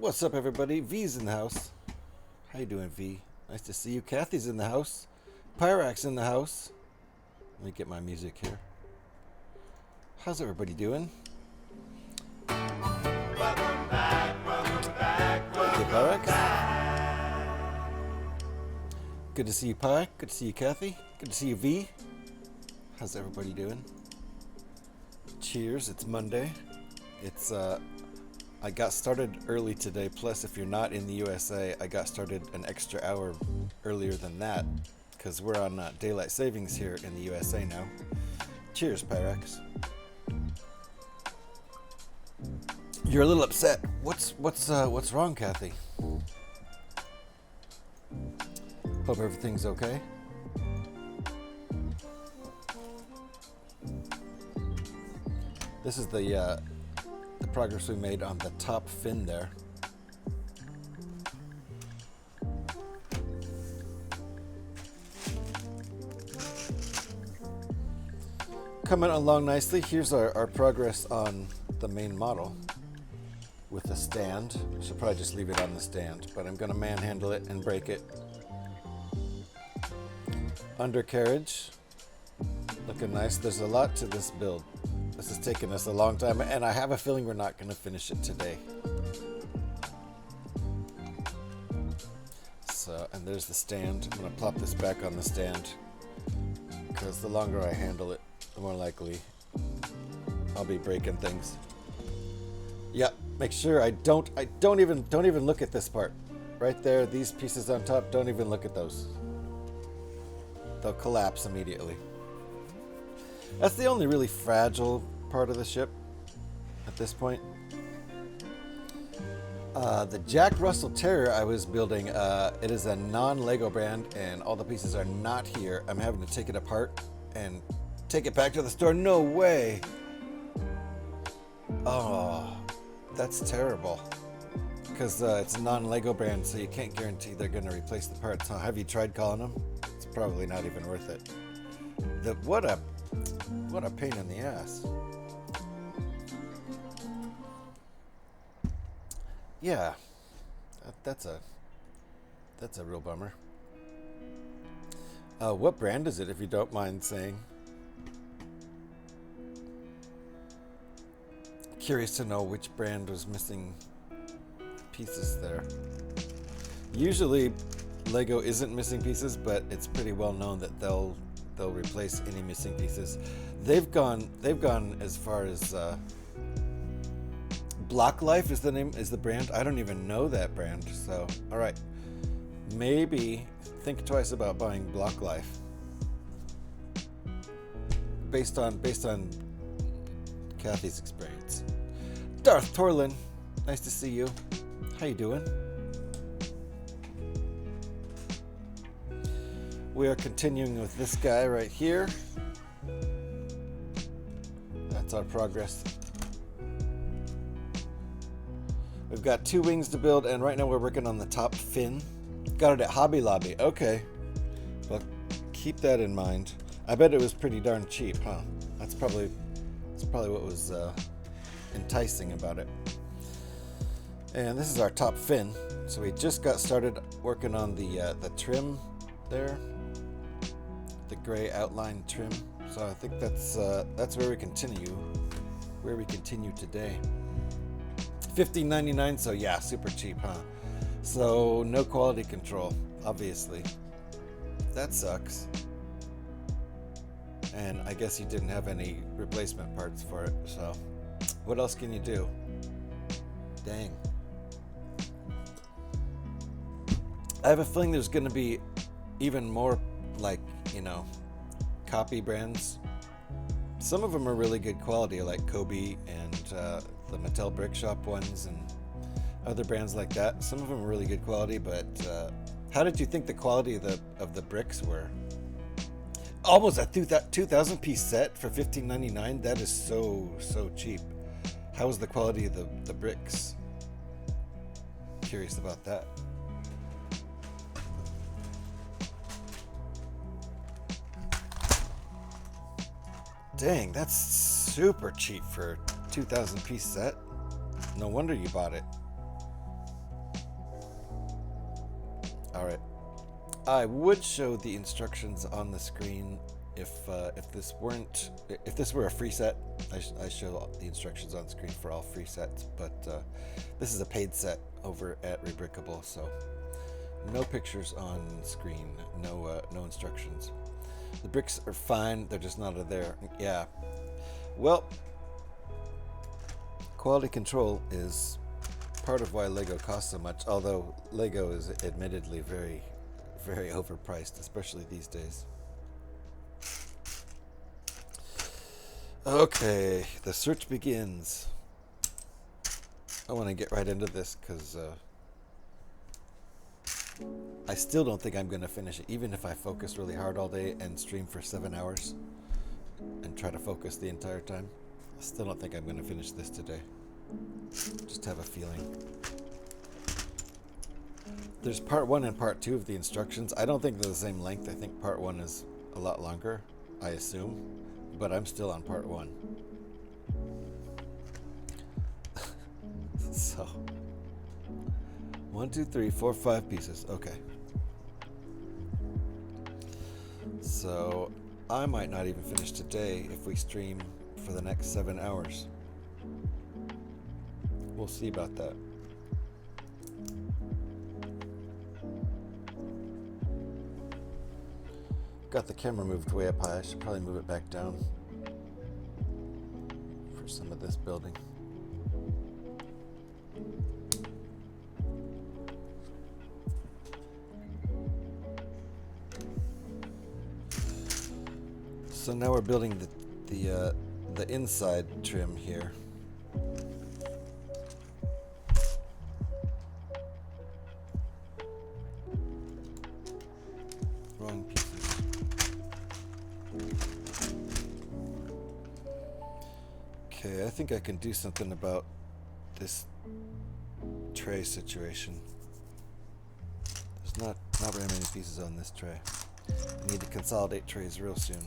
What's up, everybody? V's in the house. How you doing, V? Nice to see you. Kathy's in the house. Pyrax's in the house. Let me get my music here. How's everybody doing? Welcome back, Hey, Pyrax. Good to see you, Py. Good to see you, Kathy. Good to see you, V. How's everybody doing? Cheers. It's Monday. It's I got started early today, plus if you're not in the USA, I got started an extra hour earlier than that, because we're on daylight savings here in the USA now. Cheers, Pyrax. You're a little upset. What's wrong, Kathy? Hope everything's okay. This is the progress we made on the top fin there. Coming along nicely. Here's our progress on the main model with the stand. I should probably just leave it on the stand, but I'm going to manhandle it and break it. Undercarriage looking nice. There's a lot to this build. This has taken us a long time, and I have a feeling we're not going to finish it today. So, and there's the stand. I'm going to plop this back on the stand, because the longer I handle it, the more likely I'll be breaking things. Yeah, make sure I don't even look at this part. Right there, these pieces on top, don't even look at those. They'll collapse immediately. That's the only really fragile part of the ship at this point. The Jack Russell Terrier I was building, it is a non-Lego brand, and all the pieces are not here. I'm having to take it apart and take it back to the store. No way! Oh, that's terrible. Because it's a non-Lego brand, so you can't guarantee they're going to replace the parts. Huh? Have you tried calling them? It's probably not even worth it. What a pain in the ass. Yeah, that's a real bummer. What brand is it, if you don't mind saying? Curious to know which brand was missing pieces there. Usually, Lego isn't missing pieces, but it's pretty well known that they'll replace any missing pieces. They've gone as far as. Block Life is the brand. I don't even know that brand. So, all right, maybe think twice about buying Block Life. Based on Kathy's experience. Darth Torlin, nice to see you. How you doing? We are continuing with this guy right here. That's our progress. We've got 2 wings to build, and right now we're working on the top fin. Got it at Hobby Lobby. Okay. Well, keep that in mind. I bet it was pretty darn cheap, huh? That's probably what was enticing about it. And this is our top fin. So we just got started working on the trim there, the gray outline trim. So I think that's where we continue today. $15.99, so yeah, super cheap, huh? So no quality control, obviously. That sucks. And I guess you didn't have any replacement parts for it, so what else can you do? Dang. I have a feeling there's going to be even more, like, copy brands. Some of them are really good quality, like Kobe and the Mattel Brick Shop ones and other brands like that. Some of them are really good quality, but how did you think the quality of the bricks were? Almost a 2,000 piece set for $15.99. That is so cheap. How was the quality of the bricks? Curious about that. Dang, that's super cheap for a 2,000 piece set. No wonder you bought it. Alright. I would show the instructions on the screen if this were a free set. I show the instructions on screen for all free sets, but this is a paid set over at Rebrickable, so no pictures on screen, no instructions. The bricks are fine, they're just not there. Yeah. Well, quality control is part of why Lego costs so much, although Lego is admittedly very, very overpriced, especially these days. Okay, the search begins. I want to get right into this because I still don't think I'm going to finish it, even if I focus really hard all day and stream for 7 hours and try to focus the entire time. I still don't think I'm going to finish this today. Just have a feeling. There's part 1 and part 2 of the instructions. I don't think they're the same length. I think part 1 is a lot longer, I assume, but I'm still on part 1. So 1, 2, 3, 4, 5 pieces. Okay. So I might not even finish today if we stream for the next 7 hours. We'll see about that. Got the camera moved way up high. I should probably move it back down for some of this building. So now we're building the inside trim here. wrong pieces. Okay, I think I can do something about this tray situation. There's not very many pieces on this tray. I need to consolidate trays real soon.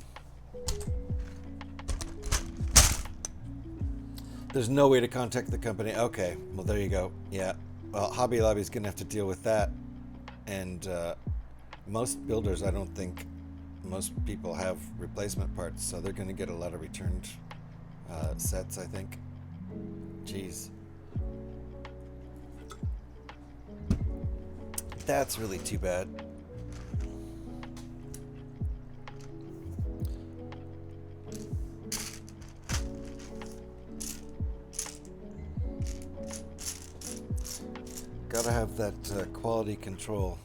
There's no way to contact the company. Okay, well there you go. Yeah, well Hobby Lobby's gonna have to deal with that. And most builders, I don't think most people have replacement parts, so they're gonna get a lot of returned sets, I think. Jeez. That's really too bad. Gotta have that quality control.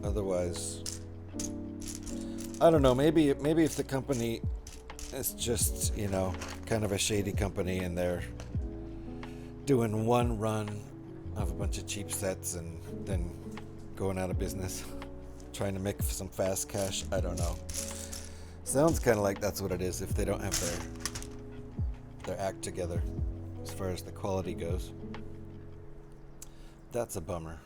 Otherwise, I don't know. Maybe if the company is just, you know, kind of a shady company and they're doing one run of a bunch of cheap sets and then going out of business, trying to make some fast cash. I don't know. Sounds kind of like that's what it is if they don't have their act together as far as the quality goes. That's a bummer.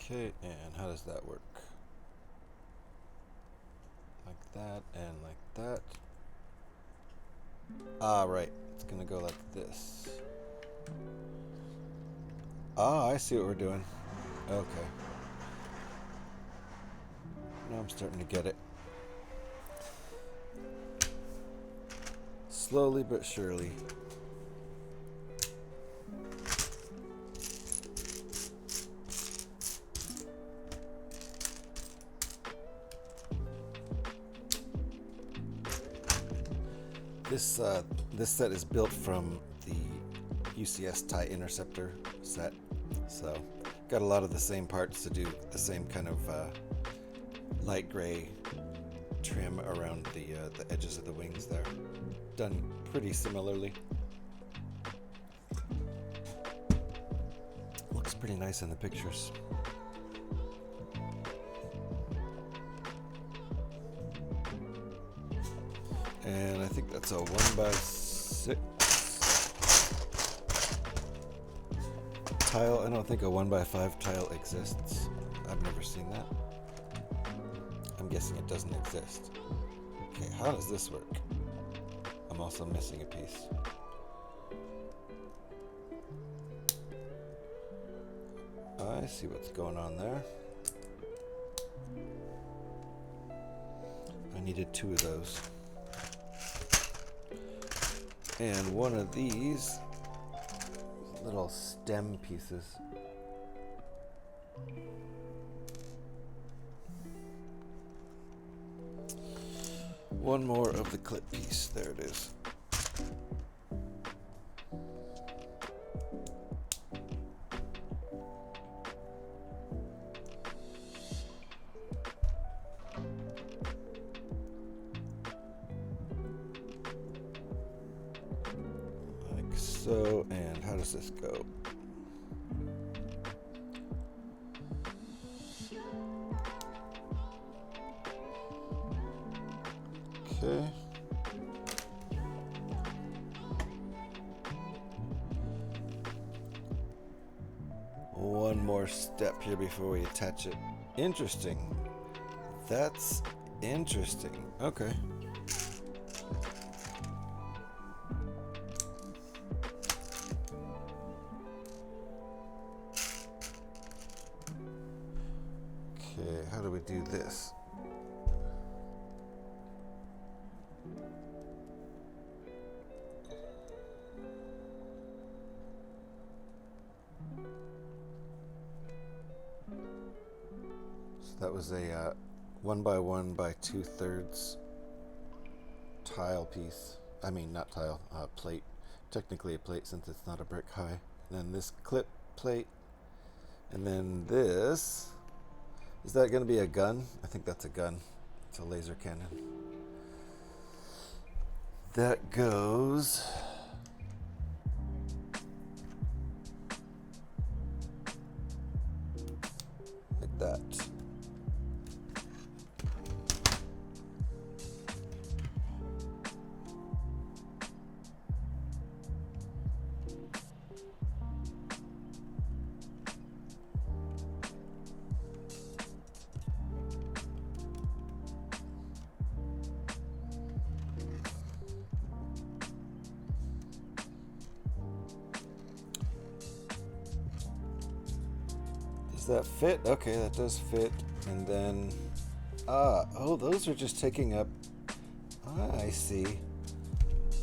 Okay, and how does that work? Like that and like that. Ah, right. It's gonna go like this. Ah, I see what we're doing. Okay. Now I'm starting to get it. Slowly but surely. This set is built from the UCS TIE Interceptor set, so got a lot of the same parts to do the same kind of light gray trim around the edges of the wings there. Done pretty similarly. Looks pretty nice in the pictures. And I think that's a 1x6 tile. I don't think a 1x5 tile exists. I've never seen that. I'm guessing it doesn't exist. Okay, how does this work? I'm also missing a piece. I see what's going on there. I needed 2 of those. And one of these little stem pieces. One more of the clip piece. There it is. So, and how does this go? Okay. One more step here before we attach it. Interesting. That's interesting. Okay. How do we do this? So that was a 1x1 by 2/3 tile piece. I mean, not tile, plate. Technically a plate since it's not a brick high. And then this clip plate. And then this. Is that going to be a gun? I think that's a gun. It's a laser cannon. that goes. Like that. That fit? Okay, that does fit. And then oh, those are just taking up. I see.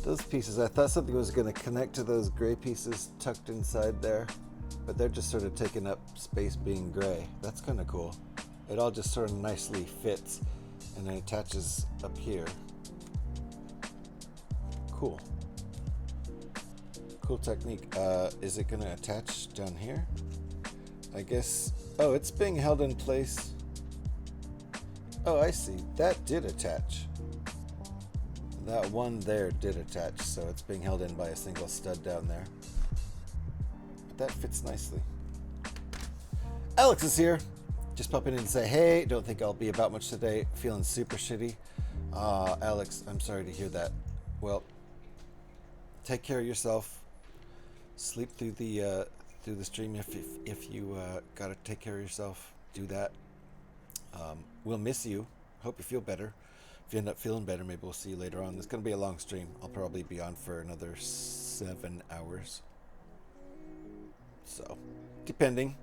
Those pieces, I thought something was going to connect to those gray pieces tucked inside there, but they're just sort of taking up space being gray. That's kind of cool. It all just sort of nicely fits and then attaches up here. Cool. Cool technique. Is it going to attach down here? I guess. Oh, it's being held in place. Oh, I see. That did attach. That one there did attach, so it's being held in by a single stud down there. But that fits nicely. Alex is here. Just popping in to say, hey, don't think I'll be about much today. Feeling super shitty. Alex, I'm sorry to hear that. Well, take care of yourself. Sleep through the stream if you gotta take care of yourself. Do that. We'll miss you. Hope you feel better. If you end up feeling better, maybe we'll see you later on. It's gonna be a long stream. I'll probably be on for another 7 hours. So, depending.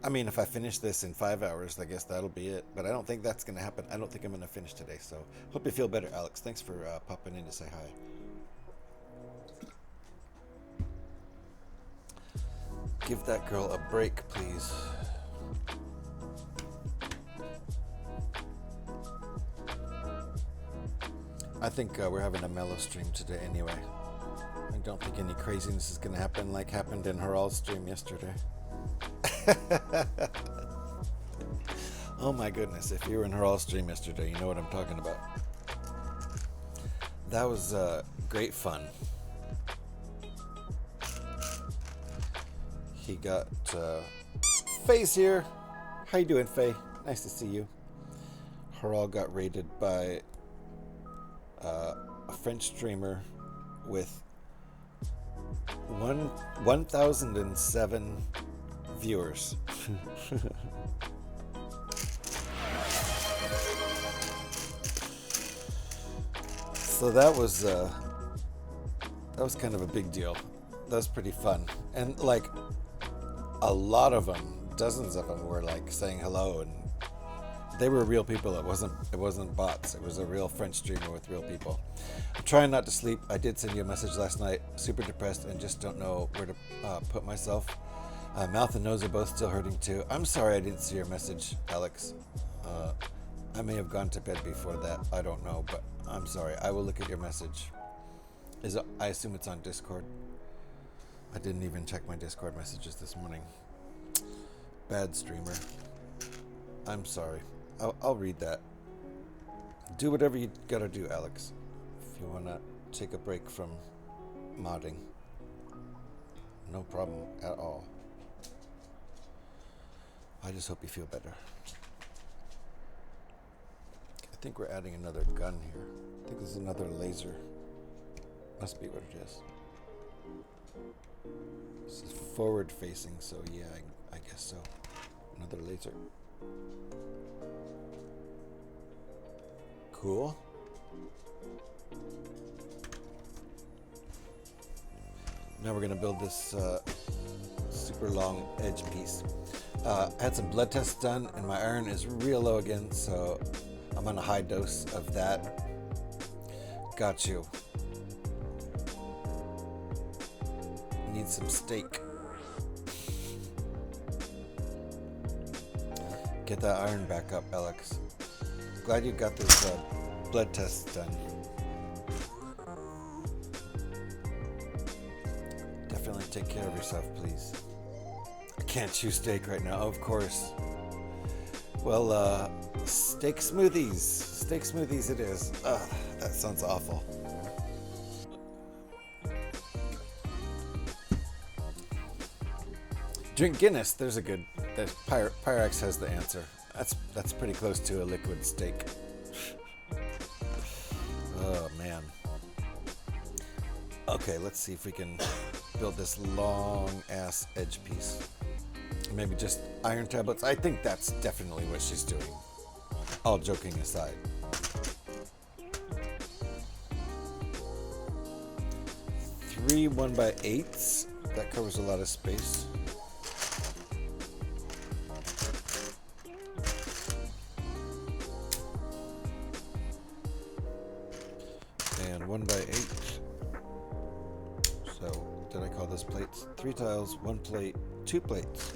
I mean, if I finish this in 5 hours, I guess that'll be it. But I don't think that's gonna happen. I don't think I'm gonna finish today. So, hope you feel better, Alex. Thanks for popping in to say hi. Give that girl a break, please. I think we're having a mellow stream today anyway. I don't think any craziness is going to happen like happened in Harald's stream yesterday. Oh my goodness, if you were in Harald's stream yesterday, you know what I'm talking about. That was great fun. He got Faye's here. How you doing, Faye? Nice to see you. Harald got raided by a French streamer with 1,007 viewers. So that was kind of a big deal. That was pretty fun, and like a lot of them, dozens of them, were like saying hello, and they were real people. It wasn't bots. It was a real French streamer with real people. I'm trying not to sleep. I did send you a message last night. Super depressed and just don't know where to put myself. Mouth and nose are both still hurting too. I'm sorry I didn't see your message, Alex. I may have gone to bed before that. I don't know, but I'm sorry. I will look at your message. I assume it's on Discord. I didn't even check my Discord messages this morning. Bad streamer. I'm sorry. I'll read that. Do whatever you gotta do, Alex. If you wanna take a break from modding. No problem at all. I just hope you feel better. I think we're adding another gun here. I think there's another laser. Must be what it is. This is forward facing, so yeah, I guess so. Another laser. Cool. Now we're gonna build this super long edge piece. I had some blood tests done and my iron is real low again, so I'm on a high dose of that. Got you. Need some steak. Get that iron back up, Alex. Glad you got those blood tests done. Definitely take care of yourself, please. I can't chew steak right now, of course. Well, steak smoothies. Steak smoothies it is. Ugh, that sounds awful. Drink Guinness. There's a good. Pyrex has the answer. That's pretty close to a liquid steak. Oh man. Okay, let's see if we can build this long ass edge piece. Maybe just iron tablets. I think that's definitely what she's doing. All joking aside. Three 1x8s. That covers a lot of space. And 1x8. So, did I call this plates? 3 tiles, 1 plate, 2 plates.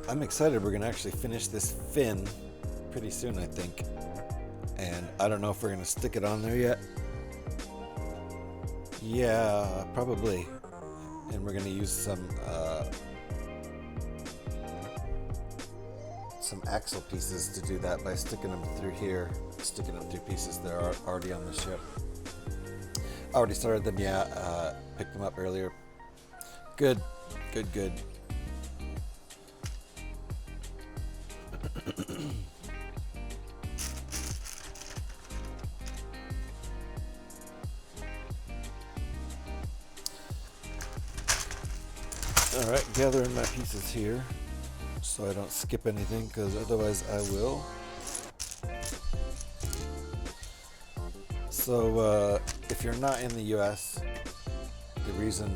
I'm excited. We're going to actually finish this fin pretty soon, I think. And I don't know if we're going to stick it on there yet. Yeah, probably. And we're going to use some axle pieces to do that by sticking them through here, sticking them through pieces that are already on the ship. I already started them, yeah. Picked them up earlier. Good. Alright, gathering my pieces here so I don't skip anything, because otherwise I will. So if you're not in the US, the reason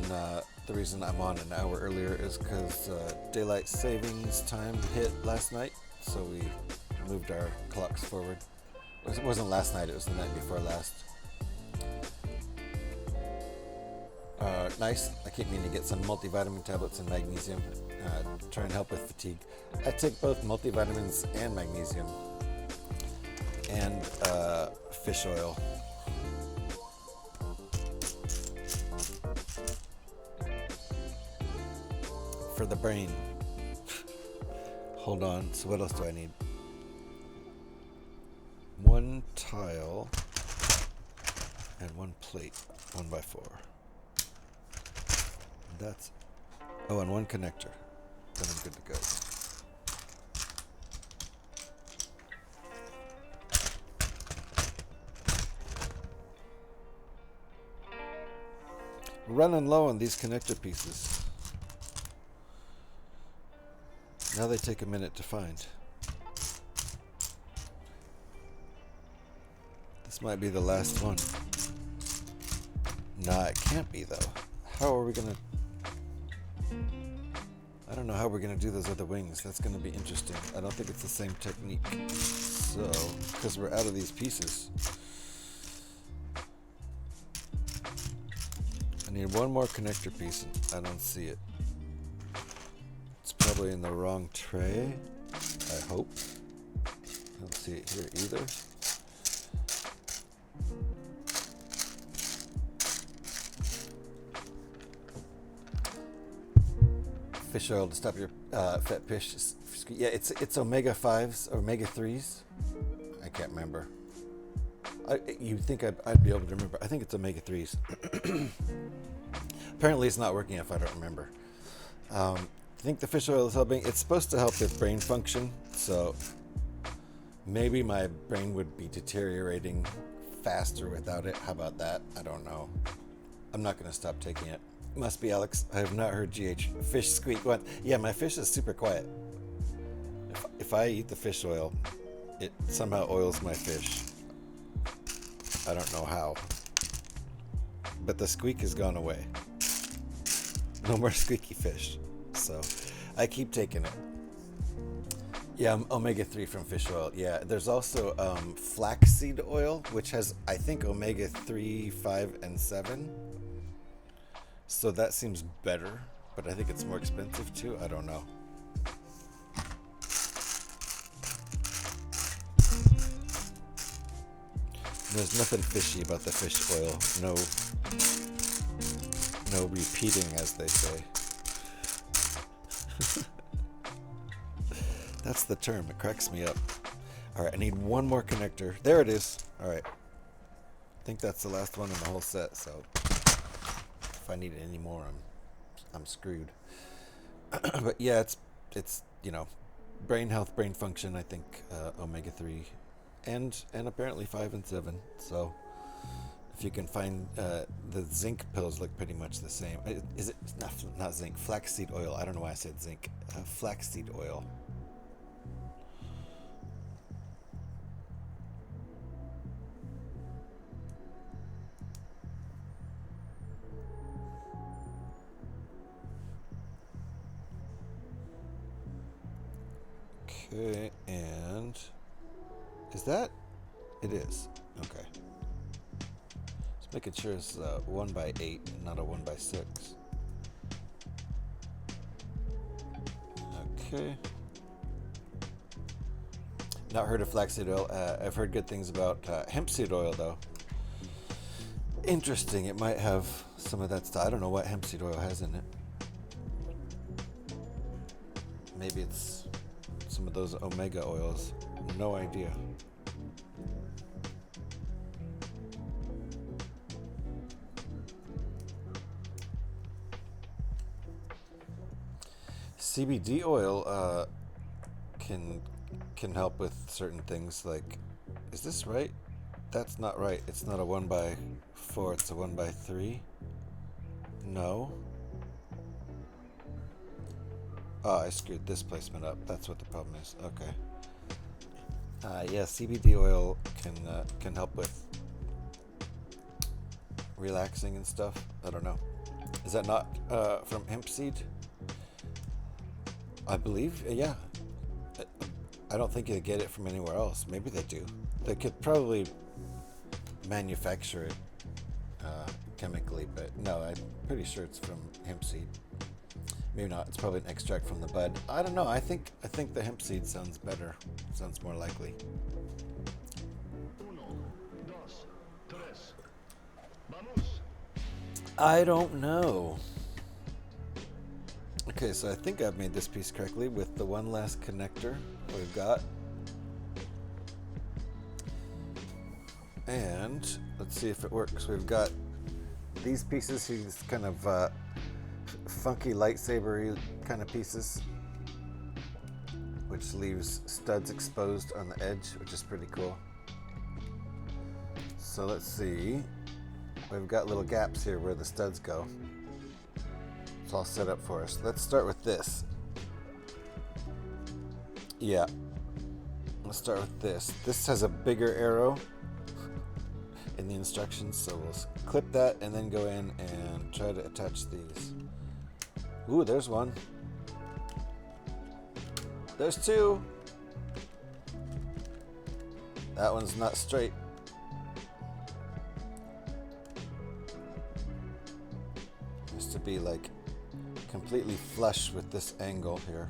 I'm on an hour earlier is because daylight savings time hit last night, so we moved our clocks forward. It wasn't last night, it was the night before last. Nice. I keep meaning to get some multivitamin tablets and magnesium. Try and help with fatigue. I take both multivitamins and magnesium. And fish oil. For the brain. Hold on. So what else do I need? 1 tile and 1 plate. 1x4. That's, and 1 connector. Then I'm good to go. Running low on these connector pieces. Now they take a minute to find. This might be the last one. Nah, it can't be though. How are we gonna... I don't know how we're going to do those other wings. That's going to be interesting. I don't think it's the same technique. So, because we're out of these pieces. I need 1 more connector piece and I don't see it. It's probably in the wrong tray. I hope. I don't see it here either. Fish oil to stop your fat fish. Yeah, it's omega 5s or omega 3s. I can't remember. You'd think I'd be able to remember. I think it's omega 3s. Apparently, it's not working if I don't remember. I think the fish oil is helping. It's supposed to help with brain function, so maybe my brain would be deteriorating faster without it. How about that? I don't know. I'm not going to stop taking it. Must be Alex. I have not heard GH. Fish squeak. What? Yeah, my fish is super quiet. If I eat the fish oil, it somehow oils my fish. I don't know how. But the squeak has gone away. No more squeaky fish. So I keep taking it. Yeah, omega 3 from fish oil. Yeah, there's also flaxseed oil, which has, I think, omega 3, 5, and 7. So that seems better, but I think it's more expensive too. I don't know. There's nothing fishy about the fish oil. No repeating, as they say. That's the term. It cracks me up. All right, I need 1 more connector. There it is. All right. think that's the last one in the whole set, so if I need any more, I'm screwed. But yeah, it's you know, brain health, brain function. I think omega-3, and apparently 5 and 7. So if you can find the zinc pills look pretty much the same. Is it not zinc? Flaxseed oil. I don't know why I said zinc. Flaxseed oil. Okay, and is that? It is. Okay. Just making sure it's 1x8, not a 1x6. Okay. Not heard of flaxseed oil. I've heard good things about hemp seed oil, though. Interesting. It might have some of that stuff. I don't know what hemp seed oil has in it. Maybe it's some of those omega oils. No idea. CBD oil can help with certain things. Like, is this right? That's not right. It's not a 1x4. It's a 1x3. No. Oh, I screwed this placement up. That's what the problem is. Okay. Yeah, CBD oil can help with relaxing and stuff. I don't know. Is that not from hemp seed? I believe, yeah. I don't think you get it from anywhere else. Maybe they do. They could probably manufacture it chemically, but no, I'm pretty sure it's from hemp seed. Maybe not. It's probably an extract from the bud. I don't know. I think the hemp seed sounds better. Sounds more likely. I don't know. Okay, so I think I've made this piece correctly with the one last connector we've got. And let's see if it works. We've got these pieces, these kind of funky lightsaber-y kind of pieces, which leaves studs exposed on the edge, which is pretty cool. So let's see. We've got little gaps here where the studs go. It's all set up for us. Let's start with this. Yeah. Let's start with this. This has a bigger arrow in the instructions, so we'll clip that and then go in and try to attach these. Ooh, there's one. There's two. That one's not straight. Has to be like completely flush with this angle here.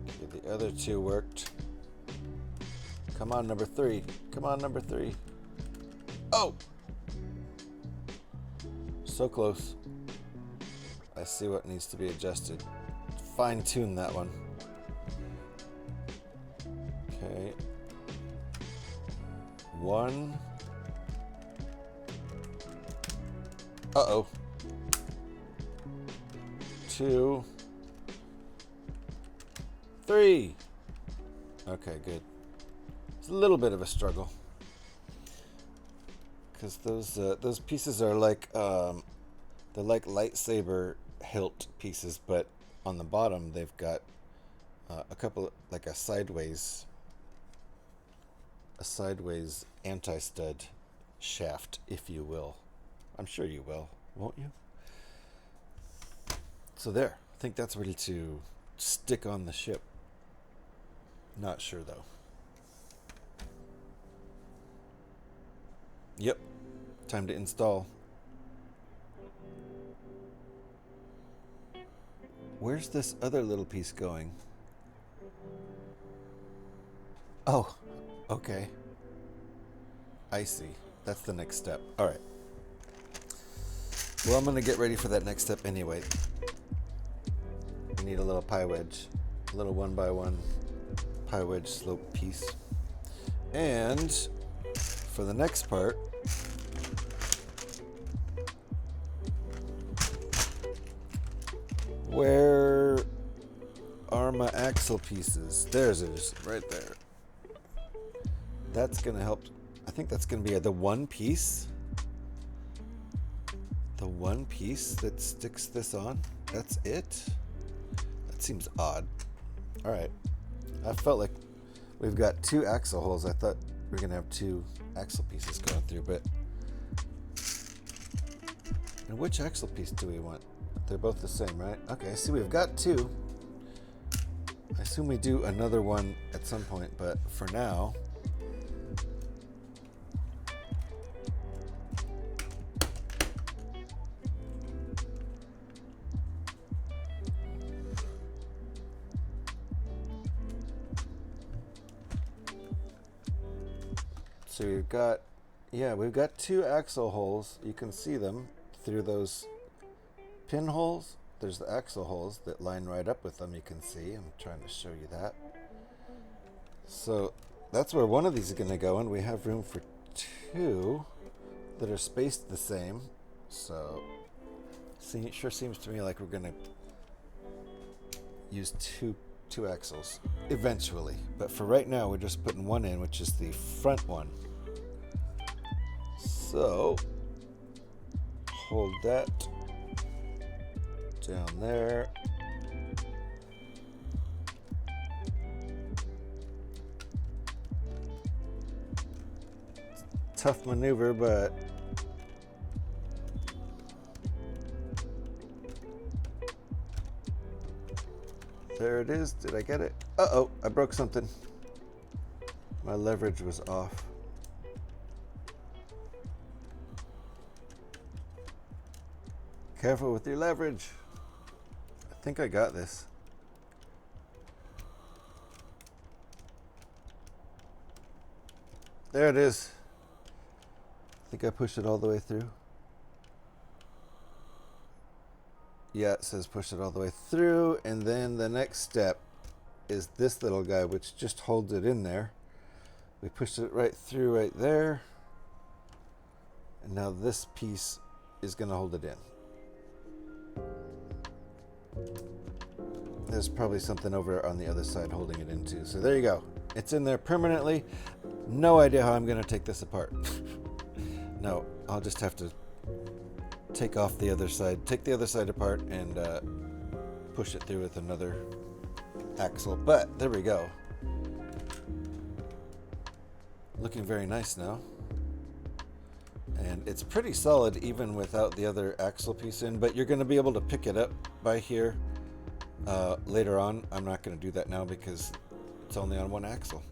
Okay, the other two worked. Come on, number 3. Come on, number 3. Oh! So close. I see what needs to be adjusted. Fine-tune that one. Okay. 1. Uh-oh. 2. 3. Okay, good. It's a little bit of a struggle because those pieces are like they're like lightsaber hilt pieces, but on the bottom they've got a couple, like a sideways anti-stud shaft, if you will. I'm sure you will, won't you? So there, I think that's ready to stick on the ship. Not sure though. Yep, time to install. Where's this other little piece going? Oh, okay. I see. That's the next step. All right. Well, I'm going to get ready for that next step anyway. I need a little pie wedge, a little 1x1 pie wedge slope piece. And for the next part, where are my axle pieces? There's it, is right there. That's going to help. I think that's going to be the one piece. The one piece that sticks this on. That's it. That seems odd. All right. I felt like we've got two axle holes. I thought we were going to have two axle pieces going through, but... And which axle piece do we want? They're both the same, right? Okay, see, we've got two. I assume we do another one at some point, but for now... So we've got two axle holes. You can see them through those pinholes. There's the axle holes that line right up with them, you can see. I'm trying to show you that. So that's where one of these is going to go, and we have room for two that are spaced the same. So it sure seems to me like we're going to use two axles eventually. But for right now, we're just putting one in, which is the front one. So hold that down there. Tough maneuver, but there it is. Did I get it? Uh-oh, I broke something. My leverage was off. Careful with your leverage. I think I got this. There it is. I think I pushed it all the way through. Yeah, it says push it all the way through, and then the next step is this little guy, which just holds it in there. We pushed it right through right there, and now this piece is going to hold it in. There's probably something over on the other side holding it in too. So there you go. It's in there permanently. No idea how I'm going to take this apart. No, I'll just have to take off the other side, take the other side apart, and push it through with another axle. But there we go. Looking very nice now. And it's pretty solid even without the other axle piece in, but you're going to be able to pick it up by here later on. I'm not going to do that now because it's only on one axle.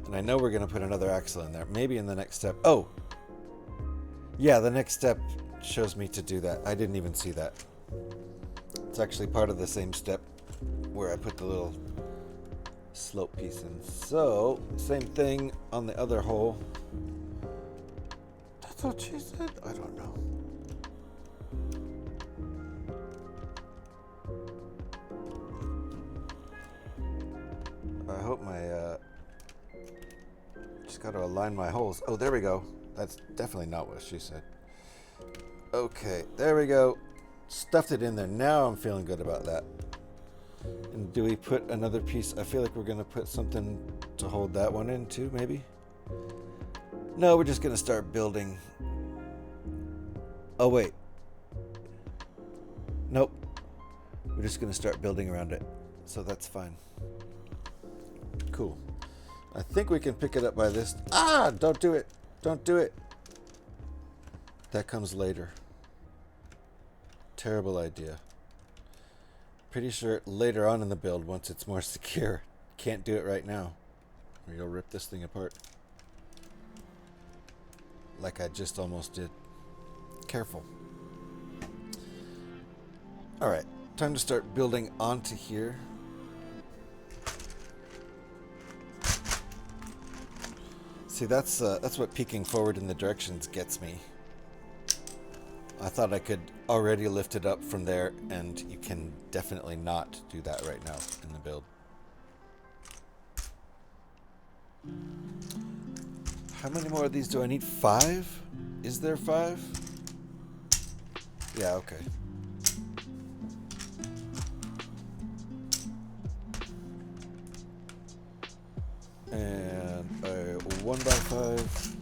And I know we're going to put another axle in there, maybe in the next step. Oh, yeah, the next step shows me to do that. I didn't even see that. It's actually part of the same step where I put the little slope piece in. So, same thing on the other hole. That's what she said? I don't know. I hope my, just got to align my holes. Oh, there we go. That's definitely not what she said. Okay, there we go. Stuffed it in there. Now I'm feeling good about that. And do we put another piece? I feel like we're going to put something to hold that one in too, maybe? No, we're just going to start building. Oh, wait. Nope. We're just going to start building around it. So that's fine. Cool. I think we can pick it up by this. Ah, don't do it. Don't do it. That comes later. Terrible idea. Pretty sure later on in the build, once it's more secure. Can't do it right now, or you'll rip this thing apart. Like I just almost did. Careful. Alright, time to start building onto here. See, that's what peeking forward in the directions gets me. I thought I could already lift it up from there, and you can definitely not do that right now in the build. How many more of these do I need? 5? Is there 5? Yeah, okay. And a 1x5.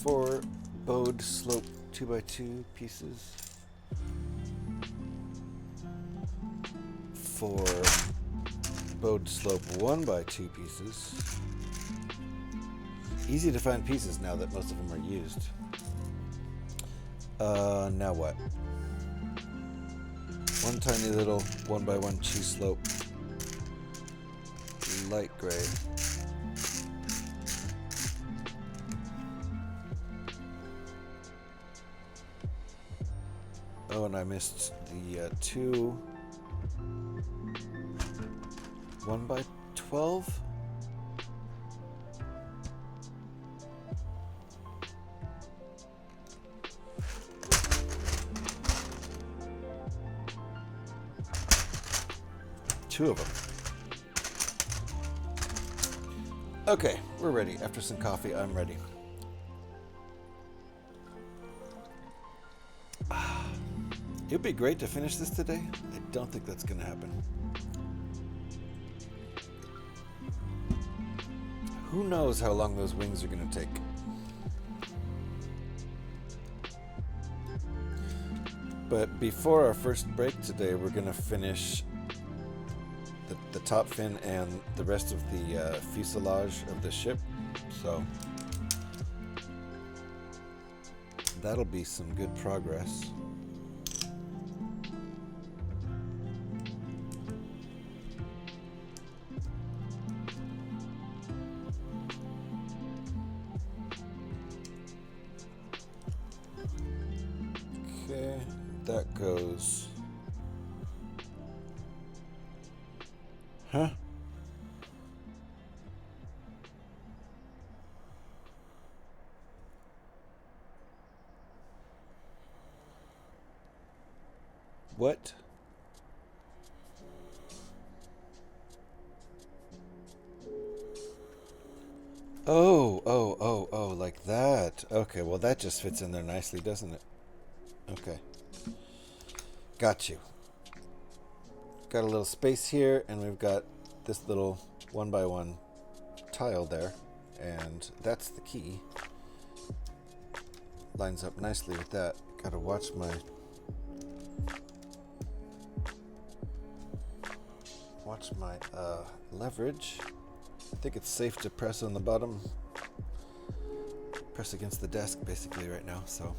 Four bowed slope 2x2 pieces. 4 bowed slope 1x2 pieces. Easy to find pieces now that most of them are used. Now what? One tiny little 1x1 cheese slope. Light gray. Oh, and I missed the 2 1x12. Two of them. Okay, we're ready. After some coffee, I'm ready. It'd be great to finish this today. I don't think that's going to happen. Who knows how long those wings are going to take? But before our first break today, we're going to finish the top fin and the rest of the fuselage of the ship. So that'll be some good progress. Okay, that goes. Huh? What? Oh, like that. Okay, well that just fits in there nicely, doesn't it? Okay. Got you. Got a little space here, and we've got this little 1x1 tile there, and that's the key. Lines up nicely with that. Gotta watch my leverage. I think it's safe to press on the bottom. Press against the desk basically right now, so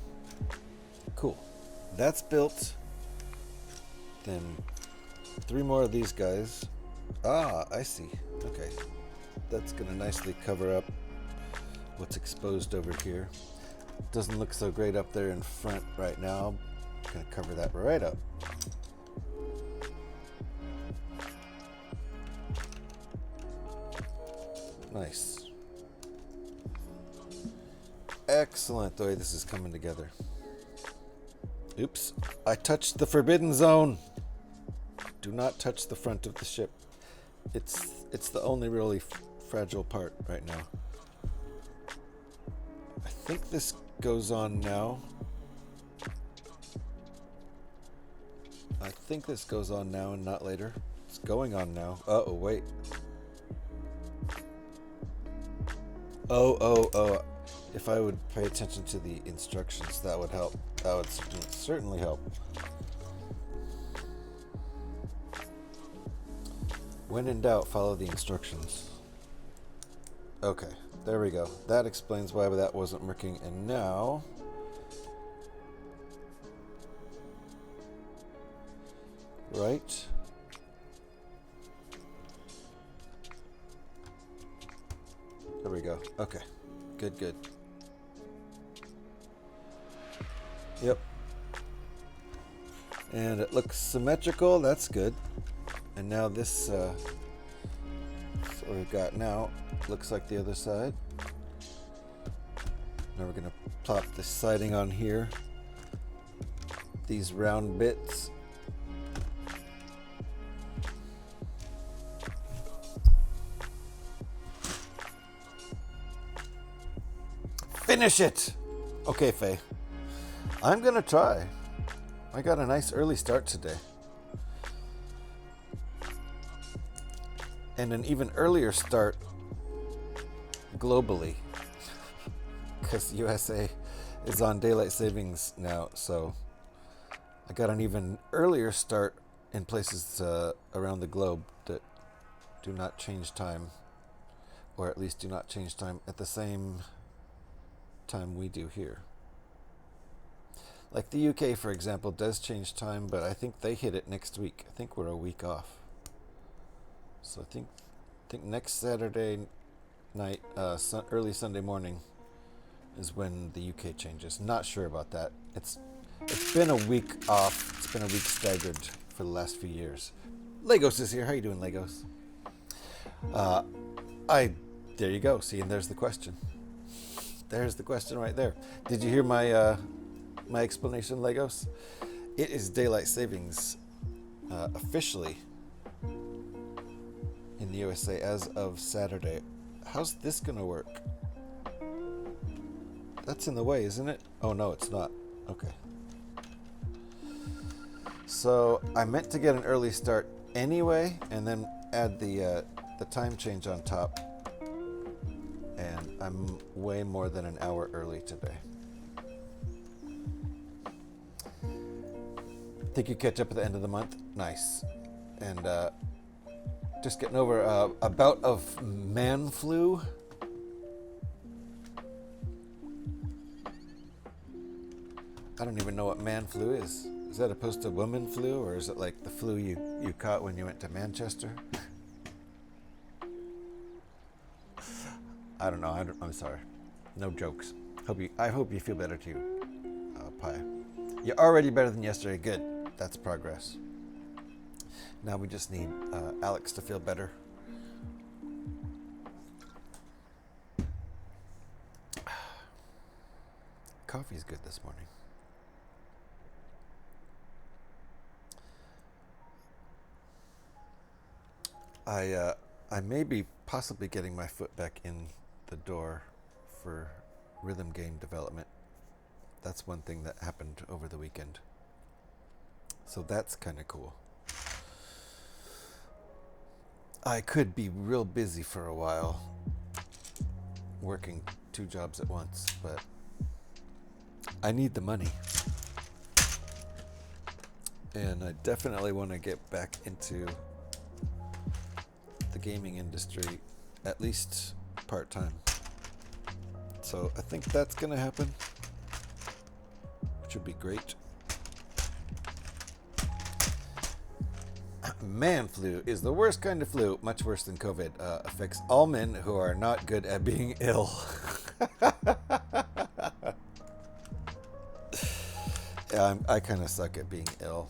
cool. That's built. Then 3 more of these guys. Ah, I see. Okay. That's gonna nicely cover up what's exposed over here. Doesn't look so great up there in front right now. Gonna cover that right up. Nice. Excellent the way this is coming together. Oops, I touched the forbidden zone. Do not touch the front of the ship. It's the only really fragile part right now. I think this goes on now. I think this goes on now and not later. It's going on now. Uh-oh, wait. Oh. If I would pay attention to the instructions, that would help. That would certainly help. When in doubt, follow the instructions. Okay, there we go. That explains why that wasn't working. And now... right? There we go. Okay. Good. Yep. And it looks symmetrical. That's good. And now this, so what we've got now looks like the other side. Now we're going to plop the siding on here. These round bits. Finish it! Okay, Faye. I'm gonna try. I got a nice early start today. And an even earlier start globally. Because USA is on daylight savings now, so I got an even earlier start in places around the globe that do not change time, or at least do not change time at the same time we do here. Like the UK, for example, does change time, but I think they hit it next week. I think we're a week off. So I think next Saturday night, early Sunday morning, is when the UK changes. Not sure about that. It's been a week off. It's been a week staggered for the last few years. Legos is here. How you doing, Legos? There you go. See, and there's the question. There's the question right there. Did you hear my my explanation, Legos? It is daylight savings officially in the USA as of Saturday. How's this gonna work? That's in the way, isn't it? Oh no, it's not. Okay. So I meant to get an early start anyway, and then add the time change on top. And I'm way more than an hour early today. Think you catch up at the end of the month? Nice. And just getting over a bout of man flu. I don't even know what man flu is. Is that opposed to woman flu, or is it like the flu you caught when you went to Manchester? I don't know. I'm sorry. No jokes. I hope you feel better too, Pie. You're already better than yesterday. Good. That's progress. Now we just need Alex to feel better. Coffee's good this morning. I may be possibly getting my foot back in the door for rhythm game development. That's one thing that happened over the weekend. So that's kind of cool. I could be real busy for a while, working 2 jobs at once, but I need the money. And I definitely want to get back into the gaming industry, at least part-time. So I think that's going to happen, which would be great. Man flu is the worst kind of flu, much worse than COVID. Affects all men who are not good at being ill. Yeah, I kind of suck at being ill.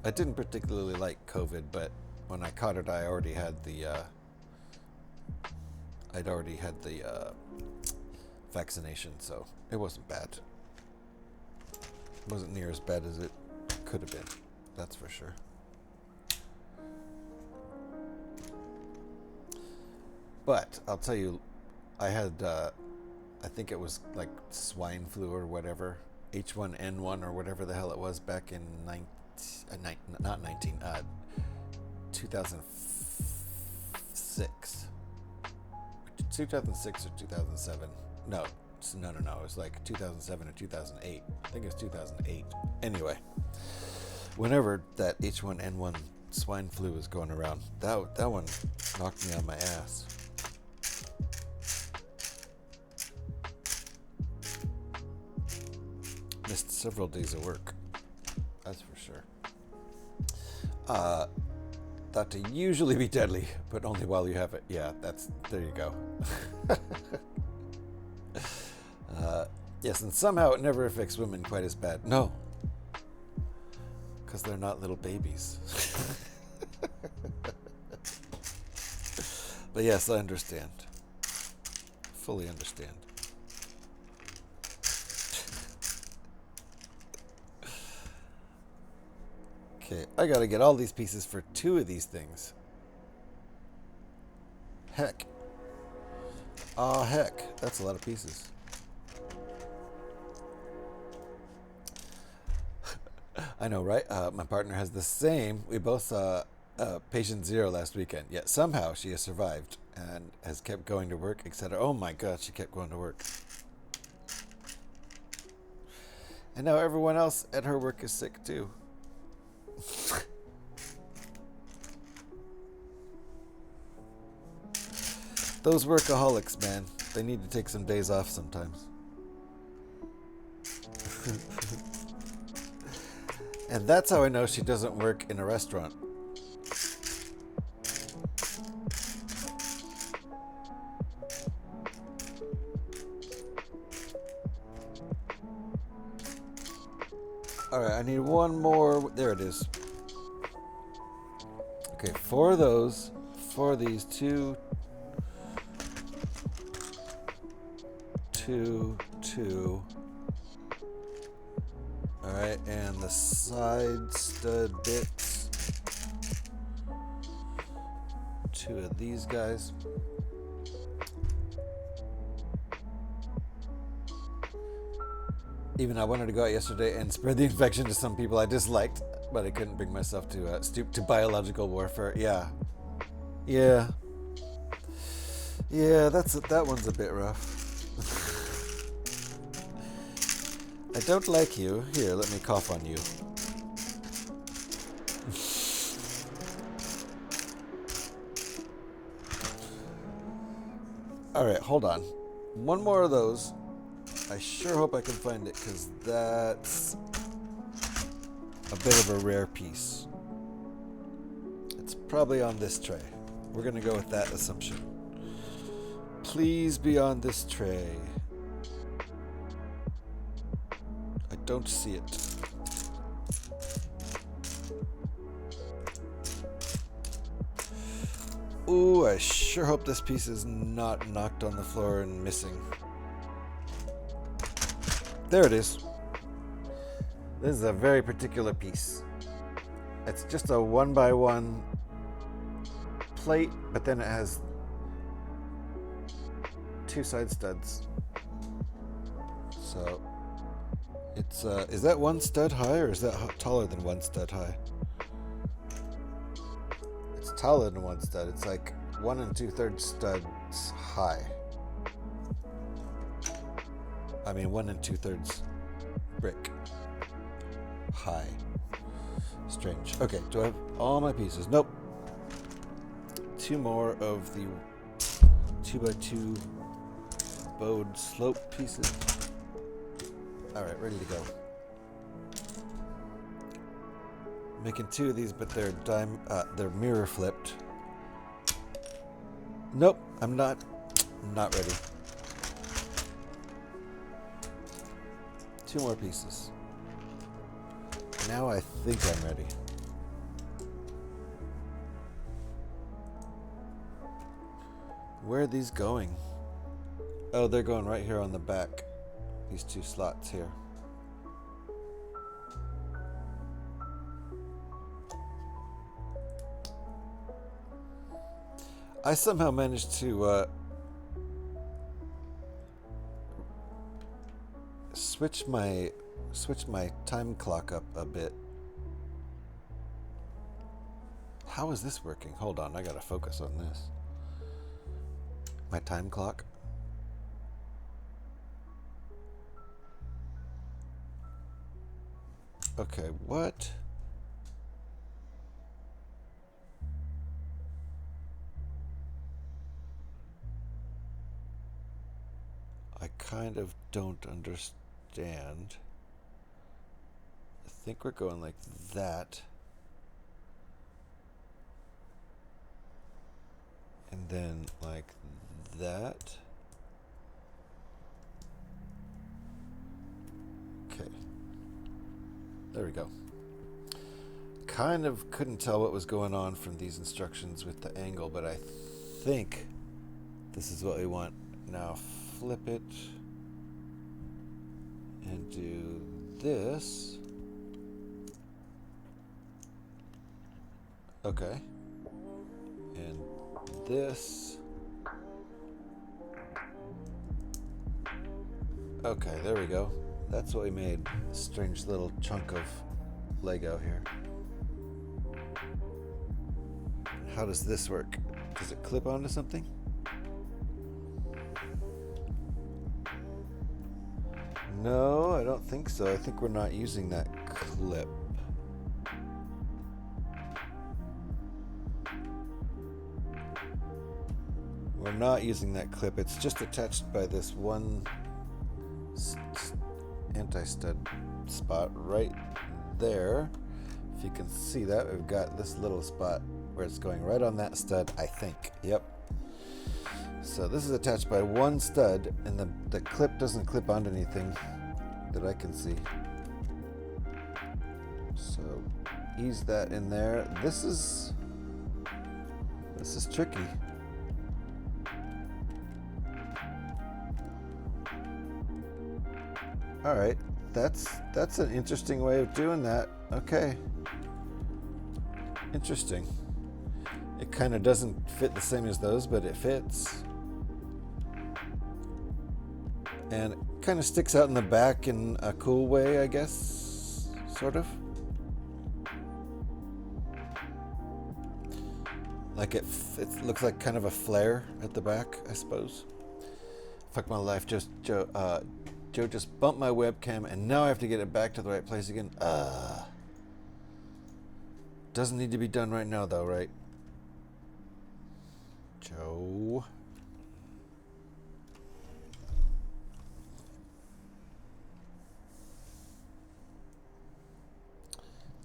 I didn't particularly like COVID, but when I caught it, I'd already had the vaccination, so it wasn't bad. It wasn't near as bad as it could have been, that's for sure. But I'll tell you, I had, I think it was like swine flu or whatever, H1N1 or whatever the hell it was back in 2006. 2006 or 2007. No. It was like 2007 or 2008. I think it was 2008. Anyway, whenever that H1N1 swine flu was going around, that one knocked me on my ass. Missed several days of work. That's for sure. Thought to usually be deadly, but only while you have it. Yeah, there you go. Yes, and somehow it never affects women quite as bad. No. Because they're not little babies. But yes, I understand. Fully understand. Okay, I gotta get all these pieces for 2 of these things. Heck. Oh, heck. That's a lot of pieces. I know, right? My partner has the same. We both saw Patient Zero last weekend. Yet somehow she has survived and has kept going to work, etc. Oh my god, she kept going to work. And now everyone else at her work is sick too. Those workaholics, man. They need to take some days off sometimes. And that's how I know she doesn't work in a restaurant. Alright, I need one more. There it is. Okay, 4 of those. 4 of these. 2. 2. 2. Alright, and the side stud bits. 2 of these guys. Even I wanted to go out yesterday and spread the infection to some people I disliked, but I couldn't bring myself to stoop to biological warfare. Yeah, that one's a bit rough. I don't like you. Here, let me cough on you. All right, hold on. One more of those. I sure hope I can find it, because that's a bit of a rare piece. It's probably on this tray. We're going to go with that assumption. Please be on this tray. I don't see it. Ooh, I sure hope this piece is not knocked on the floor and missing. There it is. This is a very particular piece. It's just a 1x1 plate, but then it has 2 side studs. So it's is that 1 stud high, or is that taller than 1 stud high? It's taller than 1 stud. It's like 1 2/3 studs high. I mean 1 2/3 brick high. Strange. Okay, do I have all my pieces? Nope. 2 more of the 2x2 bowed slope pieces. Alright, ready to go. Making 2 of these, but they're mirror flipped. Nope, I'm not ready. 2 more pieces. Now I think I'm ready. Where are these going? Oh, they're going right here on the back. These 2 slots here. I somehow managed to switch my time clock up a bit. How is this working? Hold on, I gotta focus on this. My time clock. Okay, what? I kind of don't understand. I think we're going like that. And then like that. Okay. There we go. Kind of couldn't tell what was going on from these instructions with the angle, but I think this is what we want. Now flip it and do this. Okay. And this. Okay, there we go. That's what we made. Strange little chunk of Lego here. How does this work? Does it clip onto something? No, I don't think so. I think we're not using that clip. We're not using that clip. It's just attached by this one anti-stud spot right there. If you can see that, we've got this little spot where it's going right on that stud, I think. Yep. So this is attached by one stud, and the clip doesn't clip onto anything that I can see. So ease that in there. This is tricky. All right, that's an interesting way of doing that. Okay, interesting. It kind of doesn't fit the same as those, but it fits. And it kind of sticks out in the back in a cool way, I guess, sort of. Like it looks like kind of a flare at the back, I suppose. Fuck my life, Joe just bumped my webcam, and now I have to get it back to the right place again. Doesn't need to be done right now, though, right? Joe.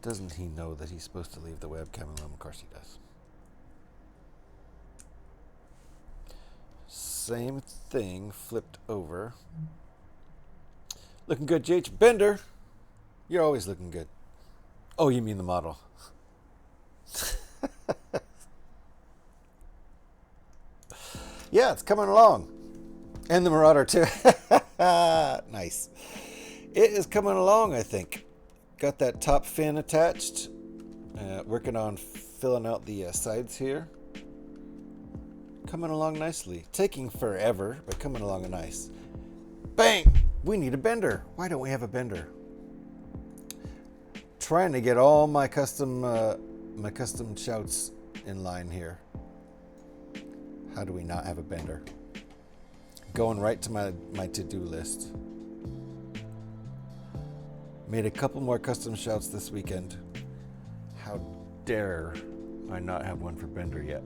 Doesn't he know that he's supposed to leave the webcam alone? Of course he does. Same thing flipped over. Looking good, JH. Bender, you're always looking good. Oh, you mean the model. Yeah, it's coming along. And the Marauder, too. Nice. It is coming along, I think. Got that top fin attached. Working on filling out the sides here. Coming along nicely. Taking forever, but coming along nice. Bang! We need a bender. Why don't we have a bender? Trying to get all my custom shouts in line here. How do we not have a bender? Going right to my to-do list. Made a couple more custom shouts this weekend. How dare I not have one for bender yet?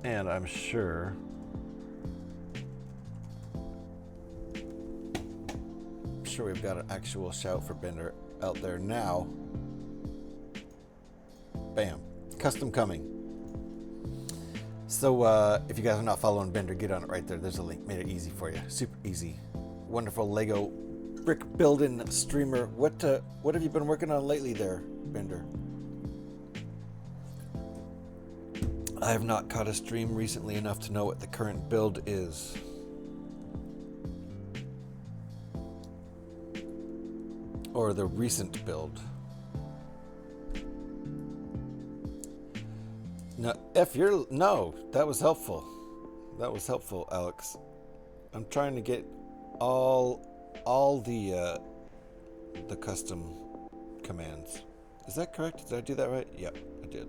And I'm sure we've got an actual shout for bender out there now. Bam. Custom coming. So if you guys are not following Bender, get on it right there. There's a link. Made it easy for you. Super easy. Wonderful Lego brick building streamer. What have you been working on lately there, Bender? I have not caught a stream recently enough to know what the current build is. Or the recent build. No, no, that was helpful. That was helpful, Alex. I'm trying to get all the custom commands. Is that correct? Did I do that right? Yep, I did.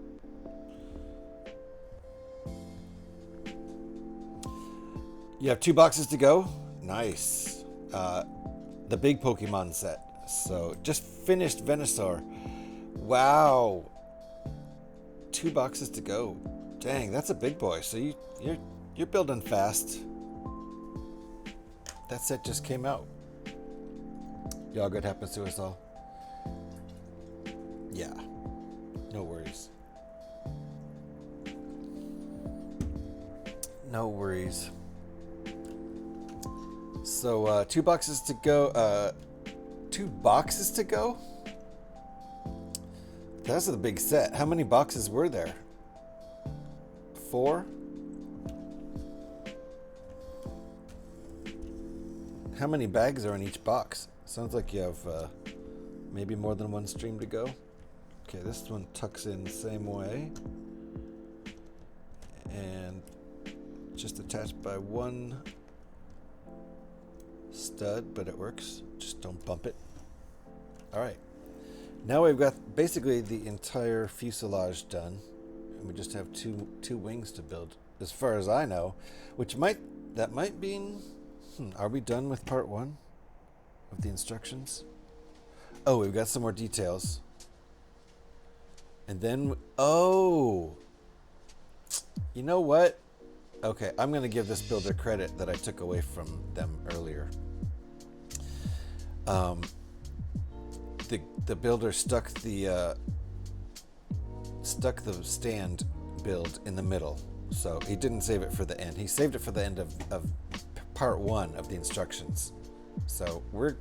You have 2 boxes to go. Nice. The big Pokemon set. So just finished Venusaur. Wow. 2 boxes to go. Dang, that's a big boy. So you're building fast. That set just came out. Y'all, good happens to us all. Yeah. No worries. No worries. So 2 boxes to go. 2 boxes to go? That's a big set. How many boxes were there? 4? How many bags are in each box? Sounds like you have maybe more than 1 stream to go. Okay, this one tucks in the same way. And just attached by one stud, but it works. Just don't bump it. All right. Now we've got basically the entire fuselage done. And we just have two wings to build, as far as I know, that might mean, are we done with part 1 of the instructions? Oh, we've got some more details. And then, oh, you know what? Okay, I'm going to give this builder credit that I took away from them earlier. The builder stuck the stand build in the middle, so he didn't save it for the end. He saved it for the end of part 1 of the instructions. So we're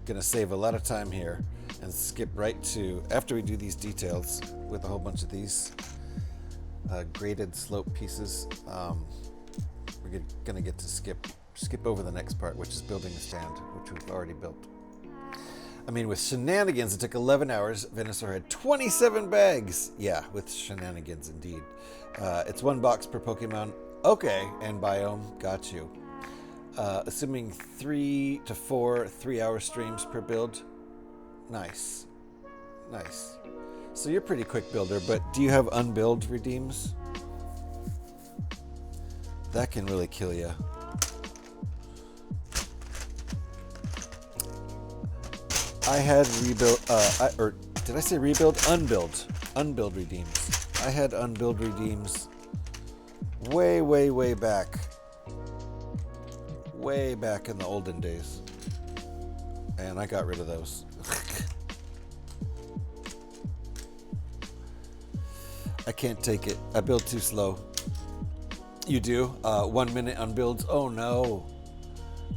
going to save a lot of time here and skip right to, after we do these details with a whole bunch of these graded slope pieces, we're going to get to skip over the next part, which is building the stand, which we've already built. I mean, with shenanigans, it took 11 hours. Venusaur had 27 bags. Yeah, with shenanigans, indeed. It's 1 box per Pokemon. Okay, and biome. Got you. Assuming 3 to 4 3-hour streams per build. Nice. Nice. So you're a pretty quick builder, but do you have unbuild redeems? That can really kill you. I had rebuild, or did I say rebuild? Unbuild. Unbuild redeems. I had unbuild redeems way, way, way back. Way back in the olden days. And I got rid of those. I can't take it. I build too slow. You do? 1 minute unbuilds? Oh no.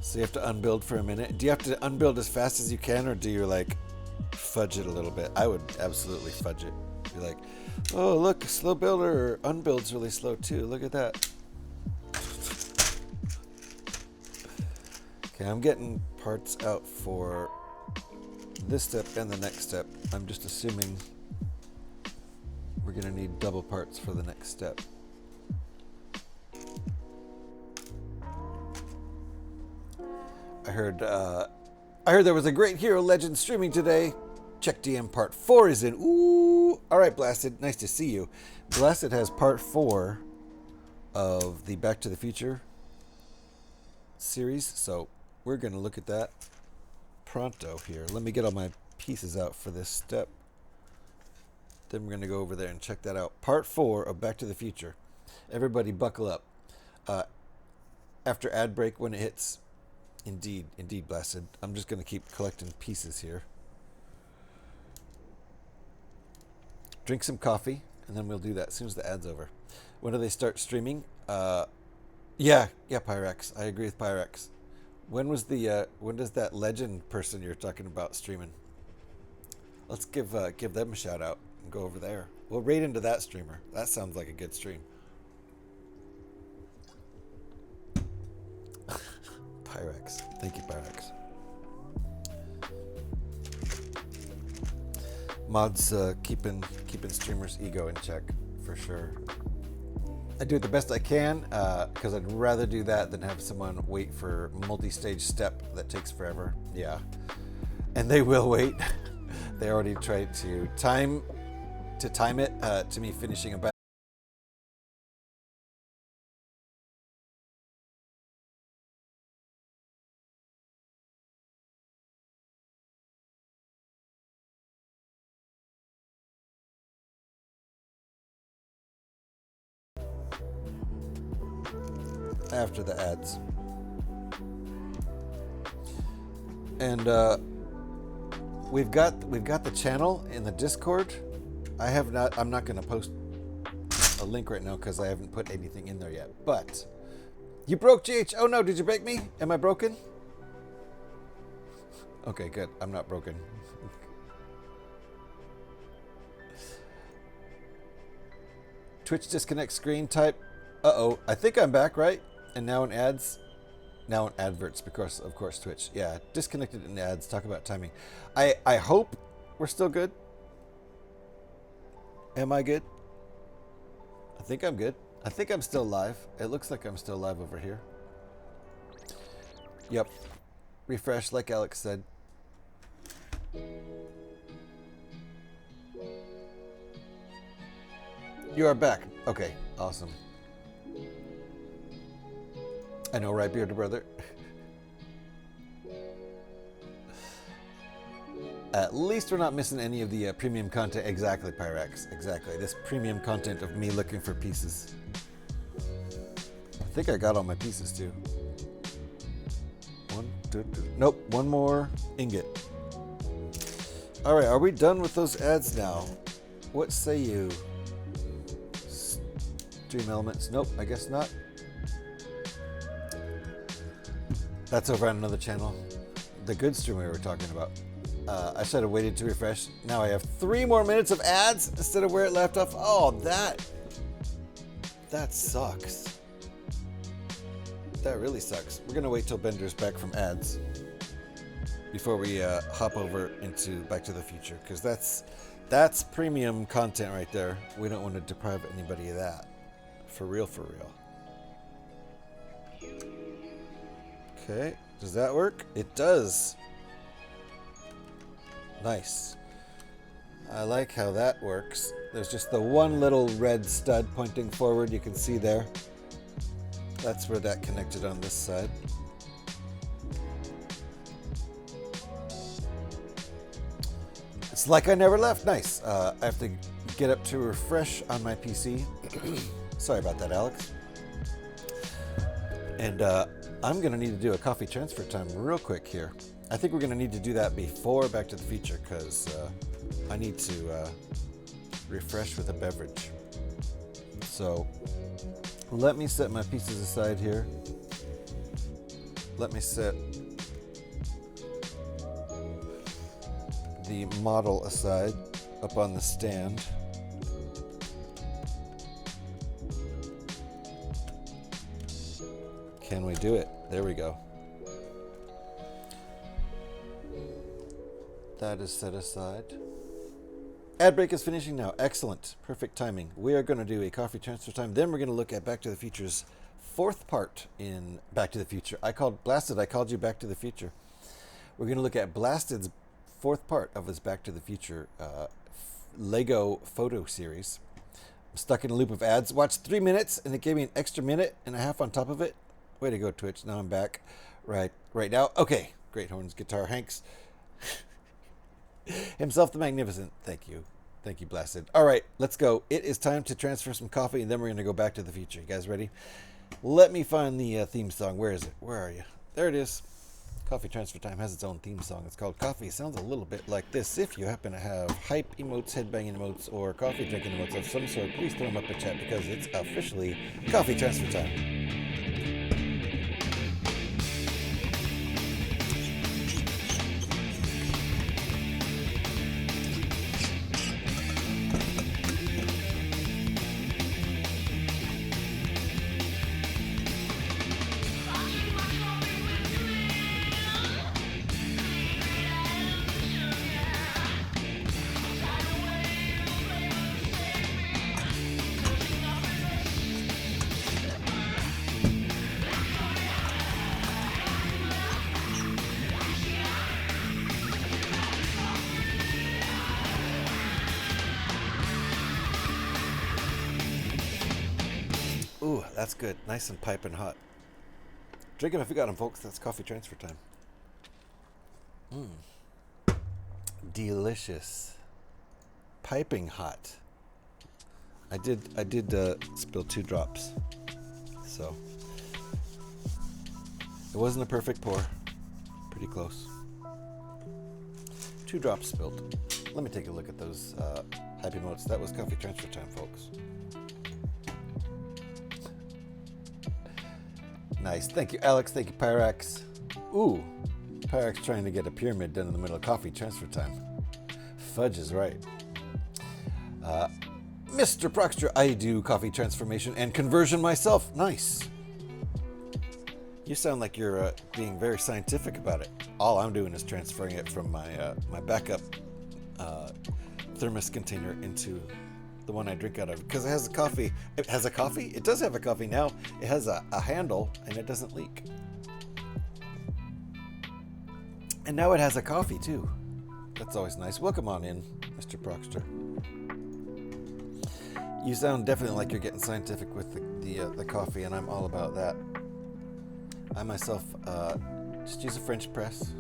So you have to unbuild for a minute. Do you have to unbuild as fast as you can, or do you like fudge it a little bit? I would absolutely fudge it. Be like, oh look, slow builder, unbuild's really slow too. Look at that. Okay, I'm getting parts out for this step and the next step. I'm just assuming we're gonna need double parts for the next step. I heard there was a great hero legend streaming today. Check DM part 4 is in. Ooh. All right, Blasted. Nice to see you. Blasted has part 4 of the Back to the Future series. So we're going to look at that pronto here. Let me get all my pieces out for this step. Then we're going to go over there and check that out. Part 4 of Back to the Future. Everybody buckle up. After ad break when it hits. Indeed, Blasted. I'm just going to keep collecting pieces here. Drink some coffee, and then we'll do that as soon as the ad's over. When do they start streaming? Yeah, Pyrex. I agree with Pyrex. When does that legend person you're talking about streaming? Let's give them a shout out and go over there. We'll raid into that streamer. That sounds like a good stream. Pyrex. Thank you, Pyrex. Mods keeping streamers' ego in check, for sure. I do it the best I can, because I'd rather do that than have someone wait for multi-stage step that takes forever. Yeah. And they will wait. They already tried to time it to me finishing a battle. After the ads. And we've got the channel in the Discord. I'm not going to post a link right now because I haven't put anything in there yet. But you broke GH. Oh no, did you break me? Am I broken? Okay, good. I'm not broken. Twitch disconnect screen type. Uh-oh. I think I'm back, right? And now in ads. Now in adverts, because of course Twitch. Yeah, disconnected in ads. Talk about timing. I hope we're still good. Am I good? I think I'm good. I think I'm still live. It looks like I'm still live over here. Yep. Refresh, like Alex said. You are back. Okay, awesome. I know, right, bearded brother? At least we're not missing any of the premium content. Exactly, Pyrex. Exactly. This premium content of me looking for pieces. I think I got all my pieces too. One, two. Nope, one more ingot. All right, are we done with those ads now? What say you? Stream elements. Nope, I guess not. That's over on another channel. The good stream we were talking about. I should have waited to refresh. Now I have 3 more minutes of ads instead of where it left off. Oh, that sucks. That really sucks. We're gonna wait till Bender's back from ads before we hop over into Back to the Future, because that's premium content right there. We don't want to deprive anybody of that. For real, for real. Okay, does that work? It does. Nice. I like how that works. There's just the one little red stud pointing forward, you can see there. That's where that connected on this side. It's like I never left. Nice. I have to get up to refresh on my PC. Sorry about that, Alex. And I'm going to need to do a coffee transfer time real quick here. I think we're going to need to do that before Back to the Future, because I need to refresh with a beverage. So let me set my pieces aside here. Let me set the model aside up on the stand. Can we do it? There we go. That is set aside. Ad break is finishing now. Excellent. Perfect timing. We are going to do a coffee transfer time. Then we're going to look at Back to the Future's 4th part in Back to the Future. I called you Back to the Future. We're going to look at Blasted's 4th part of his Back to the Future Lego photo series. I'm stuck in a loop of ads. Watched 3 minutes and it gave me an extra minute and a half on top of it. Way to go, Twitch. Now I'm back right now. Okay. Great Horns Guitar Hanks. Himself the Magnificent. Thank you. Thank you, Blasted. All right, let's go. It is time to transfer some coffee, and then we're going to go Back to the Future. You guys ready? Let me find the theme song. Where is it? Where are you? There it is. Coffee Transfer Time has its own theme song. It's called Coffee. It sounds a little bit like this. If you happen to have hype emotes, headbanging emotes, or coffee drinking emotes of some sort, please throw them up in chat, because it's officially Coffee Transfer Time. Ooh, that's good. Nice and piping hot. Drink 'em if you got 'em, folks. That's coffee transfer time. Delicious. Piping hot. I did spill 2 drops. So it wasn't a perfect pour. Pretty close. 2 drops spilled. Let me take a look at those happy emotes. That was coffee transfer time, folks. Nice. Thank you, Alex. Thank you, Pyrax. Ooh, Pyrax trying to get a pyramid done in the middle of coffee transfer time. Fudge is right. Mr. Proxtra, I do coffee transformation and conversion myself. Nice. You sound like you're being very scientific about it. All I'm doing is transferring it from my my backup thermos container into The one I drink out of. Because it has a coffee. It has a coffee? It does have a coffee now. It has a handle and it doesn't leak. And now it has a coffee too. That's always nice. Welcome on in, Mr. Proxter. You sound definitely like you're getting scientific with the coffee, and I'm all about that. I myself just use a French press,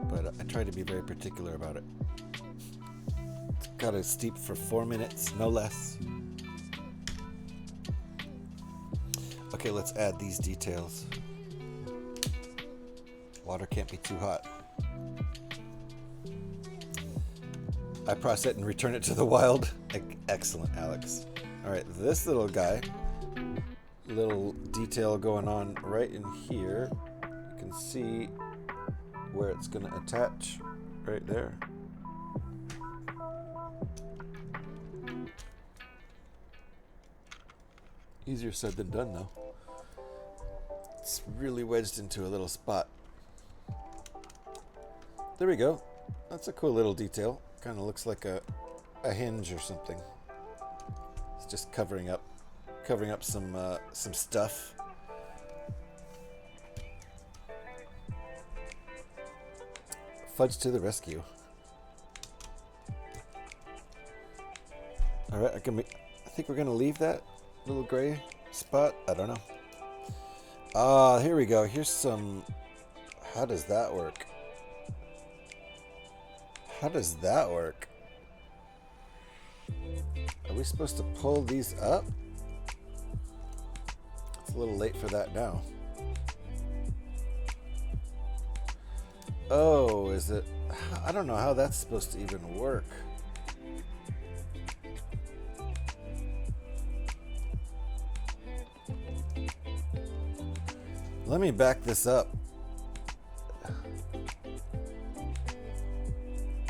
but I try to be very particular about it. It's got to steep for 4 minutes, no less. Okay, let's add these details. Water can't be too hot. I process it and return it to the wild. Excellent, Alex. All right, this little guy, little detail going on right in here. You can see where it's going to attach right there. Easier said than done, though. It's really wedged into a little spot. There we go. That's a cool little detail. Kind of looks like a hinge or something. It's just covering up some stuff. Fudge to the rescue. All right, I think we're gonna leave that little gray spot. I don't know. Here we go. Here's some. How does that work? How does that work? Are we supposed to pull these up? It's a little late for that now. Oh, is it? I don't know how that's supposed to even work. Let me back this up.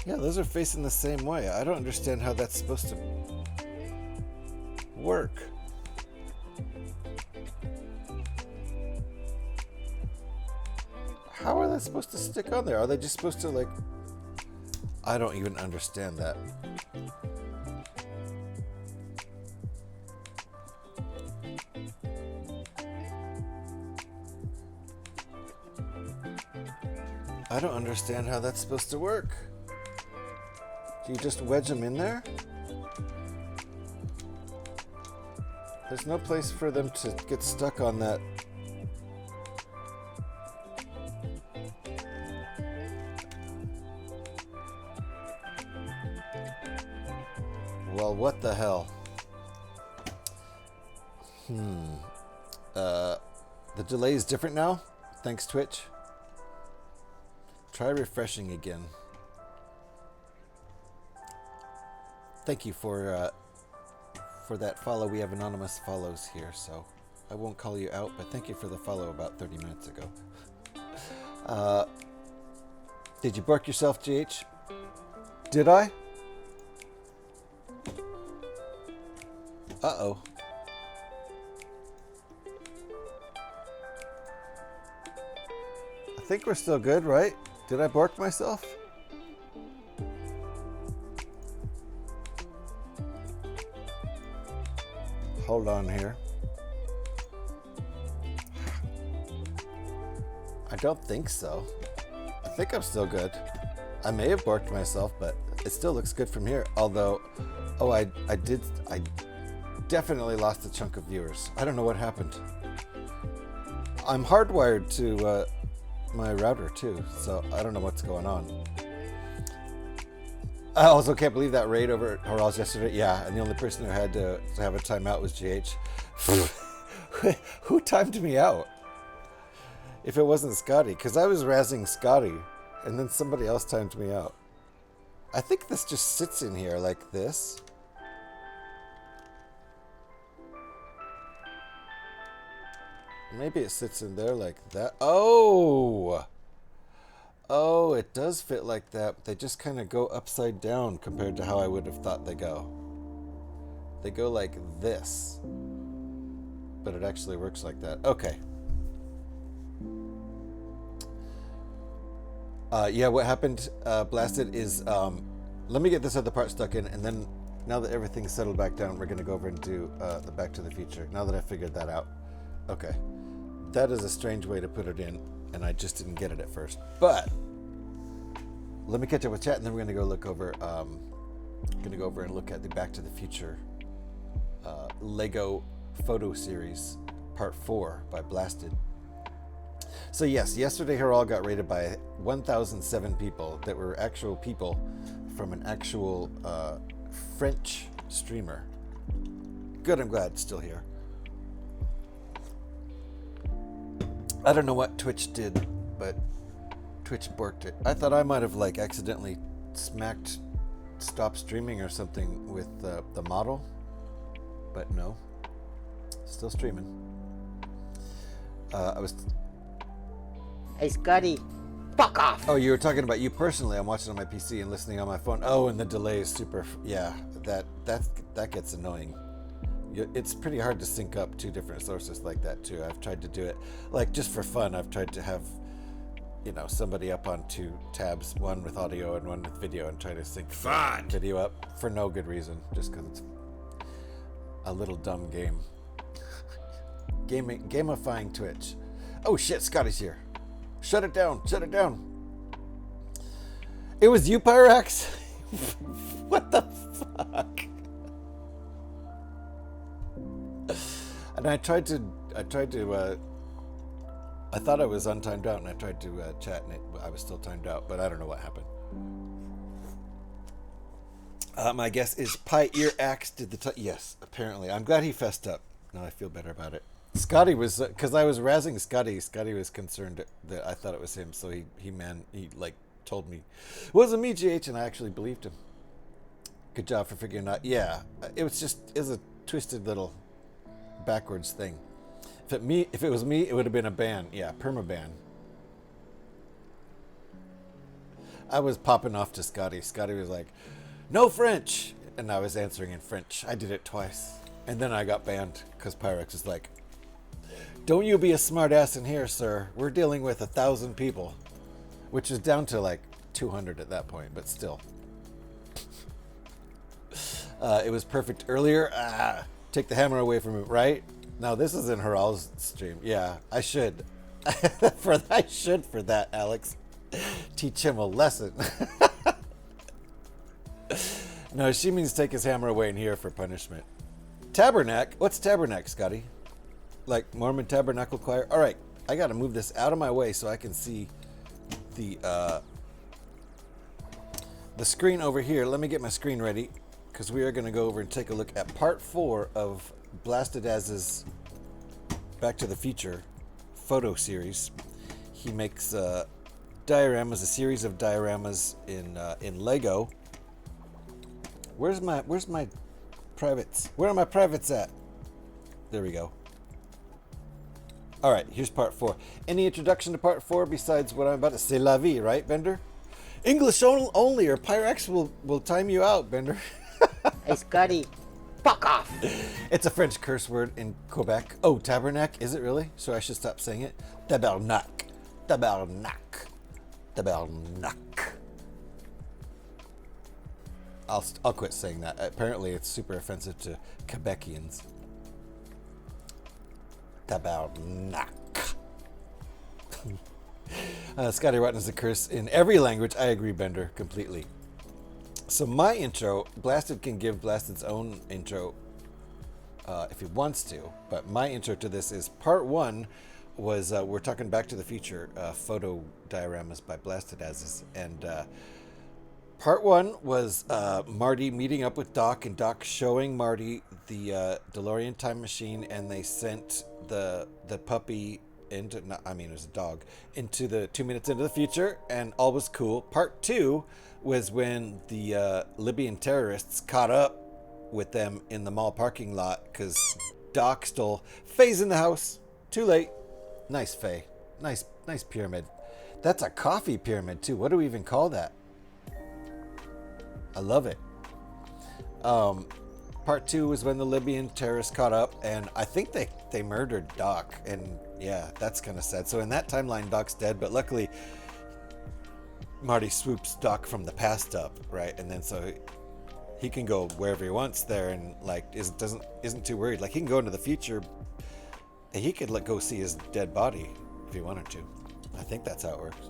Yeah, those are facing the same way. I don't understand how that's supposed to work. How are they supposed to stick on there? Are they just supposed to, like... I don't even understand that. I don't understand how that's supposed to work. Do you just wedge them in there? There's no place for them to get stuck on that. Well, what the hell? The delay is different now. Thanks, Twitch. Try refreshing again. Thank you for that follow. We have anonymous follows here, so I won't call you out, but thank you for the follow about 30 minutes ago. Did you bark yourself, GH? Did I? Uh-oh. I think we're still good, right? Did I bark myself? Hold on here. I don't think so. I think I'm still good. I may have barked myself, but it still looks good from here. Although, oh, I definitely lost a chunk of viewers. I don't know what happened. I'm hardwired to my router too, so I don't know what's going on. I also can't believe that raid over at Horals yesterday. Yeah, and the only person who had to have a timeout was GH. Who timed me out? If it wasn't Scotty, because I was razzing Scotty, and then somebody else timed me out. I think this just sits in here like this. Maybe it sits in there like that. Oh! Oh, it does fit like that. They just kind of go upside down compared to how I would have thought they go. They go like this. But it actually works like that. Okay. Yeah, what happened, Blasted, is... let me get this other part stuck in, and then Now that everything's settled back down, we're going to go over and do the Back to the Future. Now that I figured that out. Okay. That is a strange way to put it in, and I just didn't get it at first. But let me catch up with chat, and then we're going to go look over. And look at the Back to the Future Lego photo series Part 4 by Blasted. So yes, yesterday Haral got rated by 1,007 people that were actual people from an actual French streamer. Good, I'm glad it's still here. I don't know what Twitch did, but Twitch borked it. I thought I might have like accidentally smacked stop streaming or something with the model, but no, still streaming. Hey, Scotty, fuck off! Oh, you were talking about you personally. I'm watching on my PC and listening on my phone. Oh, and the delay is super. Yeah, that gets annoying. It's pretty hard to sync up two different sources like that too. I've tried to do it like just for fun. I've tried to have, somebody up on two tabs, one with audio and one with video, and try to sync the video up for no good reason, just because it's a little dumb game. Gamifying Twitch. Oh shit, Scotty's here. Shut it down. Shut it down. It was you, Pyrax? What the fuck? And I thought I was untimed out, and I tried to chat, and I was still timed out, but I don't know what happened. My guess is Pyrax did the Yes, apparently. I'm glad he fessed up. Now I feel better about it. Scotty was, because I was razzing Scotty. Scotty was concerned that I thought it was him, so he told me it wasn't me, GH, and I actually believed him. Good job for figuring out. Yeah, it was a twisted little backwards thing. If it was me, it would have been a ban. Yeah, perma-ban. I was popping off to Scotty. Scotty was like, no French! And I was answering in French. I did it twice. And then I got banned because Pyrex was like, don't you be a smart ass in here, sir. We're dealing with 1,000 people. Which is down to like 200 at that point, but still. It was perfect earlier. Take the hammer away from it, right? Now this is in Haral's stream. Yeah, I should. for that, Alex. Teach him a lesson. No, she means take his hammer away in here for punishment. Tabernacle? What's tabernacle, Scotty? Like Mormon Tabernacle Choir? All right, I got to move this out of my way so I can see the screen over here. Let me get my screen ready, because we are going to go over and take a look at part 4 of Blasted Az's Back to the Future photo series. He makes dioramas, a series of dioramas in Lego. Where's my privates? Where are my privates at? There we go. All right, here's part 4. Any introduction to part 4 besides what I'm about to say? La vie, right, Bender? English only, or Pyrex will time you out, Bender. Hey, Scotty, fuck off! It's a French curse word in Quebec. Oh, tabernacle, is it really? So I should stop saying it? Tabernacle. Tabernacle. Tabernacle. I'll quit saying that. Apparently, it's super offensive to Quebecians. Tabernacle. Scotty Rotten is a curse in every language. I agree, Bender, completely. So my intro, Blasted can give Blasted's own intro if he wants to, but my intro to this is part 1 was we're talking Back to the Future photo dioramas by Blasted Az's, and part 1 was Marty meeting up with Doc, and Doc showing Marty the DeLorean time machine, and they sent the puppy into, it was a dog, into the 2 minutes into the future, and all was cool. Part 2 was when the Libyan terrorists caught up with them in the mall parking lot because Doc stole Faye's in the house. Too late. Nice, Faye. Nice pyramid. That's a coffee pyramid too. What do we even call that? I love it. Part 2 was when the Libyan terrorists caught up, and I think they murdered Doc, and yeah, that's kind of sad. So in that timeline, Doc's dead, but luckily Marty swoops Doc from the past up, right? And then so he can go wherever he wants there, and like isn't too worried. Like he can go into the future. He could go see his dead body if he wanted to. I think that's how it works.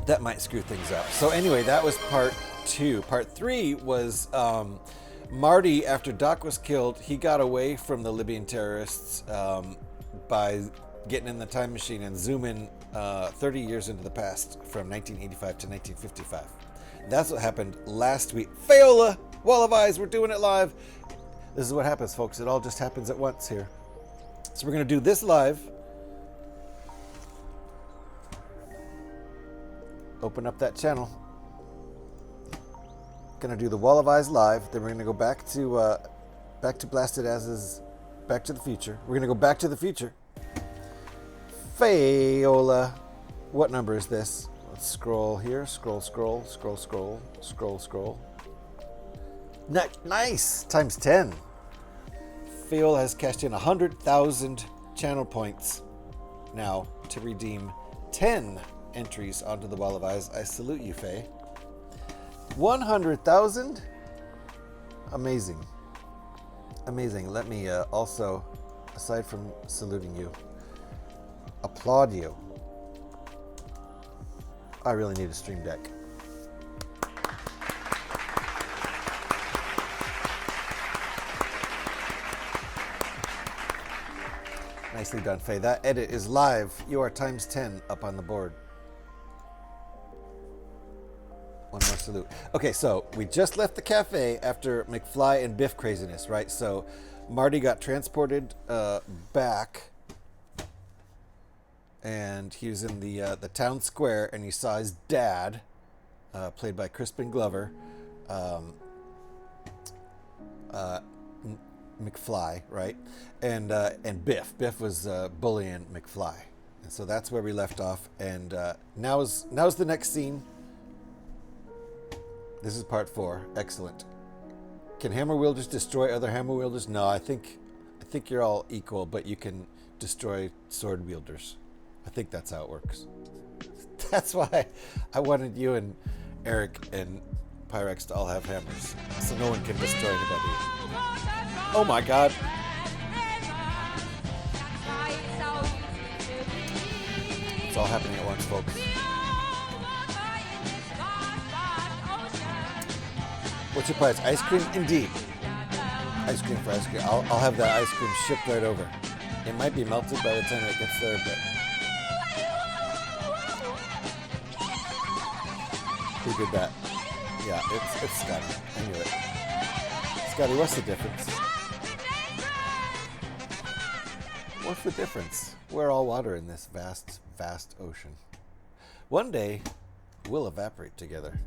That might screw things up. So anyway, that was part 2. Part 3 was Marty, after Doc was killed, he got away from the Libyan terrorists by getting in the time machine and zooming 30 years into the past from 1985 to 1955. That's what happened last week. Fayola, Wall of Eyes, we're doing it live. This is what happens, folks. It all just happens at once here. So we're going to do this live. Open up that channel. Going to do the Wall of Eyes live. Then we're going to go back to Blasted As's Back to the Future. We're going to go back to the future. Fayola. What number is this? Let's scroll here. Scroll. Nice! Times 10. Fayola has cashed in 100,000 channel points now to redeem 10 entries onto the Wall of Eyes. I salute you, Faye. 100,000? Amazing. Let me also, aside from saluting you, applaud you. I really need a stream deck. Nicely done, Faye. That edit is live. You are times 10 up on the board. One more salute. Okay, so we just left the cafe after McFly and Biff craziness, right? So Marty got transported back, and he was in the town square, and he saw his dad, played by Crispin Glover, McFly, right? And Biff. Biff was bullying McFly, and so that's where we left off. And now's the next scene. This is part 4. Excellent. Can hammer wielders destroy other hammer wielders? No, I think you're all equal, but you can destroy sword wielders. I think that's how it works. That's why I wanted you and Eric and Pyrex to all have hammers, so no one can destroy anybody. Oh my God. It's all happening at once, folks. What's your price? Ice cream? Indeed. Ice cream for ice cream. I'll have that ice cream shipped right over. It might be melted by the time it gets there, but... Who did that? Yeah, it's Scotty. I knew it. Scotty, what's the difference? What's the difference? We're all water in this vast, vast ocean. One day, we'll evaporate together.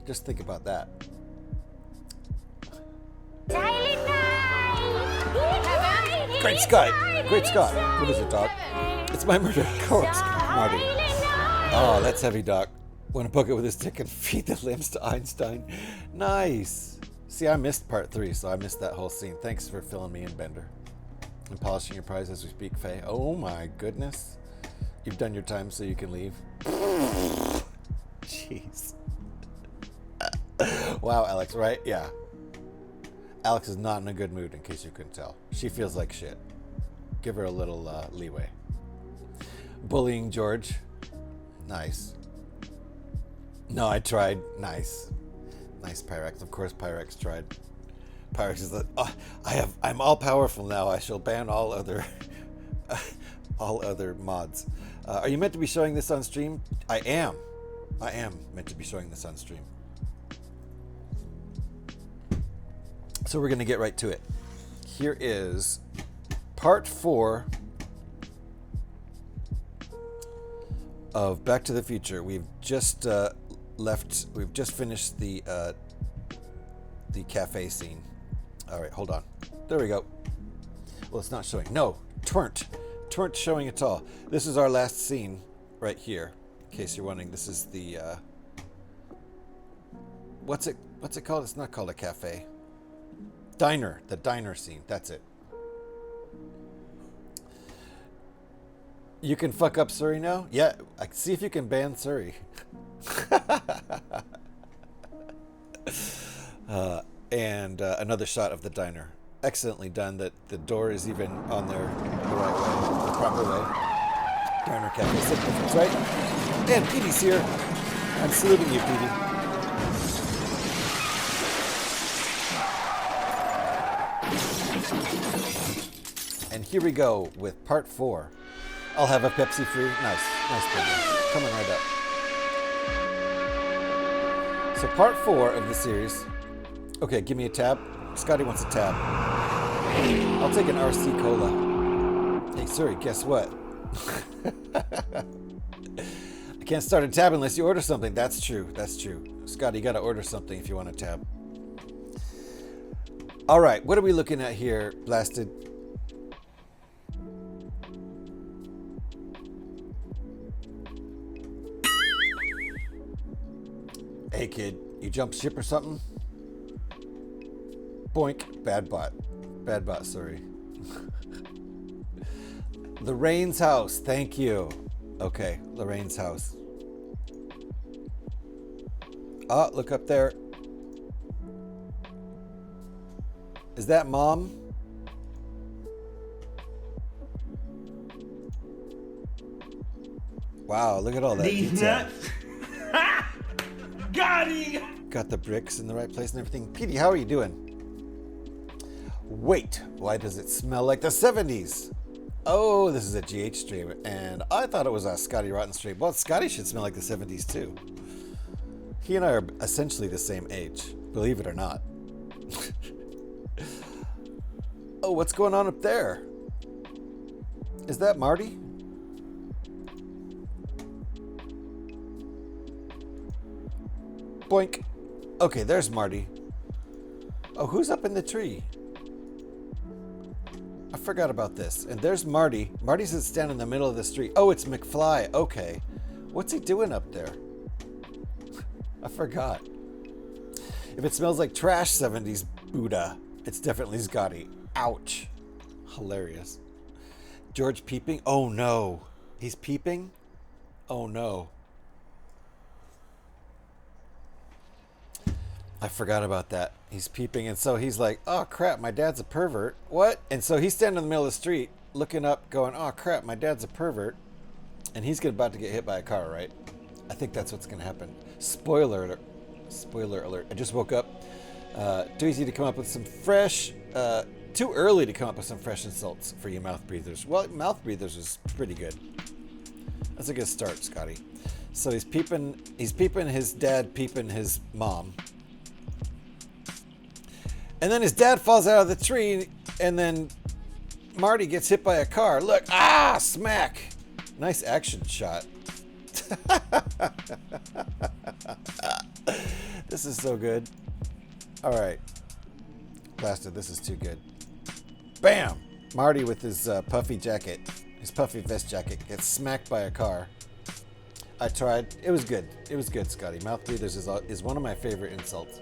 Just think about that. Great Scott! Great Scott! What is it, Doc? It's my murder corpse, Marty. Oh, that's heavy, Doc. Want to poke it with his stick and feed the limbs to Einstein? Nice! See, I missed part 3, so I missed that whole scene. Thanks for filling me in, Bender. I'm polishing your prize as we speak, Faye. Oh my goodness. You've done your time so you can leave. Jeez. Wow, Alex, right? Yeah. Alex is not in a good mood, in case you couldn't tell. She feels like shit. Give her a little leeway. Bullying George. Nice. No, I tried. Nice. Nice, Pyrex. Of course Pyrex tried. Pyrex is like, oh, I'm all powerful now. I shall ban all other mods. Are you meant to be showing this on stream? I am meant to be showing this on stream. So we're going to get right to it. Here is part 4 of Back to the Future. We've just finished the cafe scene. All right, hold on. There we go. Well, it's not showing. No, Twirnt showing at all. This is our last scene right here. In case you're wondering, this is the what's it called? It's not called a cafe. Diner, the diner scene. That's it. You can fuck up Surrey now? Yeah, see if you can ban Surrey. and another shot of the diner. Excellently done. That the door is even on there the right way, the proper way. Diner Cafe significance, right? And Petey's here. I'm saluting you, Petey. And here we go with part 4. I'll have a Pepsi free. Nice, Bender. Coming right up. So part 4 of the series. Okay, give me a tab. Scotty wants a tab. I'll take an RC Cola. Hey, sorry, guess what? I can't start a tab unless you order something. That's true. Scotty, you gotta order something if you want a tab. All right, what are we looking at here, Blasted? Hey, kid, you jumped ship or something? Boink. Bad bot, sorry. Lorraine's house. Thank you. Okay, Lorraine's house. Oh, look up there. Is that Mom? Wow, look at all that These detail. nuts. Got him. Got the bricks in the right place and everything. Petey, how are you doing? Wait, why does it smell like the 70s? Oh, this is a GH stream, and I thought it was a Scotty Rotten stream. Well, Scotty should smell like the 70s too. He and I are essentially the same age, believe it or not. Oh, what's going on up there? Is that Marty? Boink. Okay, there's Marty. Oh, who's up in the tree? I forgot about this. And there's Marty. Marty's standing in the middle of the street. Oh, it's McFly. Okay. What's he doing up there? I forgot. If it smells like trash 70s Buddha, it's definitely Scotty. Ouch. Hilarious. George peeping? Oh no. He's peeping? Oh no. I forgot about that. He's peeping, and so he's like, oh crap, my dad's a pervert. What? And so he's standing in the middle of the street, looking up, going, oh crap, my dad's a pervert. And he's about to get hit by a car, right? I think that's what's going to happen. Spoiler alert. Spoiler alert. I just woke up. Too easy to come up with some fresh, too early to come up with some fresh insults for you mouth breathers. Well, mouth breathers is pretty good. That's a good start, Scotty. So he's peeping his dad, peeping his mom. And then his dad falls out of the tree, and then Marty gets hit by a car. Look, smack. Nice action shot. This is so good. All right. Blasted, this is too good. Bam! Marty with his puffy jacket, his puffy vest jacket, gets smacked by a car. I tried. It was good. It was good, Scotty. Mouth breathers is one of my favorite insults.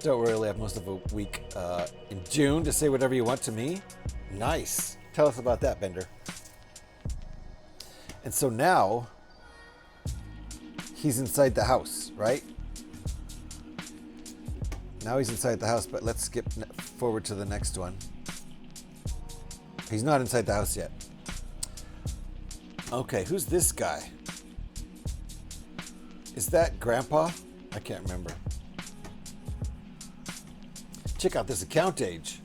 Don't really have most of a week in June to say whatever you want to me. Nice. Tell us about that, Bender. And so now he's inside the house, right? Now he's inside the house, but let's skip forward to the next one. He's not inside the house yet. Okay, who's this guy? Is that Grandpa? I can't remember. Check out this account age.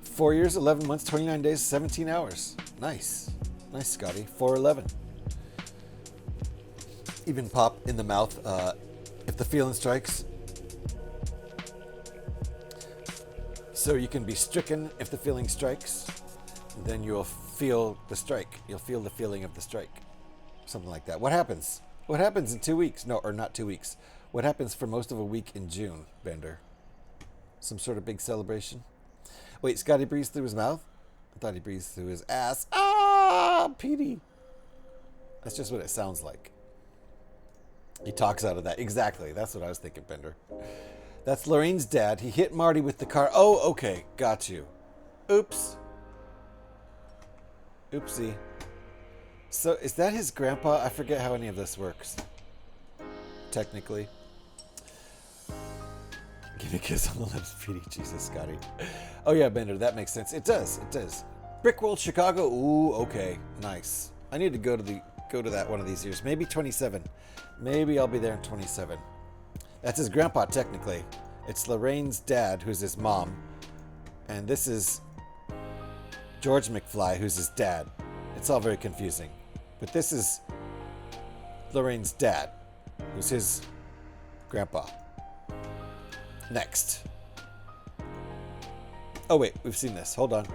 4 years, 11 months, 29 days, 17 hours. Nice. Nice, Scotty. 411. Even pop in the mouth if the feeling strikes. So you can be stricken if the feeling strikes. Then you'll feel the strike. You'll feel the feeling of the strike. Something like that. What happens? What happens in 2 weeks? No, or not 2 weeks. What happens for most of a week in June, Bender? Some sort of big celebration? Wait, Scotty breathes through his mouth? I thought he breathes through his ass. Petey. That's just what it sounds like. He talks out of that. Exactly. That's what I was thinking, Bender. That's Lorraine's dad. He hit Marty with the car. Oh, okay. Got you. Oops. Oopsie. So is that his grandpa? I forget how any of this works. Technically. Give me a kiss on the lips, Petey. Jesus, Scotty. Oh yeah, Bender, that makes sense. It does. It does. Brickworld Chicago. Ooh, okay, nice. I need to go to that one of these years. Maybe 27. Maybe I'll be there in 27. That's his grandpa, technically. It's Lorraine's dad, who's his mom, and this is George McFly, who's his dad. It's all very confusing, but this is Lorraine's dad, who's his grandpa. Next. Oh wait, we've seen this. Hold on.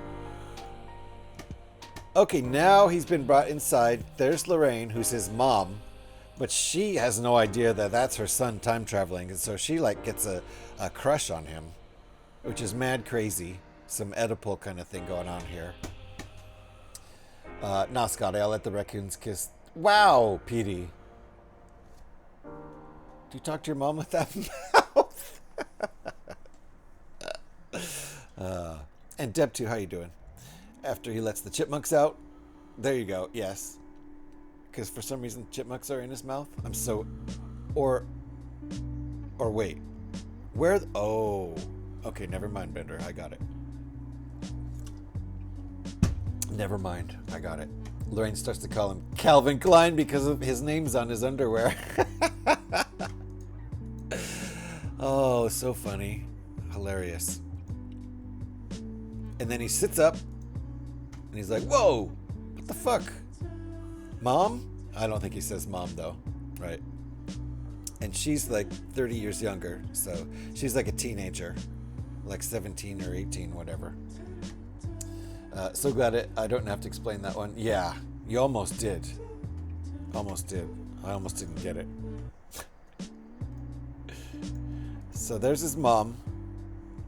Okay, now he's been brought inside. There's Lorraine, who's his mom, but she has no idea that that's her son time traveling, and so she like gets a crush on him, which is mad crazy. Some Oedipal kind of thing going on here. Nah, Scotty, I'll let the raccoons kiss. Wow, Petey. Do you talk to your mom with that mouth? And Deb too, how you doing? After he lets the chipmunks out. There you go, yes. Because for some reason chipmunks are in his mouth. I'm so... Or wait. Where... Oh. Okay, never mind, Bender. I got it. Never mind. I got it. Lorraine starts to call him Calvin Klein because of his name's on his underwear. Oh, so funny. Hilarious. And then he sits up and he's like, whoa, what the fuck? Mom? I don't think he says mom though, right? And she's like 30 years younger, so she's like a teenager, like 17 or 18, whatever. So glad I don't have to explain that one. Yeah, you almost did. Almost did. I almost didn't get it. So there's his mom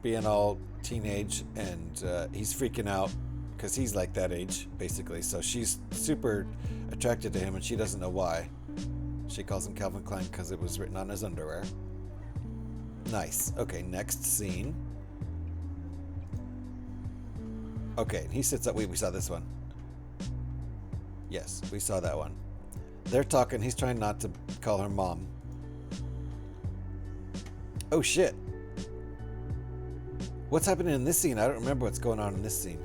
being all teenage, and he's freaking out because he's like that age, basically. So she's super attracted to him, and she doesn't know why. She calls him Calvin Klein because it was written on his underwear. Nice. Okay, next scene. Okay, he sits up. We saw this one. Yes, we saw that one. They're talking. He's trying not to call her mom. Oh, shit. What's happening in this scene? I don't remember what's going on in this scene.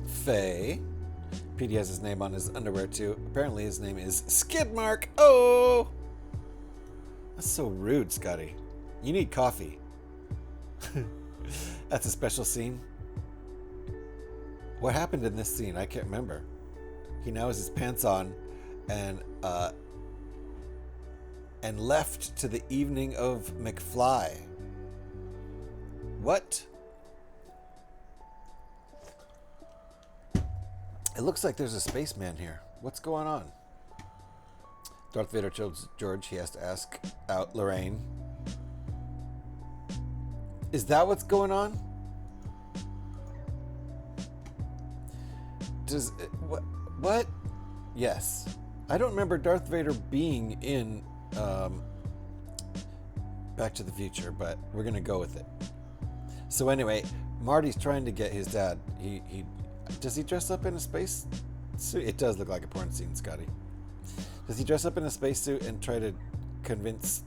Faye. Petey has his name on his underwear, too. Apparently his name is Skidmark. Oh! That's so rude, Scotty. You need coffee. That's a special scene. What happened in this scene? I can't remember. He now has his pants on and left to the evening of McFly. What? It looks like there's a spaceman here. What's going on? Darth Vader chose George. He has to ask out Lorraine. Is that what's going on? Does it, what? Yes. I don't remember Darth Vader being in Back to the Future, but we're gonna go with it. So anyway, Marty's trying to get his dad. He does he dress up in a space suit? It does look like a porn scene, Scotty. Does he dress up in a spacesuit and try to convince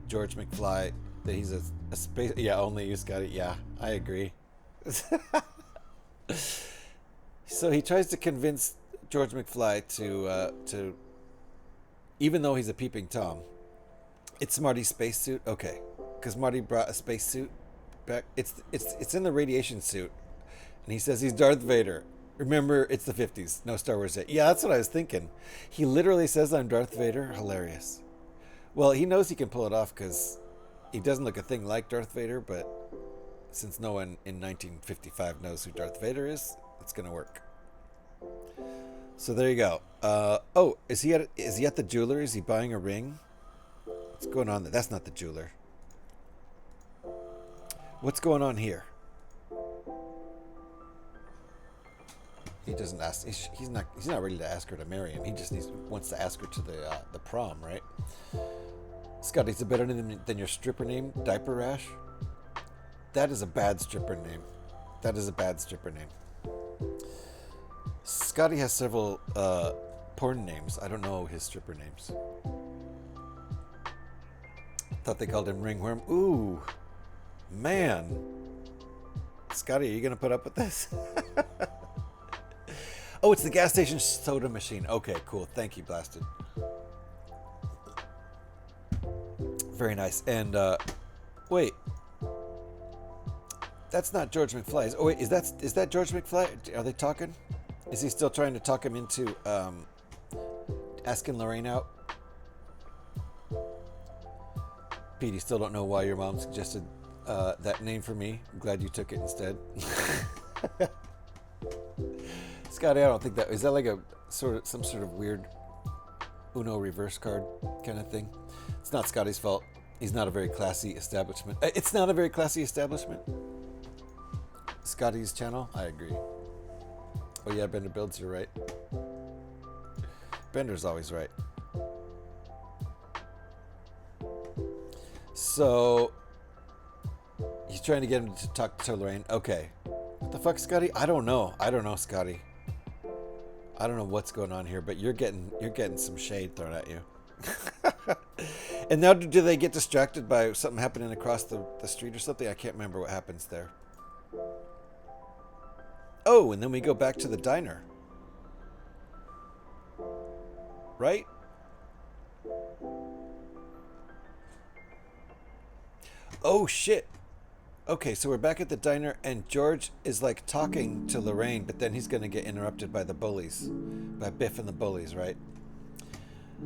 George McFly that he's a space? Yeah, only you, Scotty. Yeah, I agree. So he tries to convince George McFly to even though he's a peeping Tom, it's Marty's spacesuit. Okay, because Marty brought a spacesuit back. It's in the radiation suit, and he says he's Darth Vader. Remember, it's the 50s. No Star Wars yet. Yeah, that's what I was thinking. He literally says I'm Darth Vader. Hilarious. Well, he knows he can pull it off because he doesn't look a thing like Darth Vader, but since no one in 1955 knows who Darth Vader is, it's going to work. So there you go. Oh, is he at the jeweler? Is he buying a ring? What's going on there? That's not the jeweler. What's going on here? He doesn't ask. He's not ready to ask her to marry him. He just wants to ask her to the prom, right? Scotty, is it better than your stripper name, Diaper Rash? That is a bad stripper name. That is a bad stripper name. Scotty has several porn names. I don't know his stripper names. Thought they called him Ringworm. Ooh, man. Scotty, are you going to put up with this? Oh, it's the gas station soda machine. Okay, cool. Thank you, Blasted. Very nice. And, wait. That's not George McFly. Oh, wait, is that George McFly? Are they talking? Is he still trying to talk him into, asking Lorraine out? Pete, you still don't know why your mom suggested that name for me. I'm glad you took it instead. Scotty, I don't think that is that like a some sort of weird Uno reverse card kind of thing. It's not Scotty's fault. He's not a very classy establishment. It's not a very classy establishment. Scotty's channel, I agree. Oh yeah, Bender builds, you're right. Bender's always right. So he's trying to get him to talk to Lorraine. Okay. What the fuck, Scotty? I don't know. I don't know, Scotty. I don't know what's going on here, but you're getting some shade thrown at you. And now do they get distracted by something happening across the street or something? I can't remember what happens there. Oh, and then we go back to the diner. Right? Oh, shit. Okay, so we're back at the diner, and George is, like, talking to Lorraine, but then he's going to get interrupted by the bullies. By Biff and the bullies, right?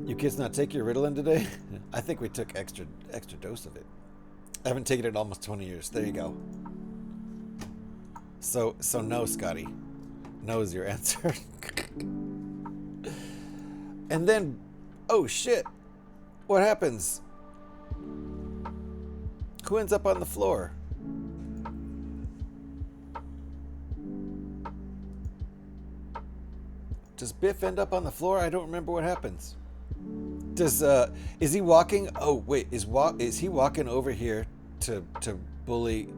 You kids not take your Ritalin today? I think we took extra dose of it. I haven't taken it in almost 20 years. There you go. So no, Scotty. No is your answer. And then, oh, shit. What happens? Who ends up on the floor? Does Biff end up on the floor? I don't remember what happens. Is he walking? Oh wait, is he walking over here to bully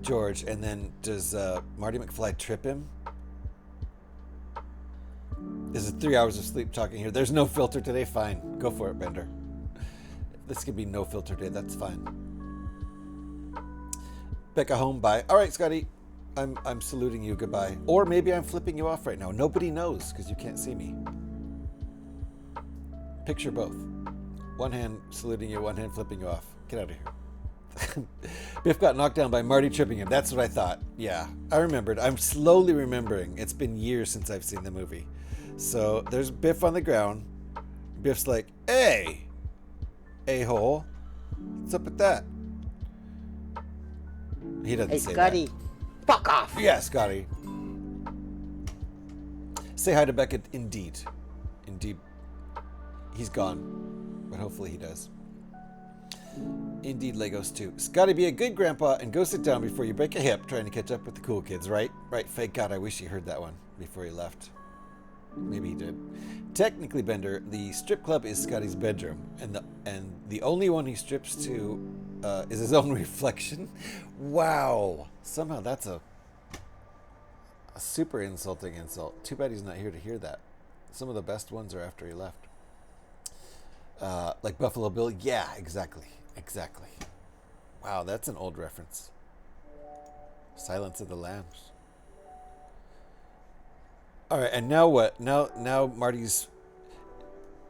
George, and then does Marty McFly trip him? This is 3 hours of sleep talking here. There's no filter today. Fine, go for it, Bender. This could be no filter day. That's fine. Becca home. Bye. All right, Scotty. I'm saluting you. Goodbye. Or maybe I'm flipping you off right now. Nobody knows because you can't see me. Picture both. One hand saluting you, one hand flipping you off. Get out of here. Biff got knocked down by Marty tripping him. That's what I thought. Yeah, I remembered. I'm slowly remembering. It's been years since I've seen the movie. So there's Biff on the ground. Biff's like, hey, a-hole. What's up with that? He doesn't say Scotty, that. fuck off. Yeah, Scotty. Say hi to Becca. Indeed. Indeed. He's gone. But hopefully he does. Indeed, Legos too. Scotty, be a good grandpa and go sit down before you break a hip trying to catch up with the cool kids, right? Right. Thank God. I wish he heard that one before he left. Maybe he did. Technically, Bender, the strip club is Scotty's bedroom, and the only one he strips to is his own reflection. Wow. Somehow that's a super insulting insult. Too bad he's not here to hear that. Some of the best ones are after he left. Like Buffalo Bill. Yeah, exactly. Exactly. Wow, that's an old reference. Silence of the Lambs. All right, and now what? Now Marty's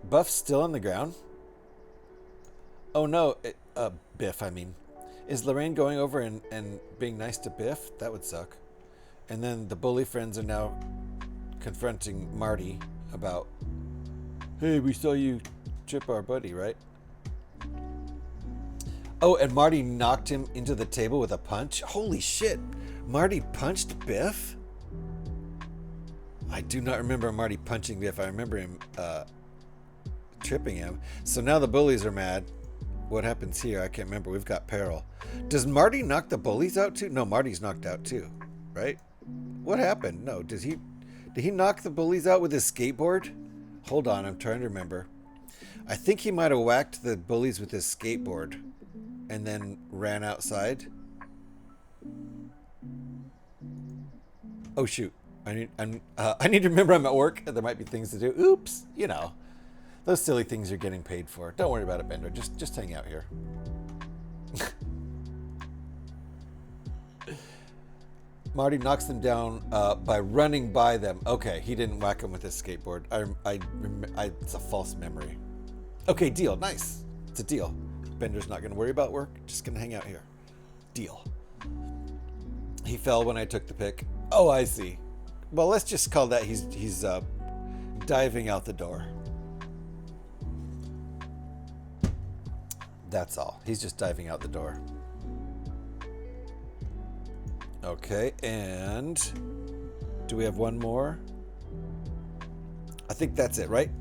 Buff's still on the ground. Oh no, Biff. I mean, is Lorraine going over and being nice to Biff? That would suck. And then the bully friends are now confronting Marty about, hey, we saw you trip our buddy, right? Oh, and Marty knocked him into the table with a punch. Holy shit! Marty punched Biff? I do not remember Marty punching Biff. I remember him tripping him. So now the bullies are mad. What happens here? I can't remember. We've got peril. Does Marty knock the bullies out too? No, Marty's knocked out too, right? What happened? No, did he knock the bullies out with his skateboard? Hold on, I'm trying to remember. I think he might have whacked the bullies with his skateboard and then ran outside. Oh shoot. I need to remember I'm at work. There might be things to do. Oops. You know, those silly things you're getting paid for. Don't worry about it, Bender. Just hang out here. Marty knocks them down by running by them. Okay, he didn't whack them with his skateboard. It's a false memory. Okay, deal. Nice. It's a deal. Bender's not going to worry about work. Just going to hang out here. Deal. He fell when I took the pick. Oh, I see. Well, let's just call that he's diving out the door. That's all. He's just diving out the door. Okay, and do we have one more? I think that's it, right?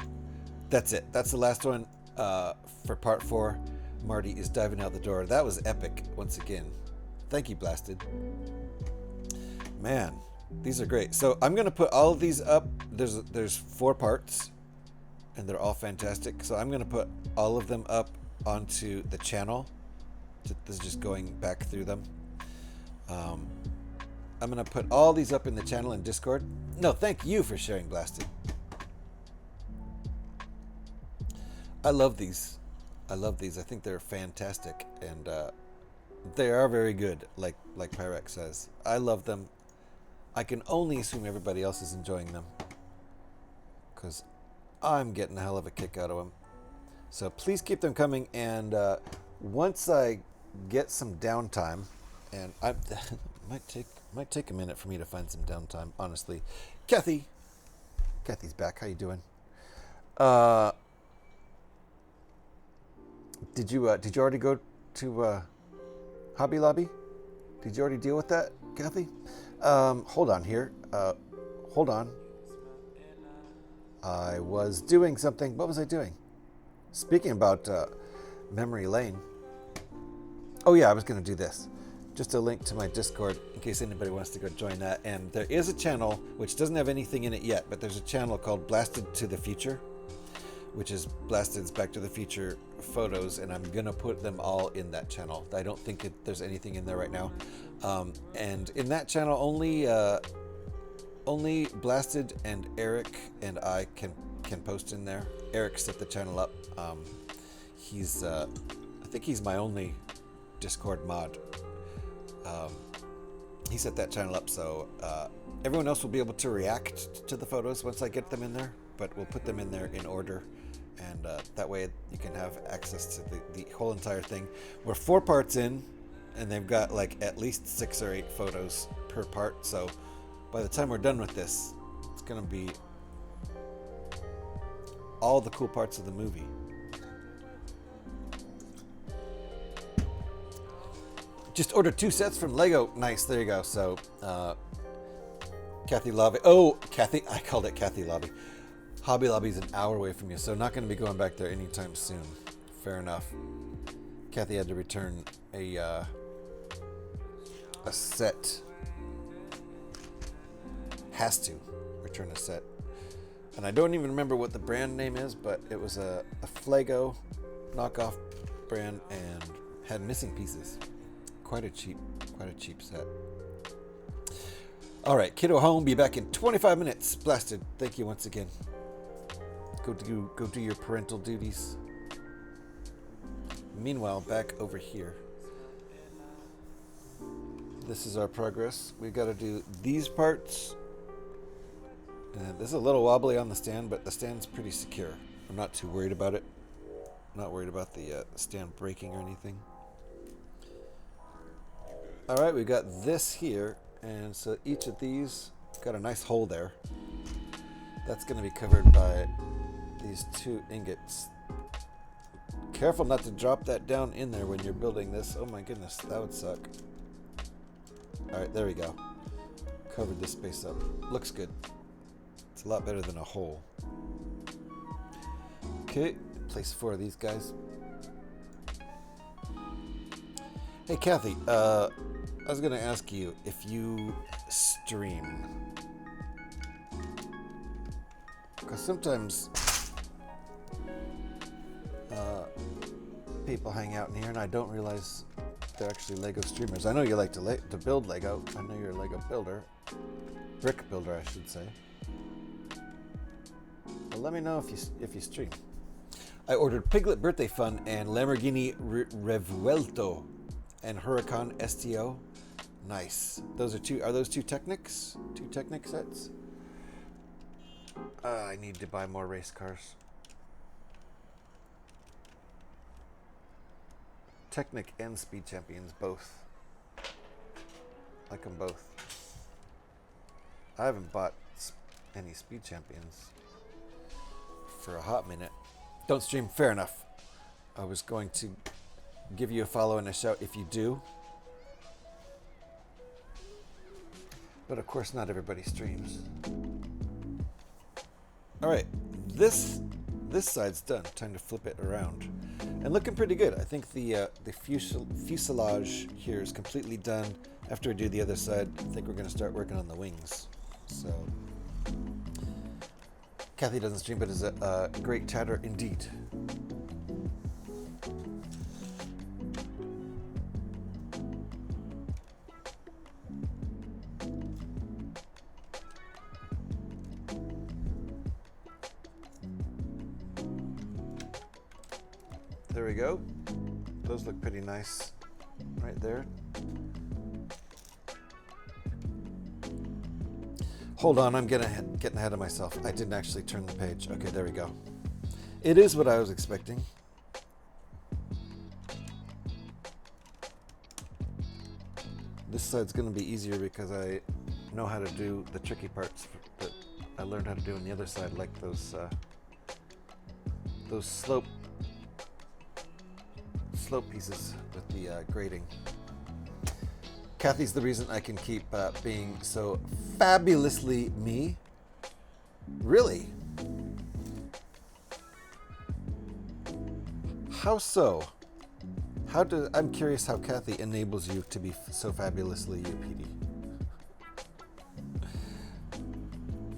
That's it. That's the last one for part 4. Marty is diving out the door. That was epic once again. Thank you, Blasted. Man, these are great. So I'm going to put all of these up. There's 4 parts, and they're all fantastic. So I'm going to put all of them up onto the channel. This is just going back through them. I'm going to put all these up in the channel in Discord. No, thank you for sharing, Blasted. I love these. I think they're fantastic, and they are very good, like Pyrex says. I love them. I can only assume everybody else is enjoying them, because I'm getting a hell of a kick out of them. So please keep them coming, and once I get some downtime, and I might take a minute for me to find some downtime, honestly. Kathy's back. How you doing? Did you already go to Hobby Lobby? Did you already deal with that, Kathy? Hold on here. Hold on. I was doing something. What was I doing? Speaking about memory lane. Oh yeah, I was going to do this. Just a link to my Discord in case anybody wants to go join that. And there is a channel which doesn't have anything in it yet, but there's a channel called Blasted to the Future, which is Blasted's Back to the Future photos, and I'm gonna put them all in that channel. I don't think there's anything in there right now. And in that channel, only Blasted and Eric and I can post in there. Eric set the channel up. I think he's my only Discord mod. He set that channel up, so everyone else will be able to react to the photos once I get them in there, but we'll put them in there in order, and that way you can have access to the whole entire thing. We're 4 parts in, and they've got like at least 6 or 8 photos per part, so by the time we're done with this, it's gonna be all the cool parts of the movie. Just ordered 2 sets from Lego. Nice, there you go. So, Kathy Lobby. Oh, Kathy, I called it Kathy Lobby. Hobby Lobby's an hour away from you, so not going to be going back there anytime soon. Fair enough. Kathy had to return a set. Has to return a set. And I don't even remember what the brand name is, but it was a Flego knockoff brand and had missing pieces. Quite a cheap set. All right, kiddo home. Be back in 25 minutes. Blasted. Thank you once again. Go do your parental duties. Meanwhile, back over here. This is our progress. We've got to do these parts. And this is a little wobbly on the stand, but the stand's pretty secure. I'm not too worried about it. I'm not worried about the stand breaking or anything. All right, we've got this here, and so each of these got a nice hole there. That's going to be covered by these 2 ingots. Careful not to drop that down in there when you're building this. Oh my goodness, that would suck. All right, there we go. Covered this space up. Looks good. It's a lot better than a hole. Okay, place 4 of these guys. Hey Kathy, I was going to ask you if you stream. Because sometimes people hang out in here and I don't realize they're actually Lego streamers. I know you like to build Lego. I know you're a Lego builder. Brick builder, I should say. But let me know if you stream. I ordered Piglet Birthday Fun and Lamborghini Revuelto and Huracan STO. Nice. Those are two. Are those two Technics? Two Technic sets? I need to buy more race cars. Technic and Speed Champions, both. Like them both. I haven't bought any Speed Champions for a hot minute. Don't stream, fair enough. I was going to give you a follow and a shout if you do. But of course not everybody streams. Alright, this side's done. Time to flip it around. And looking pretty good. I think the fuselage here is completely done. After I do the other side, I think we're going to start working on the wings. So, Kathy doesn't stream, but is a great chatter indeed. There we go. Those look pretty nice right there. Hold on, I'm getting ahead of myself. I didn't actually turn the page. Okay, there we go. It is what I was expecting. This side's going to be easier because I know how to do the tricky parts that I learned how to do on the other side, like those slope pieces with the grading. Kathy's the reason I can keep being so fabulously me. Really? How so? I'm curious how Kathy enables you to be so fabulously you, PD.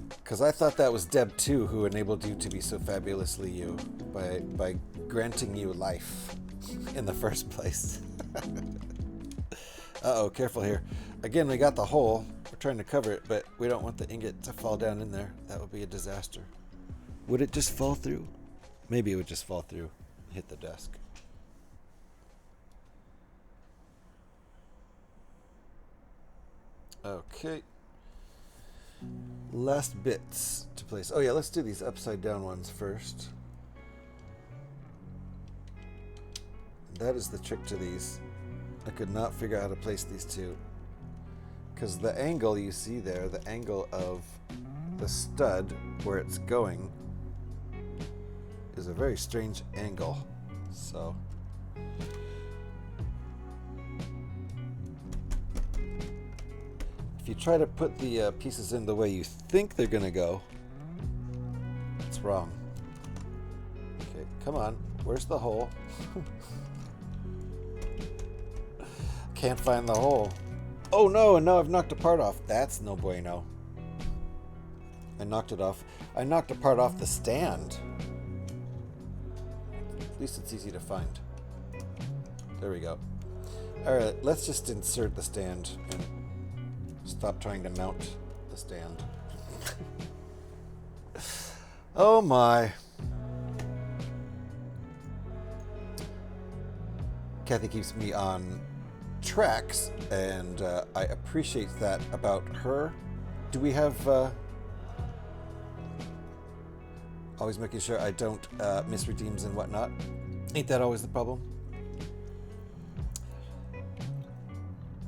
Because I thought that was Deb too, who enabled you to be so fabulously you by granting you life in the first place. Uh-oh, careful here. Again, we got the hole. We're trying to cover it, but we don't want the ingot to fall down in there. That would be a disaster. Would it just fall through? Maybe it would just fall through and hit the desk. Okay. Last bits to place. Oh yeah, let's do these upside down ones first. That is the trick to these. I could not figure out how to place these two. Because the angle you see there, the angle of the stud where it's going, is a very strange angle. So if you try to put the pieces in the way you think they're going to go, it's wrong. Okay, come on. Where's the hole? Can't find the hole. Oh no, and now I've knocked a part off. That's no bueno. I knocked it off. I knocked a part off the stand. At least it's easy to find. There we go. Alright, let's just insert the stand and stop trying to mount the stand. Oh my. Kathy keeps me on tracks, and I appreciate that about her. Do we have always making sure I don't miss redeems and whatnot? Ain't that always the problem?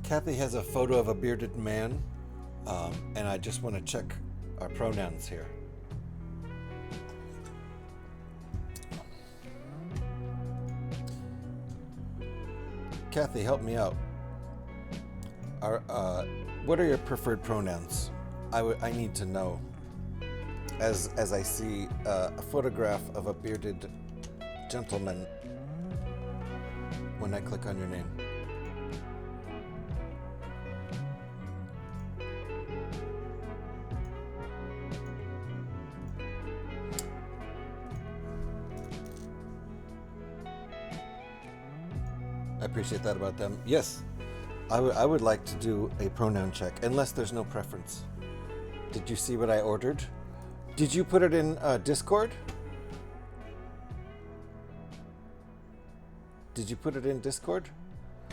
Kathy has a photo of a bearded man, and I just want to check our pronouns here. Kathy, help me out. What are your preferred pronouns? I need to know. As I see a photograph of a bearded gentleman when I click on your name. I appreciate that about them. Yes, I would like to do a pronoun check, unless there's no preference. Did you see what I ordered? Did you put it in Discord? Did you put it in Discord?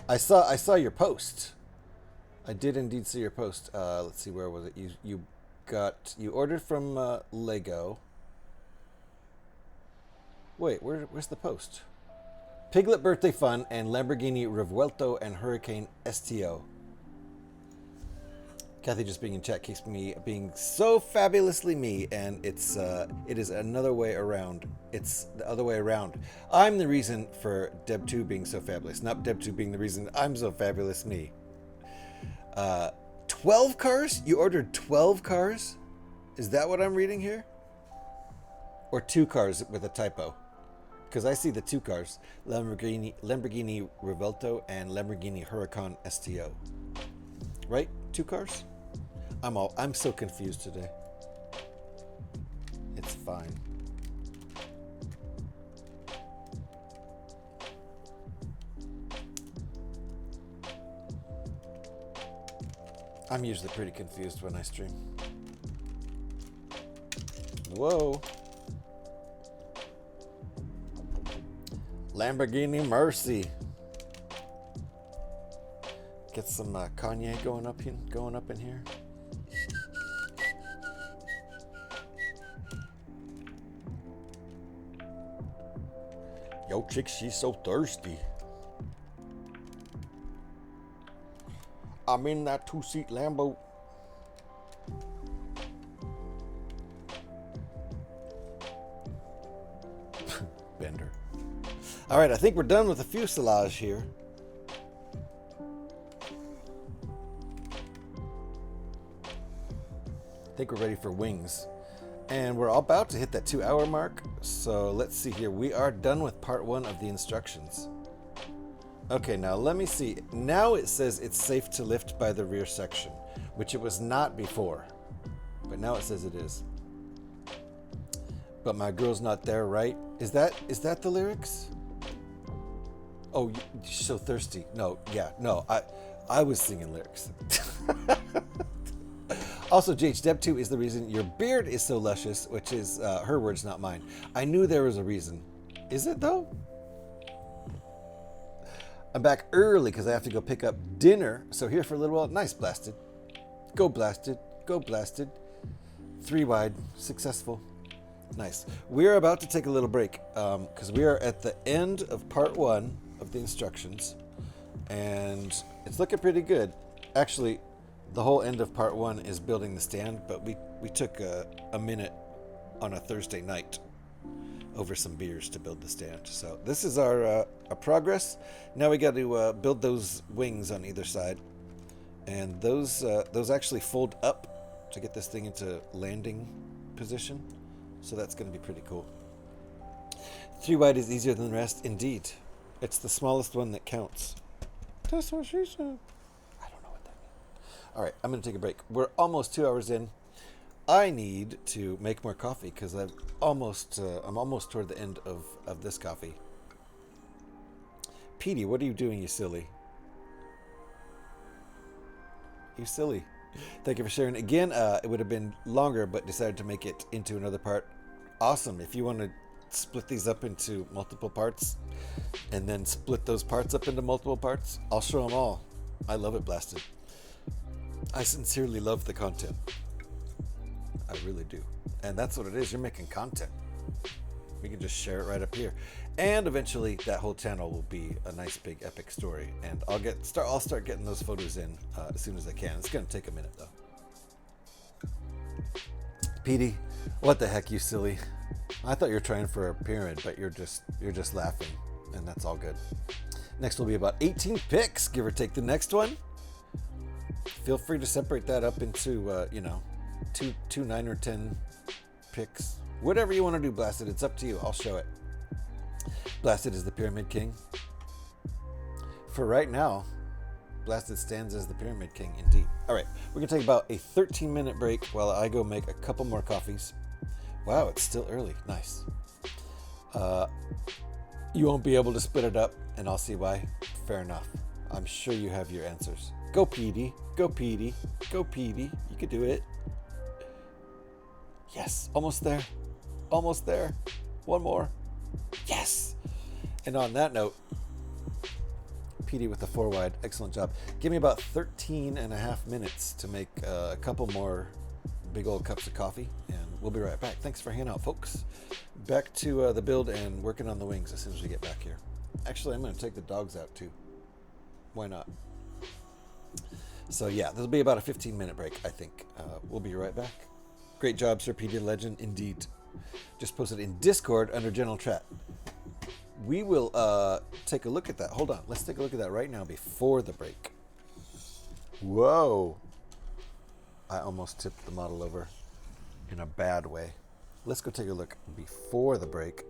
I saw your post. I did indeed see your post. Let's see, where was it? You ordered from Lego. Wait, where's the post? Piglet Birthday Fun and Lamborghini Revuelto and Hurricane STO. Kathy just being in chat keeps me being so fabulously me, and it is another way around. It's the other way around. I'm the reason for Deb2 being so fabulous, not Deb2 being the reason I'm so fabulous me. 12 cars? You ordered 12 cars? Is that what I'm reading here? Or 2 cars with a typo? Because I see the 2 cars. Lamborghini Revuelto and Lamborghini Huracan STO. Right? 2 cars? I'm so confused today. It's fine. I'm usually pretty confused when I stream. Whoa. Lamborghini Mercy. Get some Kanye going up in here. Yo, chick, she's so thirsty. I'm in that 2-seat Lambo. Bender. All right, I think we're done with the fuselage here. I think we're ready for wings. And we're about to hit that 2-hour mark. So let's see here. We are done with part 1 of the instructions. Okay, now let me see. Now it says it's safe to lift by the rear section, which it was not before. But now it says it is. But my girl's not there, right? Is that the lyrics? Oh, you're so thirsty. No, yeah, no. I was singing lyrics. Also, GH Deb2 is the reason your beard is so luscious, which is her words, not mine. I knew there was a reason. Is it, though? I'm back early because I have to go pick up dinner. So here for a little while. Nice, Blasted. Go, Blasted. Go, Blasted. 3 wide. Successful. Nice. We are about to take a little break because we are at the end of part 1 of the instructions. And it's looking pretty good. Actually, the whole end of part 1 is building the stand, but we took a minute on a Thursday night over some beers to build the stand. So this is our progress. Now we got to build those wings on either side, and those actually fold up to get this thing into landing position. So that's going to be pretty cool. 3 wide is easier than the rest, indeed. It's the smallest one that counts. That's what she said. All right, I'm going to take a break. We're almost 2 hours in. I need to make more coffee because I'm almost toward the end of this coffee. Petey, what are you doing, you silly? You silly. Thank you for sharing. Again, it would have been longer, but decided to make it into another part. Awesome. If you want to split these up into multiple parts and then split those parts up into multiple parts, I'll show them all. I love it, Blasted. I sincerely love the content. I really do. And that's what it is. You're making content. We can just share it right up here. And eventually that whole channel will be a nice big epic story. And I'll start getting those photos in as soon as I can. It's going to take a minute though. Petey, what the heck, you silly. I thought you were trying for a pyramid, but you're just laughing. And that's all good. Next will be about 18 picks, give or take the next one. Feel free to separate that up into, two 9 or 10 picks. Whatever you want to do, Blasted. It's up to you. I'll show it. Blasted is the Pyramid King. For right now, Blasted stands as the Pyramid King, indeed. All right, we're going to take about a 13-minute break while I go make a couple more coffees. Wow, it's still early. Nice. You won't be able to split it up, and I'll see why. Fair enough. I'm sure you have your answers. Go, Petey. Go, Petey. Go, Petey. You could do it. Yes. Almost there. Almost there. One more. Yes. And on that note, PD with the 4 wide. Excellent job. Give me about 13 and a half minutes to make a couple more big old cups of coffee, and we'll be right back. Thanks for hanging out, folks. Back to the build and working on the wings as soon as we get back here. Actually, I'm going to take the dogs out too. Why not? So yeah, this will be about a 15-minute break, I think. We'll be right back. Great job, Sir PD Legend, indeed. Just posted in Discord under General Chat. We will take a look at that. Hold on, let's take a look at that right now before the break. Whoa. I almost tipped the model over in a bad way. Let's go take a look before the break,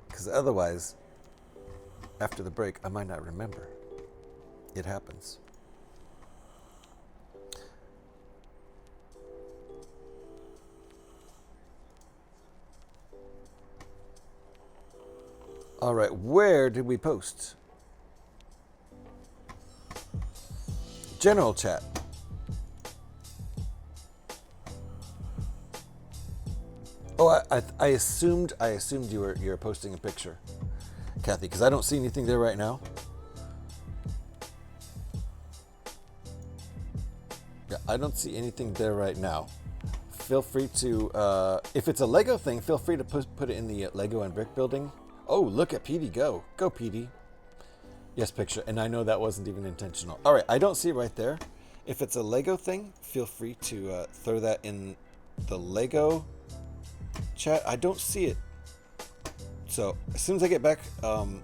because otherwise, after the break, I might not remember. It happens. All right, where did we post? General chat. Oh, I assumed you were posting a picture, Kathy, because I don't see anything there right now. Yeah, I don't see anything there right now. Feel free to, if it's a Lego thing, feel free to put it in the Lego and brick building. Oh, look at PD go. Go, PD. Yes, picture. And I know that wasn't even intentional. All right, I don't see it right there. If it's a Lego thing, feel free to throw that in the Lego chat. I don't see it. So as soon as I get back from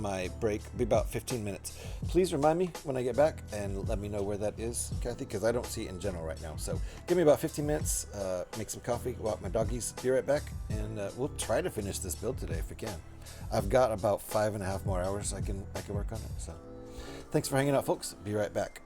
my break, it'll be about 15 minutes. Please remind me when I get back and let me know where that is, Kathy, because I don't see it in general right now. So give me about 15 minutes, make some coffee, walk my doggies, be right back, and we'll try to finish this build today if we can. I've got about 5.5 more hours I can work on it. So thanks for hanging out, folks. Be right back.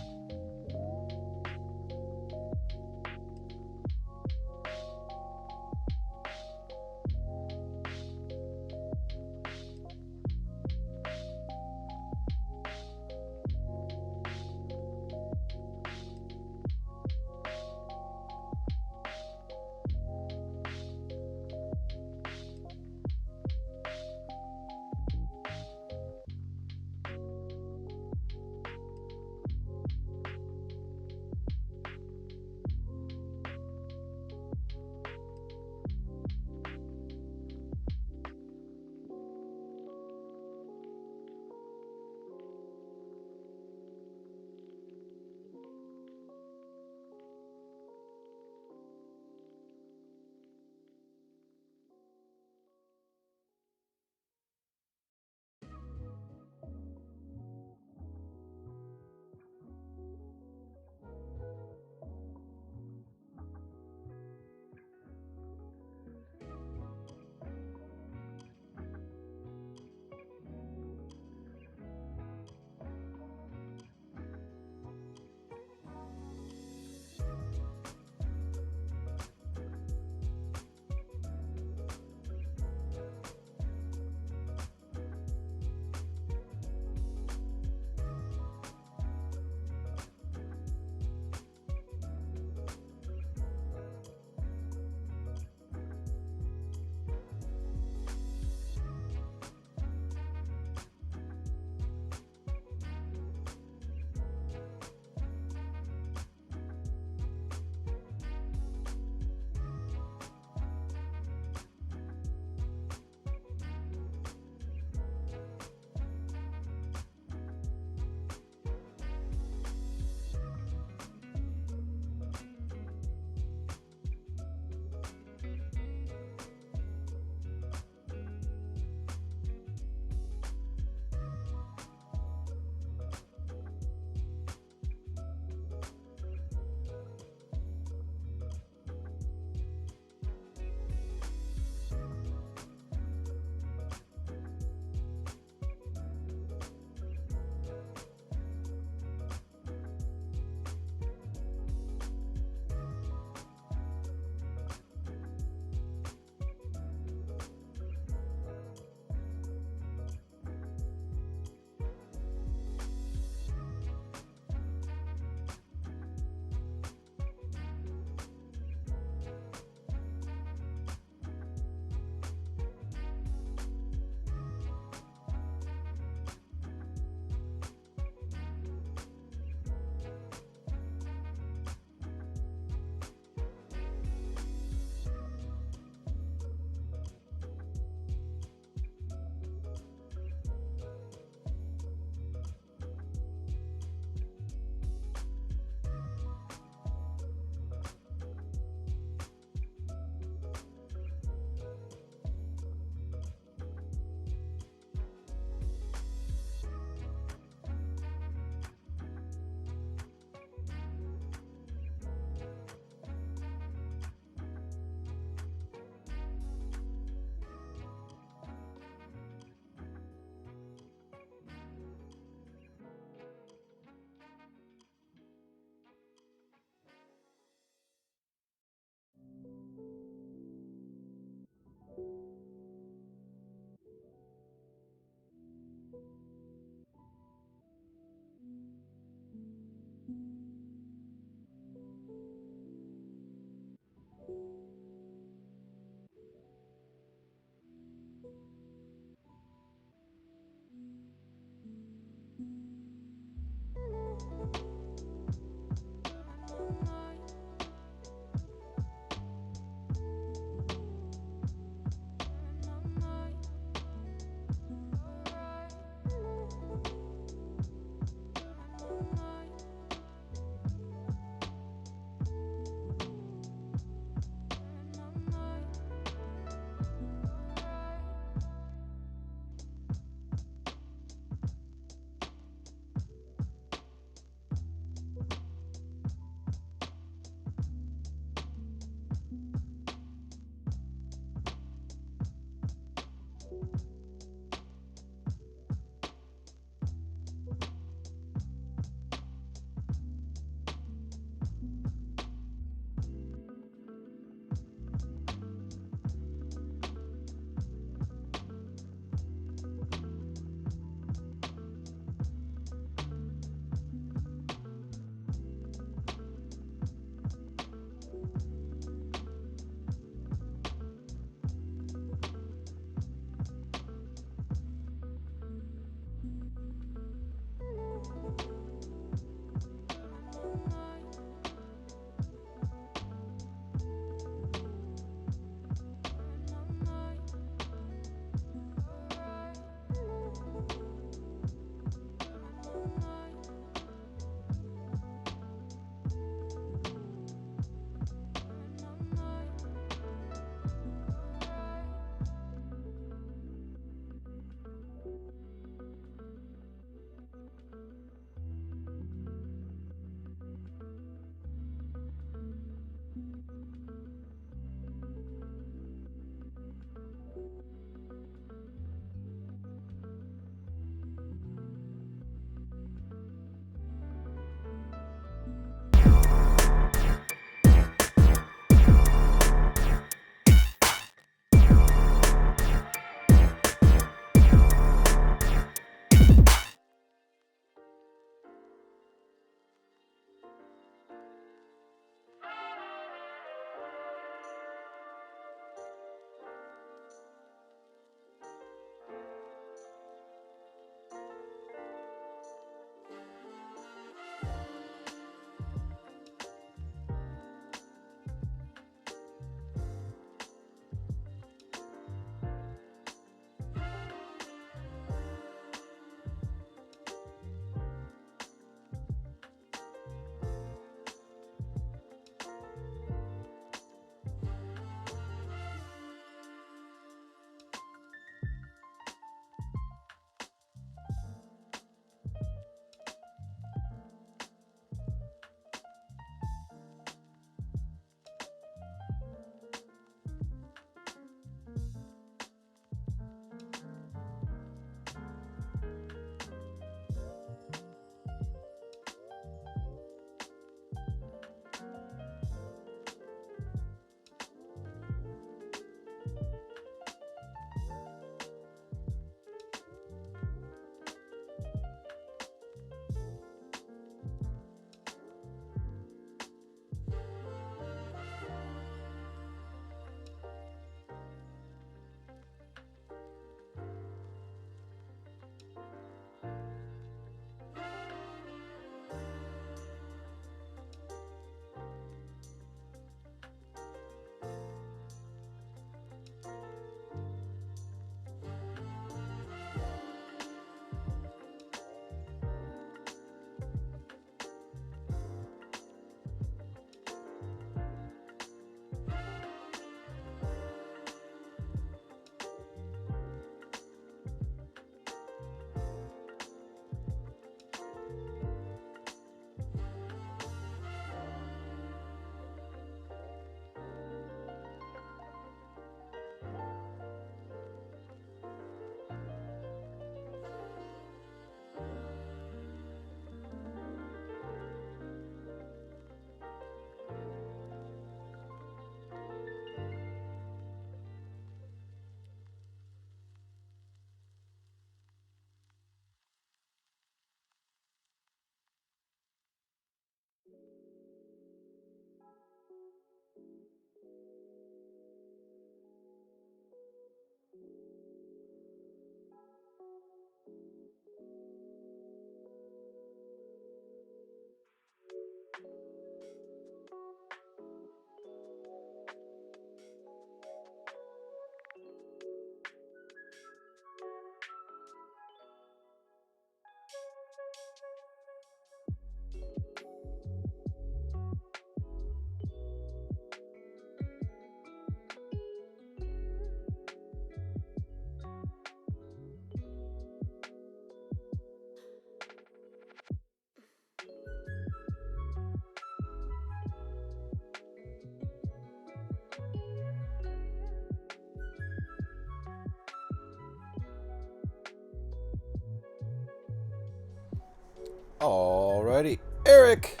Alrighty. Eric!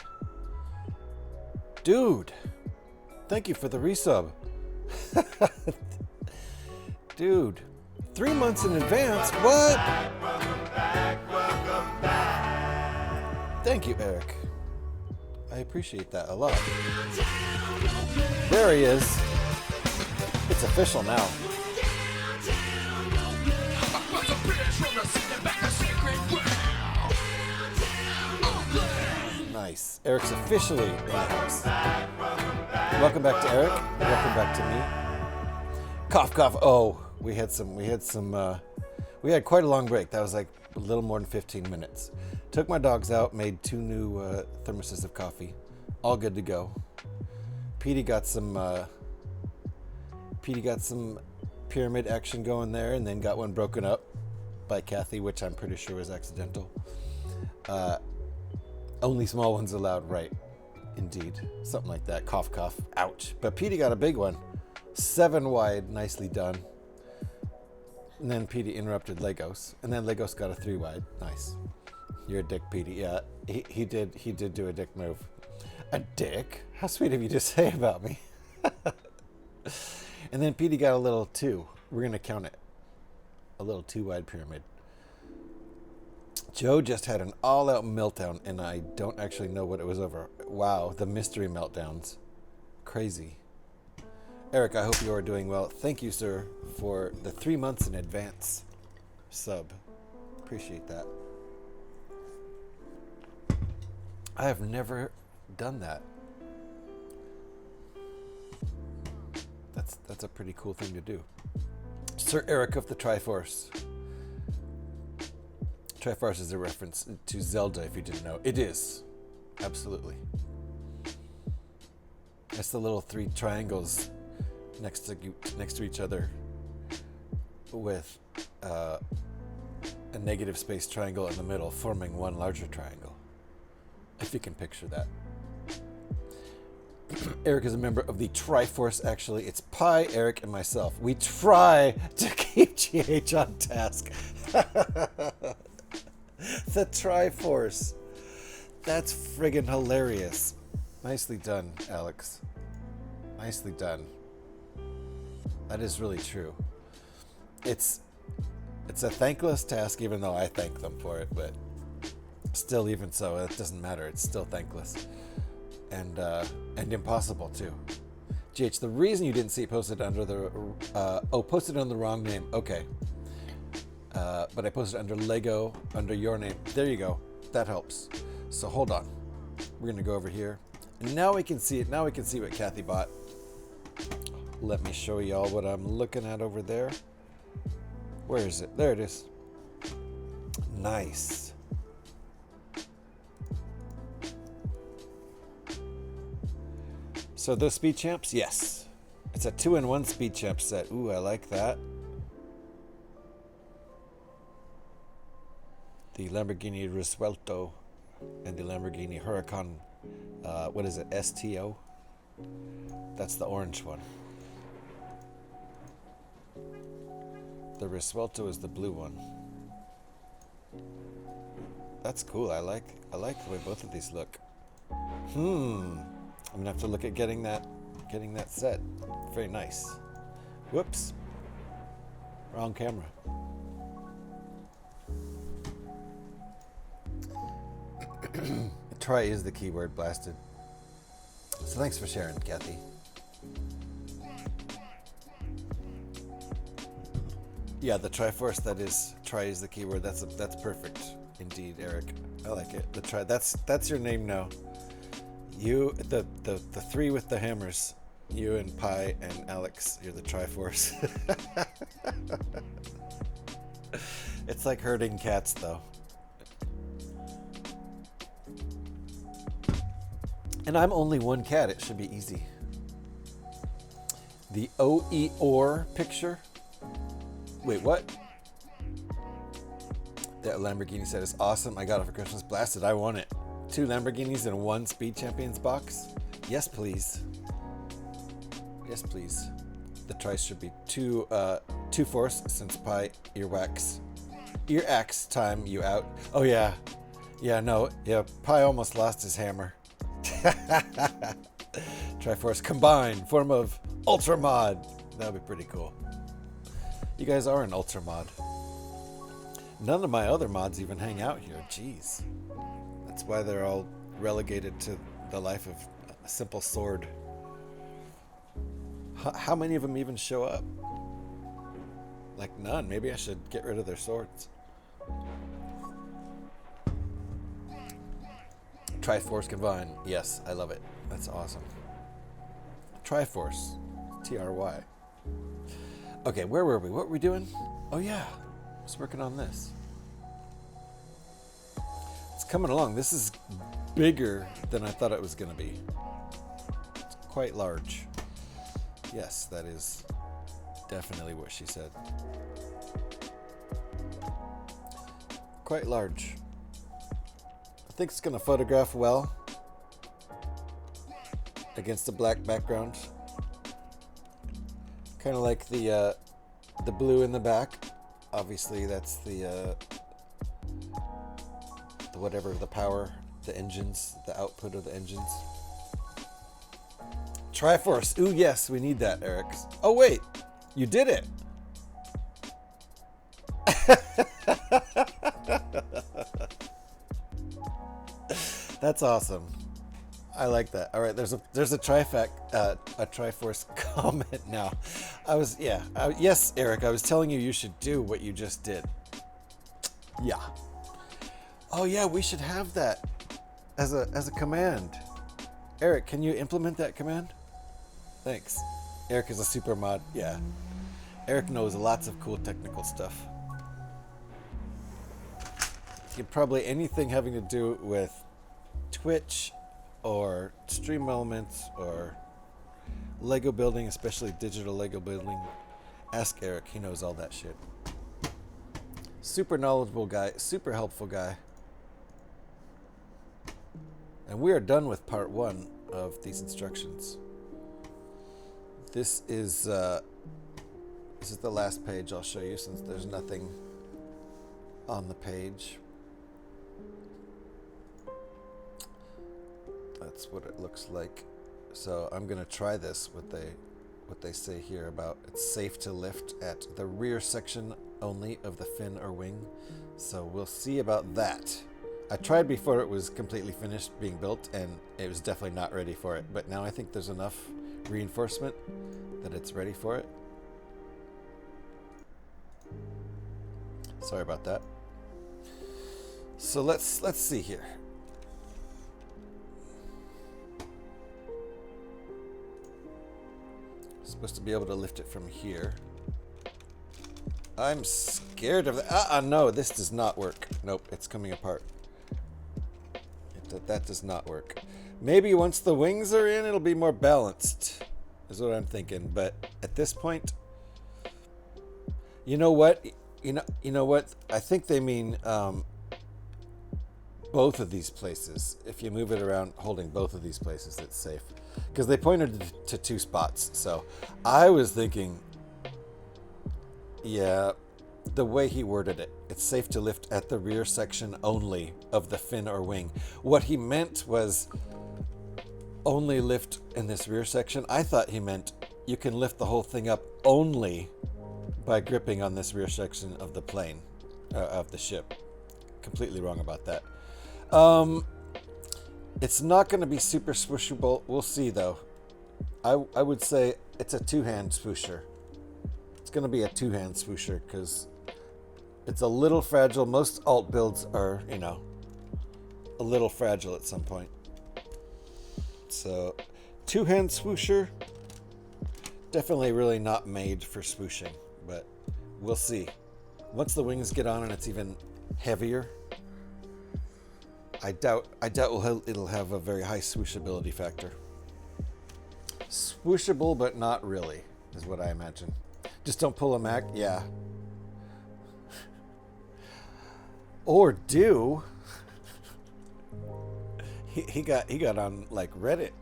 Dude. Thank you for the resub. Dude. 3 months in advance? What? Thank you, Eric. I appreciate that a lot. There he is. It's official now. Nice. Eric's officially in the house. Welcome back to Eric. Welcome back to me. Cough, cough. Oh, we had quite a long break. That was like a little more than 15 minutes. Took my dogs out, made 2 new thermoses of coffee. All good to go. Petey got some pyramid action going there, and then got one broken up by Kathy, which I'm pretty sure was accidental. Only small ones allowed, right? Indeed. Something like that. Cough, cough. Ouch. But Petey got a big one. 7 wide. Nicely done. And then Petey interrupted Legos. And then Legos got a 3 wide. Nice. You're a dick, Petey. Yeah, he did do a dick move. A dick? How sweet of you to say about me. And then Petey got a little 2. We're going to count it. A little 2 wide pyramid. Joe just had an all-out meltdown, and I don't actually know what it was over. Wow, the mystery meltdowns. Crazy. Eric, I hope you are doing well. Thank you, sir, for the 3 months in advance sub. Appreciate that. I have never done that. That's a pretty cool thing to do. Sir Eric of the Triforce. Triforce is a reference to Zelda, if you didn't know. It is. Absolutely. That's the little 3 triangles next to each other with a negative space triangle in the middle forming one larger triangle. If you can picture that. Eric is a member of the Triforce, actually. It's Pi, Eric, and myself. We try to keep GH on task. The Triforce. That's friggin' hilarious. Nicely done, Alex. Nicely done. That is really true. It's a thankless task, even though I thank them for it, but still, even so, it doesn't matter. It's still thankless. And impossible too. GH, the reason you didn't see it posted under the posted under the wrong name. Okay. But I posted under Lego under your name. There you go. That helps. So hold on. We're gonna go over here. And now we can see it. Now we can see what Kathy bought. Let me show y'all what I'm looking at over there. Where is it? There it is. Nice. So those Speed Champs? Yes. It's a 2-in-1 Speed Champ set. Ooh, I like that. The Lamborghini Resuelto and the Lamborghini Huracan, what is it, STO? That's the orange one. The Resuelto is the blue one. That's cool. I like the way both of these look. I'm gonna have to look at getting that set. Very nice. Whoops. Wrong camera. Try is the keyword, blasted. So thanks for sharing, Kathy. Yeah, the Triforce, that is, try is the keyword. That's perfect indeed, Eric. I like it. That's your name now. You, the 3 with the hammers. You and Pi and Alex, you're the Triforce. It's like herding cats, though. And I'm only one cat. It should be easy. The OEOR picture. Wait, what? That Lamborghini set is awesome. I got it for Christmas. Blasted. I want it. 2 Lamborghinis and 1 Speed Champions box. Yes, please. Yes, please. The price should be 2 force since Pi earwax. Ear axe time you out. Oh yeah. Yeah, no. Yeah, Pi almost lost his hammer. Triforce combine, form of Ultra Mod. That would be pretty cool. You guys are an Ultra Mod. None of my other mods even hang out here. Jeez. That's why they're all relegated to the life of a simple sword. How many of them even show up? Like none. Maybe I should get rid of their swords. Triforce Combine. Yes, I love it. That's awesome. Triforce. T-R-Y. Okay, where were we? What were we doing? Oh yeah, I was working on this. It's coming along. This is bigger than I thought it was going to be. It's quite large. Yes, that is definitely what she said. Quite large. I think it's going to photograph well against the black background. Kind of like the blue in the back. Obviously, that's the whatever, the power, the engines, the output of the engines. Triforce. Ooh, yes, we need that, Eric. Oh, wait. You did it. That's awesome. I like that. All right, there's a Triforce comment now. Yes, Eric, I was telling you should do what you just did. Yeah. Oh yeah, we should have that as a command. Eric, can you implement that command? Thanks. Eric is a super mod. Yeah. Eric knows lots of cool technical stuff. Probably anything having to do with Twitch or Stream Elements or Lego building, especially digital Lego building. Ask Eric, he knows all that shit. Super knowledgeable guy, super helpful guy. And we are done with part 1 of these instructions. This is the last page I'll show you, since there's nothing on the page. That's what it looks like. So I'm gonna try this, what they say here about it's safe to lift at the rear section only of the fin or wing. So we'll see about that. I tried before it was completely finished being built, and it was definitely not ready for it. But now I think there's enough reinforcement that it's ready for it. Sorry about that. So let's see here. Supposed to be able to lift it from here. I'm scared of that. No, this does not work. Nope, it's coming apart. That does not work. Maybe once the wings are in, it'll be more balanced, is what I'm thinking. But at this point, you know what? You know what? I think they mean both of these places. If you move it around, holding both of these places, it's safe. Because they pointed to 2 spots. So I was thinking, yeah, the way he worded it, it's safe to lift at the rear section only of the fin or wing. What he meant was only lift in this rear section. I thought he meant you can lift the whole thing up only by gripping on this rear section of the plane, of the ship. Completely wrong about that. It's not going to be super swooshable. We'll see, though. I would say it's a 2-hand swoosher. It's going to be a 2-hand swoosher because it's a little fragile. Most alt builds are, a little fragile at some point. So, 2-hand swoosher, definitely really not made for swooshing, but we'll see. Once the wings get on and it's even heavier, I doubt it'll have a very high swooshability factor. Swooshable, but not really, is what I imagine. Just don't pull a Mac, yeah. Or do. He got on like Reddit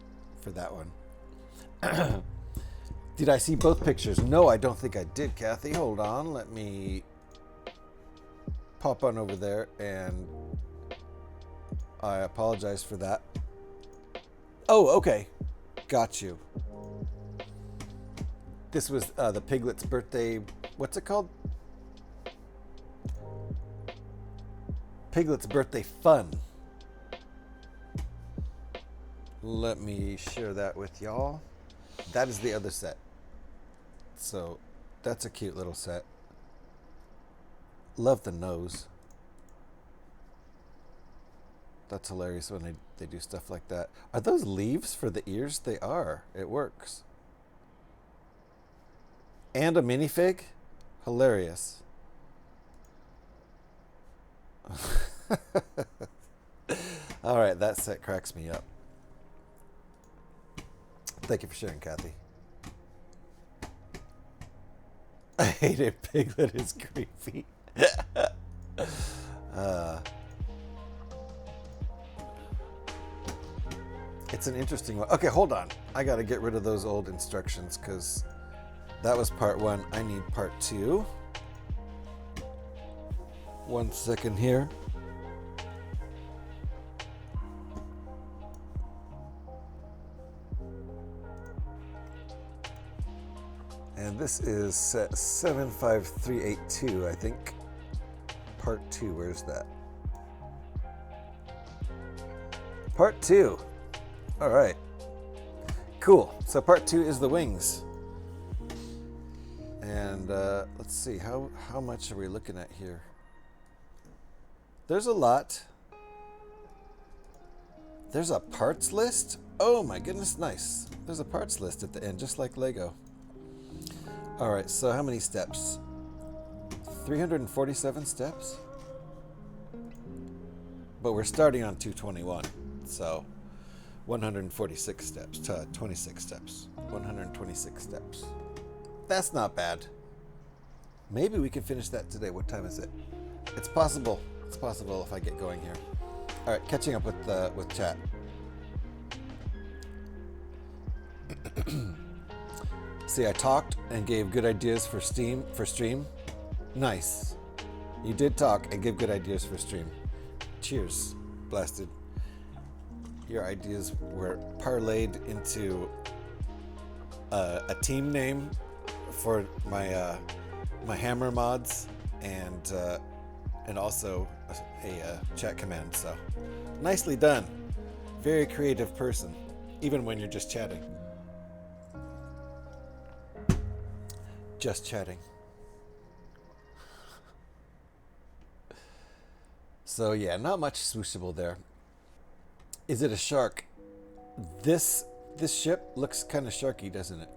for that one. Did I see both pictures? No, I don't think I did, Kathy. Hold on, let me pop on over there and I apologize for that. Oh, okay. Got you. This was the piglet's birthday. What's it called? Piglet's birthday fun. Let me share that with y'all. That is the other set. So that's a cute little set. Love the nose. That's hilarious when they do stuff like that. Are those leaves for the ears? They are. It works. And a minifig? Hilarious. All right, that set cracks me up. Thank you for sharing, Kathy. I hate it. Piglet is creepy. It's an interesting one. Okay, hold on. I got to get rid of those old instructions because that was part 1. I need part 2. 1 second here. And this is set 75382, I think. Part 2, where's that? Part 2. All right. Cool. So part 2 is the wings. And let's see, how much are we looking at here? There's a lot. There's a parts list? Oh my goodness, nice. There's a parts list at the end, just like Lego. All right, so how many steps? 347 steps? But we're starting on 221, so 146 steps, 26 steps, 126 steps. That's not bad. Maybe we can finish that today. What time is it? It's possible. It's possible if I get going here. All right, catching up with chat. See, I talked and gave good ideas for stream. Nice. You did talk and give good ideas for stream. Cheers, Blasted. Your ideas were parlayed into a team name for my my hammer mods and also a chat command. So nicely done. Very creative person, even when you're just chatting. Just chatting. So yeah, not much swooshable there. Is it a shark? This ship looks kind of sharky, doesn't it?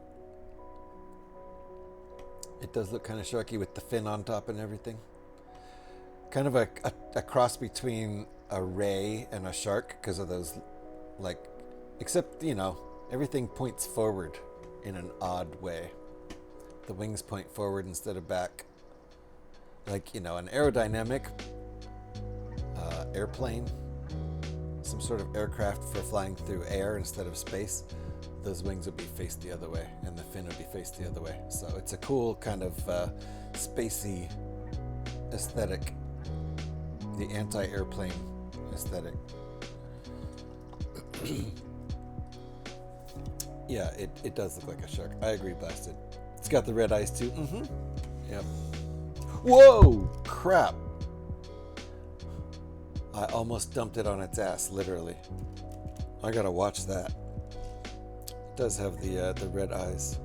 It does look kind of sharky with the fin on top and everything. Kind of a cross between a ray and a shark because of those, like, except, you know, everything points forward in an odd way. The wings point forward instead of back. Like, you know, an aerodynamic airplane, some sort of aircraft for flying through air instead of space, those wings would be faced the other way and the fin would be faced the other way. So it's a cool kind of spacey aesthetic, the anti-airplane aesthetic. Yeah, it does look like a shark. I agree, Blasted. It's got the red eyes too. Mm-hmm. Yep. Whoa! Crap! I almost dumped it on its ass, literally. I gotta watch that. It does have the red eyes.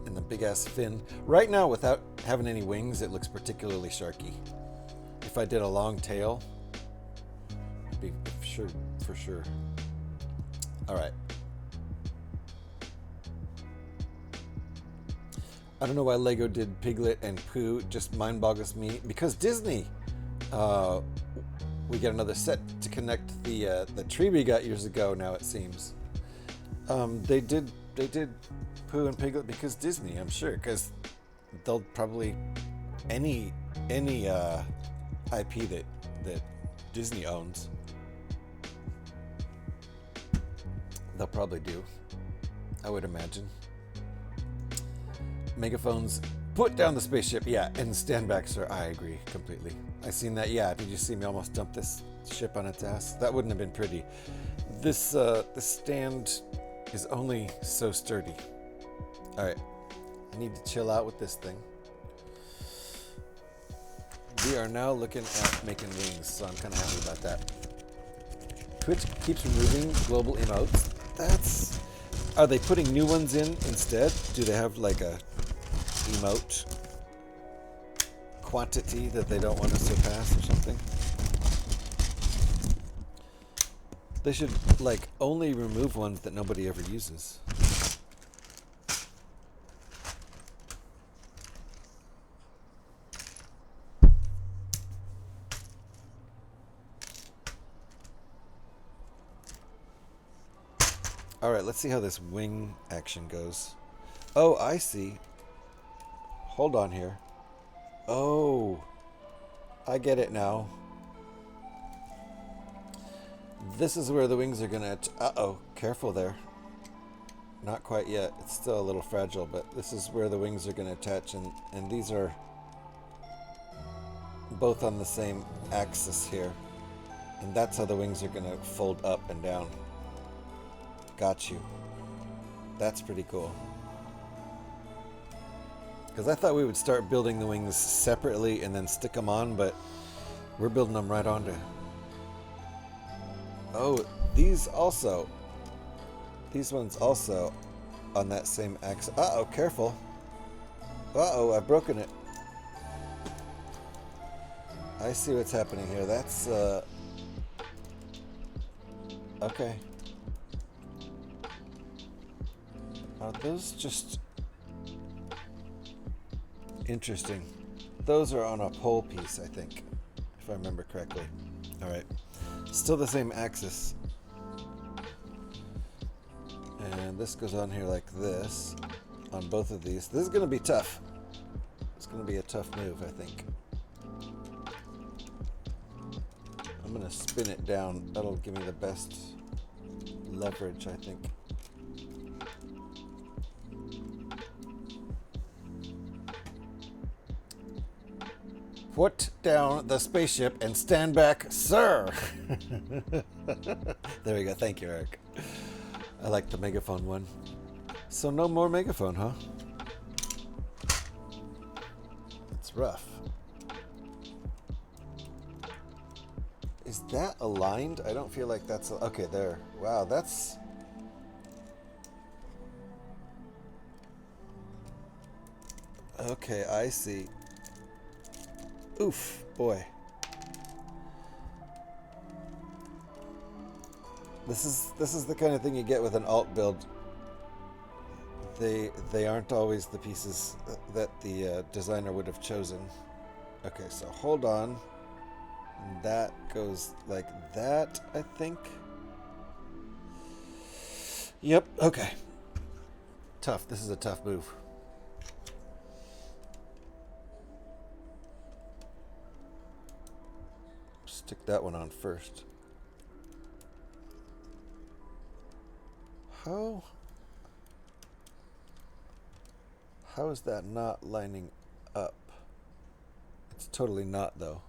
And the big ass fin. Right now, without having any wings, it looks particularly sharky. If I did a long tail, it'd be for sure. Alright. I don't know why Lego did Piglet and Pooh. Just mind boggles me. Because Disney, we get another set to connect the tree we got years ago. Now it seems they did Pooh and Piglet because Disney. I'm sure because they'll probably any IP that Disney owns, they'll probably do. I would imagine. Megaphones Put down the spaceship, yeah, and stand back, sir. I agree completely. I seen that, yeah. Did you see me almost dump this ship on its ass? That wouldn't have been pretty. This stand is only so sturdy. All right, I need to chill out with this thing. We are now looking at making wings, so I'm kind of happy about that. Twitch keeps removing global emotes. Are they putting new ones in instead? Do they have like a emote quantity that they don't want to surpass or something? They should like only remove ones that nobody ever uses. Alright, let's see how this wing action goes. Oh, I see. Hold on here. Oh, I get it now. This is where the wings are gonna... Uh-oh, careful there. Not quite yet. It's still a little fragile, but this is where the wings are gonna attach, and these are both on the same axis here. And that's how the wings are gonna fold up and down. Got you. That's pretty cool. Because I thought we would start building the wings separately and then stick them on, but we're building them right onto. Oh, these ones also on that same axis. Uh-oh, careful. Uh-oh, I've broken it. I see what's happening here. That's, okay. Are those just... Interesting. Those are on a pole piece, I think, if I remember correctly. Alright. Still the same axis. And this goes on here like this on both of these. This is going to be tough. It's going to be a tough move, I think. I'm going to spin it down. That'll give me the best leverage, I think. Put down the spaceship and stand back, sir. There we go. Thank you, Eric. I like the megaphone one. So no more megaphone, huh? It's rough. Is that aligned? I don't feel like that's... Okay, there. Wow, that's... Okay, I see. Oof, boy. This is the kind of thing you get with an alt build. They aren't always the pieces that the designer would have chosen. Okay, so hold on. That goes like that, I think. Yep, okay. Tough. This is a tough move. Stick that one on first. How is that not lining up? It's totally not, though.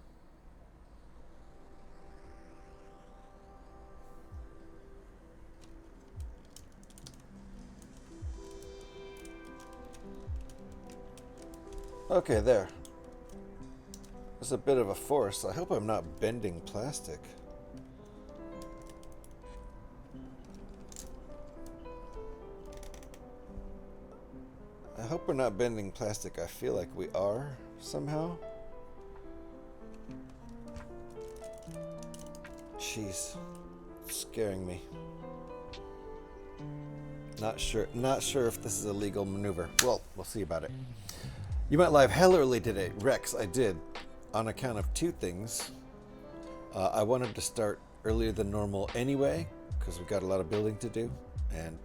Okay, there. There's a bit of a force. I hope I'm not bending plastic. I hope we're not bending plastic. I feel like we are somehow. Jeez. It's scaring me. Not sure if this is a legal maneuver. Well, we'll see about it. You went live hell early today. Rex, I did. On account of two things. I wanted to start earlier than normal anyway, because we've got a lot of building to do. And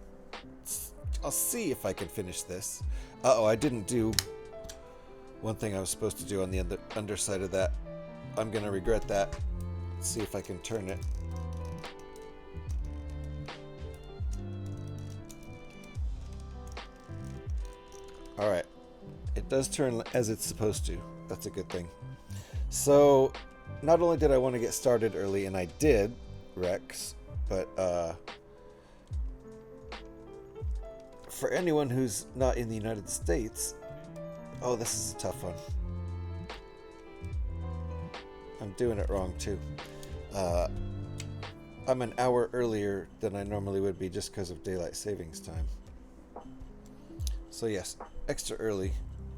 I'll see if I can finish this. Uh-oh, I didn't do one thing I was supposed to do on the underside of that. I'm going to regret that. Let's see if I can turn it. Alright. It does turn as it's supposed to. That's a good thing. So, not only did I want to get started early, and I did, Rex, but for anyone who's not in the United States, oh, this is a tough one. I'm doing it wrong too. I'm an hour earlier than I normally would be just because of daylight savings time. So yes, extra early,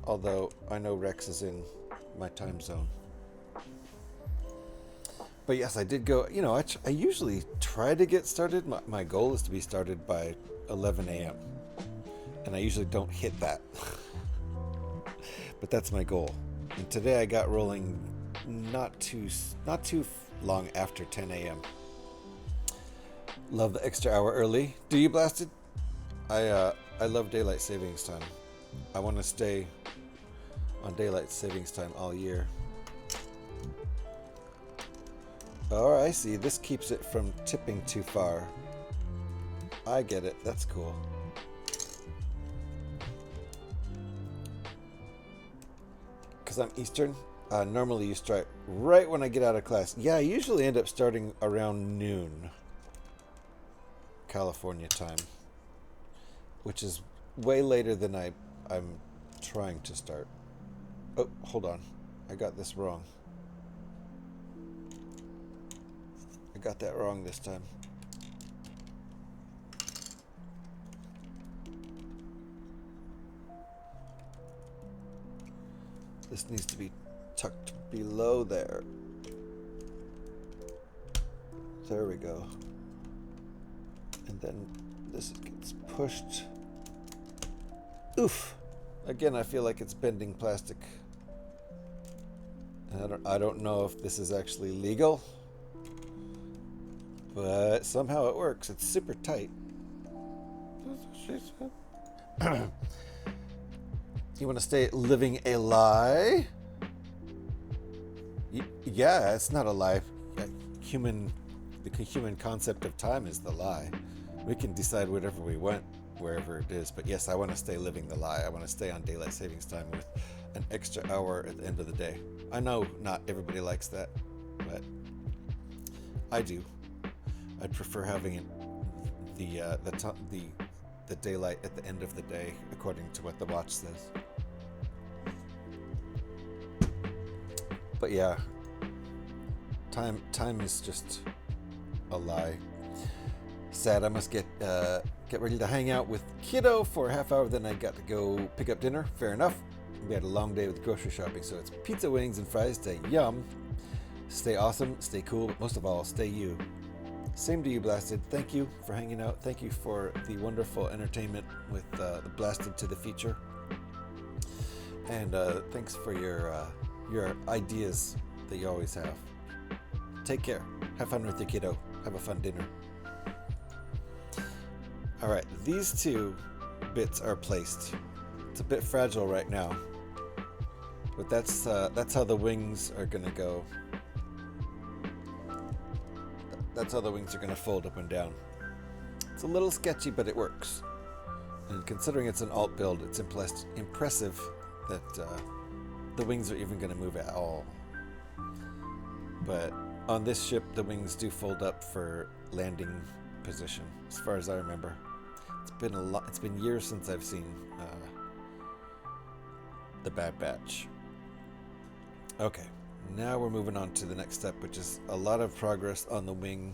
although I know Rex is in my time zone. But yes, I did go, I usually try to get started. My goal is to be started by 11 a.m. And I usually don't hit that. But that's my goal. And today I got rolling not too long after 10 a.m. Love the extra hour early. Do you, Blasted? I love daylight savings time. I want to stay on daylight savings time all year. Oh, I see. This keeps it from tipping too far. I get it. That's cool. Because I'm Eastern, normally you start right when I get out of class. Yeah, I usually end up starting around noon, California time, which is way later than I'm trying to start. Oh, hold on. I got this wrong. I got that wrong this time. This needs to be tucked below there. There we go. And then this gets pushed. Oof! Again, I feel like it's bending plastic. And I don't know if this is actually legal, but somehow it works. It's super tight. You want to stay living a lie? Yeah, it's not a lie. The human concept of time is the lie. We can decide whatever we want, wherever it is. But yes, I want to stay living the lie. I want to stay on daylight savings time with an extra hour at the end of the day. I know not everybody likes that, but I do. I'd prefer having the daylight at the end of the day, according to what the watch says. But yeah, time is just a lie. Sad. I must get ready to hang out with kiddo for a half hour. Then I got to go pick up dinner. Fair enough. We had a long day with grocery shopping, so it's pizza, wings, and fries to yum. Stay awesome, stay cool, but most of all, stay you. Same to you, Blasted. Thank you for hanging out. Thank you for the wonderful entertainment with the Blasted to the Future. And thanks for your ideas that you always have. Take care. Have fun with your kiddo. Have a fun dinner. All right, these two bits are placed. It's a bit fragile right now, but that's how the wings are gonna go. That's how the wings are gonna fold up and down. It's a little sketchy, but it works. And considering it's an alt build, it's impressive that the wings are even gonna move at all. But on this ship, the wings do fold up for landing position, as far as I remember. It's been years since I've seen the Bad Batch. Okay, now we're moving on to the next step, which is a lot of progress on the wing,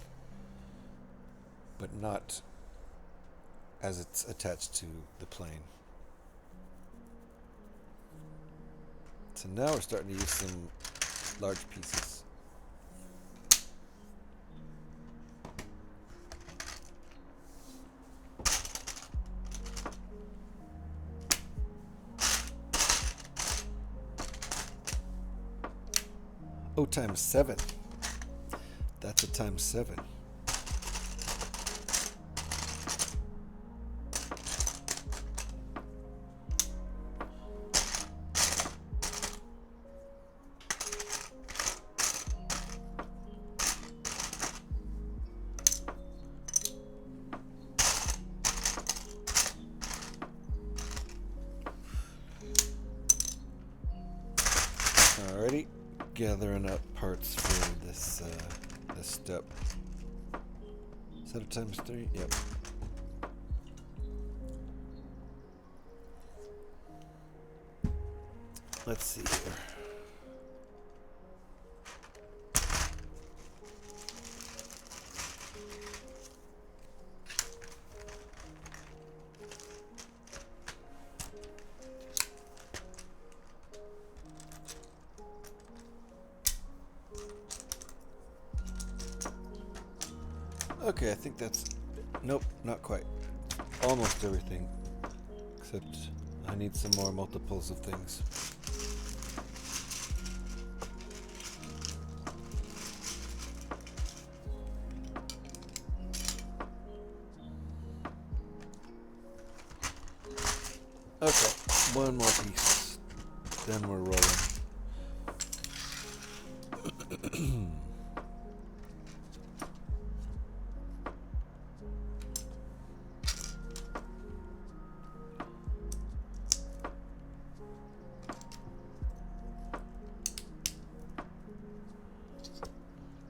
but not as it's attached to the plane. So now we're starting to use some large pieces. Oh, times 7. That's a times 7. Alrighty, gathering up parts for this this step. Set of times 3? Yep. Let's see here. Okay, I think that's... Nope, not quite. Almost everything. Except I need some more multiples of things. Okay, one more piece. Then we're rolling.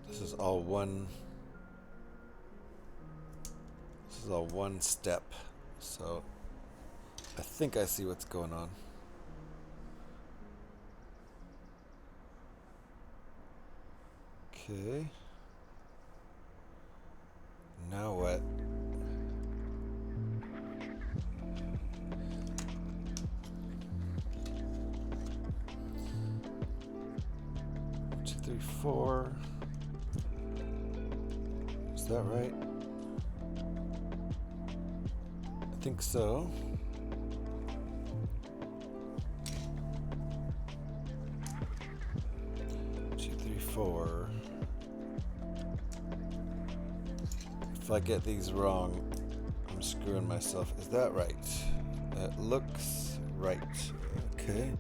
This is all one step, so I think I see what's going on. Okay. Now what? One, two, three, four. Is that right? I think so. Two, three, four. If I get these wrong, I'm screwing myself. Is that right? That looks right. Okay.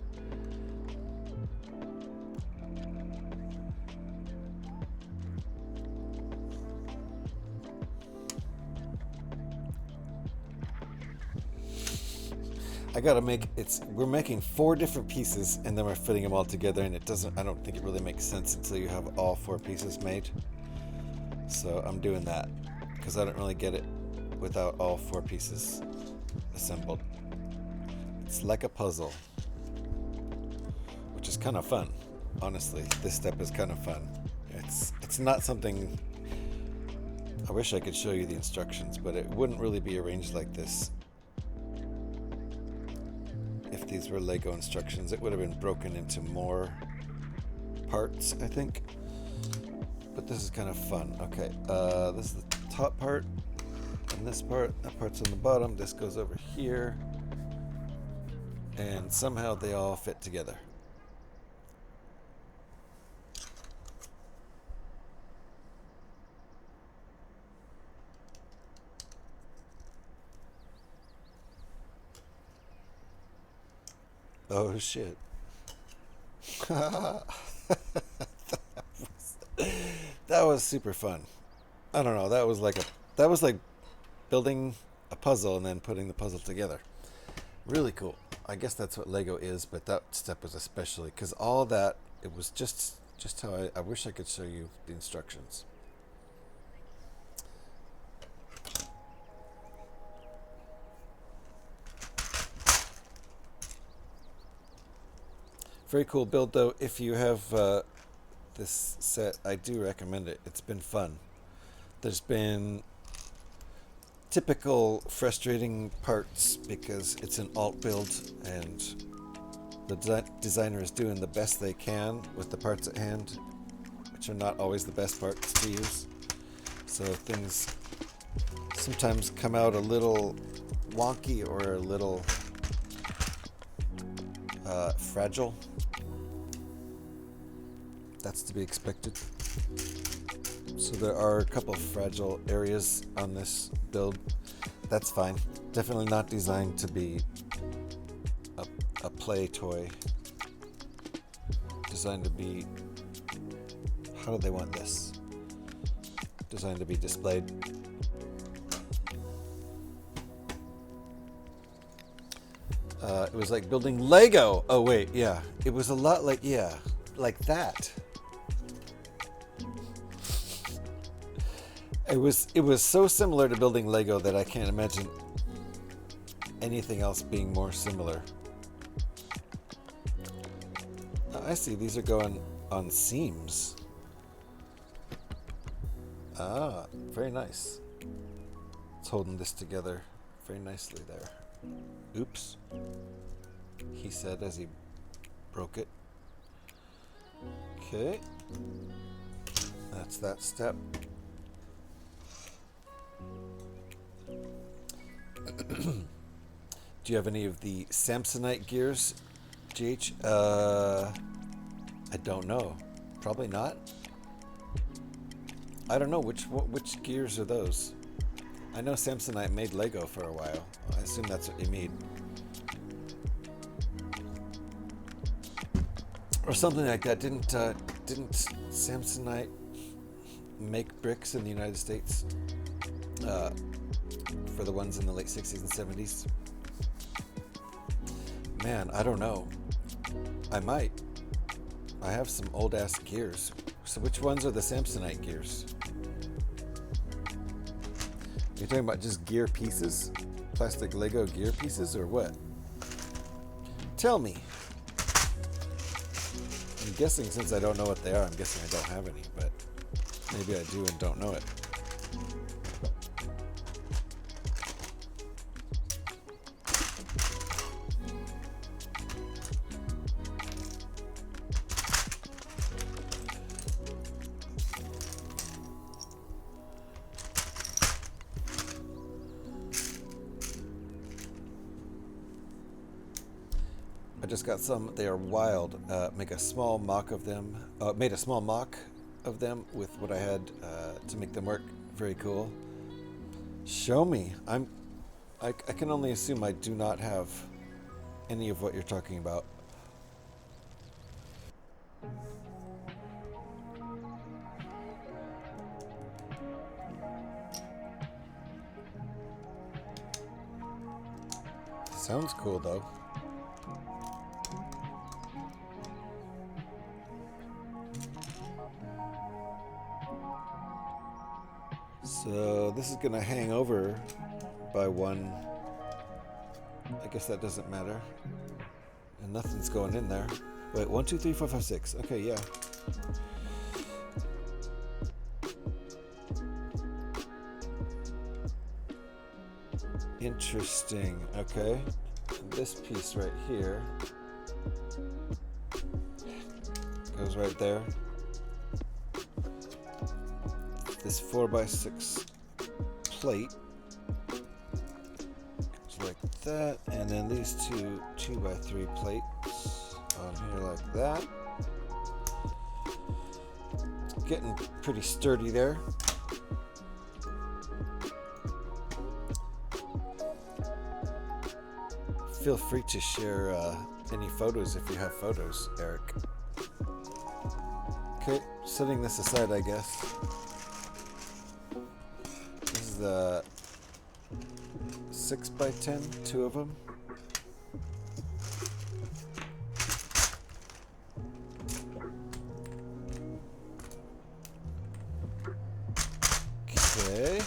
I gotta make we're making 4 different pieces and then we're fitting them all together, and I don't think it really makes sense until you have all 4 pieces made. So I'm doing that because I don't really get it without all 4 pieces assembled. It's like a puzzle, which is kind of fun. Honestly, this step is kind of fun. It's not something. I wish I could show you the instructions, but it wouldn't really be arranged like this. If these were Lego instructions, it would have been broken into more parts, I think. But this is kind of fun. Okay, this is the top part, and this part, that part's on the bottom. This goes over here, and somehow they all fit together. Oh shit. That was super fun. I don't know, that was like building a puzzle and then putting the puzzle together. Really cool. I guess that's what Lego is, but that step was especially because all that, it was just how I wish I could show you the instructions. Very cool build though. If you have this set, I do recommend it. It's been fun. There's been typical frustrating parts because it's an alt build and the designer is doing the best they can with the parts at hand, which are not always the best parts to use. So things sometimes come out a little wonky or a little fragile. That's to be expected. So there are a couple of fragile areas on this build. That's fine. Definitely not designed to be a play toy. Designed to be... How do they want this? Designed to be displayed. It was like building Lego. Oh wait, yeah. It was a lot like, yeah. like that. It was so similar to building Lego that I can't imagine anything else being more similar. I see, these are going on seams. Ah, very nice. It's holding this together very nicely there. Oops, he said as he broke it. Okay, that's that step. Do you have any of the Samsonite gears, GH? I don't know. Probably not. I don't know which gears are those. I know Samsonite made Lego for a while. I assume that's what you mean. Or something like that. Didn't Samsonite make bricks in the United States? For the ones in the late 60s and 70s? Man, I don't know. I might. I have some old ass gears. So which ones are the Samsonite gears? You're talking about just gear pieces? Plastic Lego gear pieces or what? Tell me. I'm guessing since I don't know what they are, I'm guessing I don't have any, but maybe I do and don't know it. I just got some. They are wild. Make a small mock of them. Made a small mock of them with what I had to make them work. Very cool. Show me. I can only assume I do not have any of what you're talking about. Sounds cool though. So this is going to hang over by one. I guess that doesn't matter. And nothing's going in there. Wait, 1, 2, 3, 4, 5, 6. Okay, yeah. Interesting. Okay. And this piece right here goes right there. This 4x6 plate goes like that, and then these two 2x3 plates on here like that. Getting pretty sturdy there. Feel free to share any photos if you have photos, Eric. Okay, setting this aside, I guess. This is the 6x10, two of them. Okay.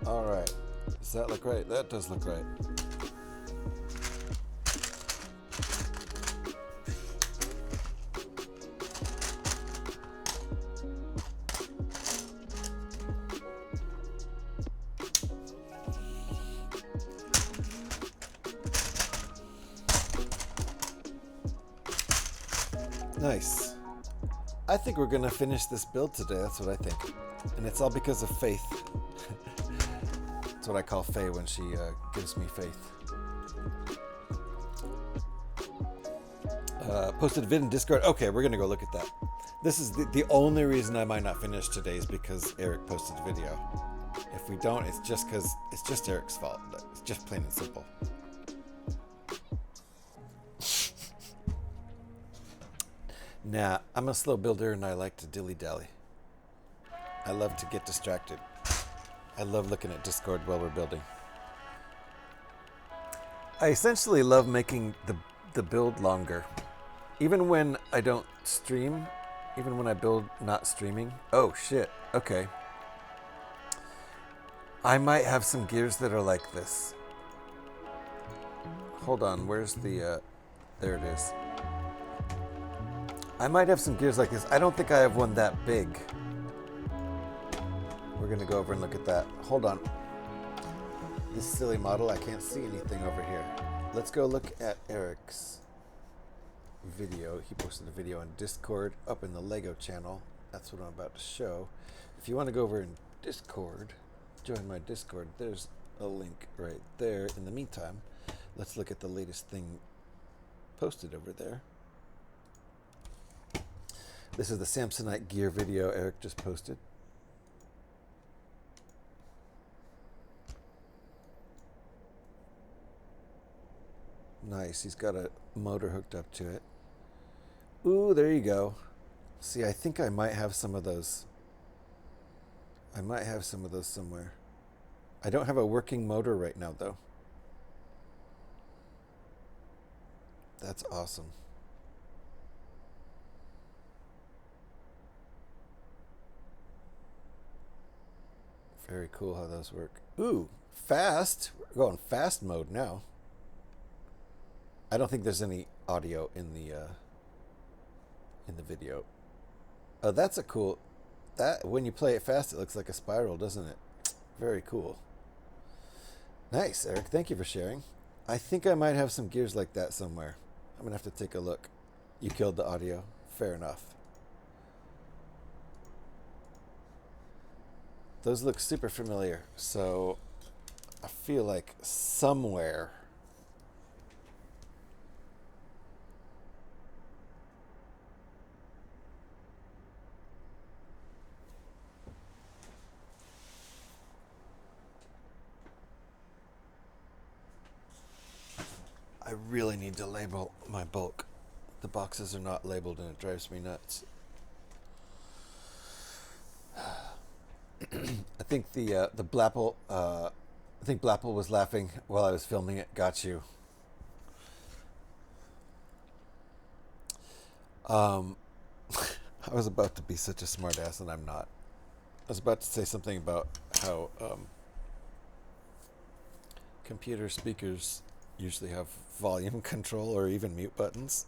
All right. Does that look right? That does look right. Nice. I think we're gonna finish this build today. That's what I think. And it's all because of Faith. That's what I call Faye when she gives me faith. Posted a vid in Discord. Okay, we're gonna go look at that. This is the only reason I might not finish today is because Eric posted a video. If we don't, it's just because it's just Eric's fault. It's just plain and simple. Nah, I'm a slow builder and I like to dilly-dally. I love to get distracted. I love looking at Discord while we're building. I essentially love making the build longer. Even when I don't stream, even when I build not streaming. Oh shit, okay. I might have some gears that are like this. Hold on, where's the, there it is. I might have some gears like this. I don't think I have one that big. We're gonna go over and look at that. Hold on. This silly model, I can't see anything over here. Let's go look at Eric's video. He posted a video on Discord up in the Lego channel. That's what I'm about to show. If you want to go over in Discord, join my Discord, there's a link right there. In the meantime, let's look at the latest thing posted over there. This is the Samsonite gear video Eric just posted. Nice, he's got a motor hooked up to it. Ooh, there you go. See, I think I might have some of those. I might have some of those somewhere. I don't have a working motor right now, though. That's awesome. Very cool how those work. Ooh, fast. We're going fast mode now. I don't think there's any audio in the video. Oh, that's a cool. That when you play it fast, it looks like a spiral, doesn't it? Very cool. Nice, Eric. Thank you for sharing. I think I might have some gears like that somewhere. I'm gonna have to take a look. You killed the audio. Fair enough. Those look super familiar, so I feel like somewhere. I really need to label my bulk. The boxes are not labeled and it drives me nuts. I think the Blapple, I think Blapple was laughing while I was filming it. Got you. I was about to be such a smartass and I'm not. I was about to say something about how computer speakers usually have volume control or even mute buttons.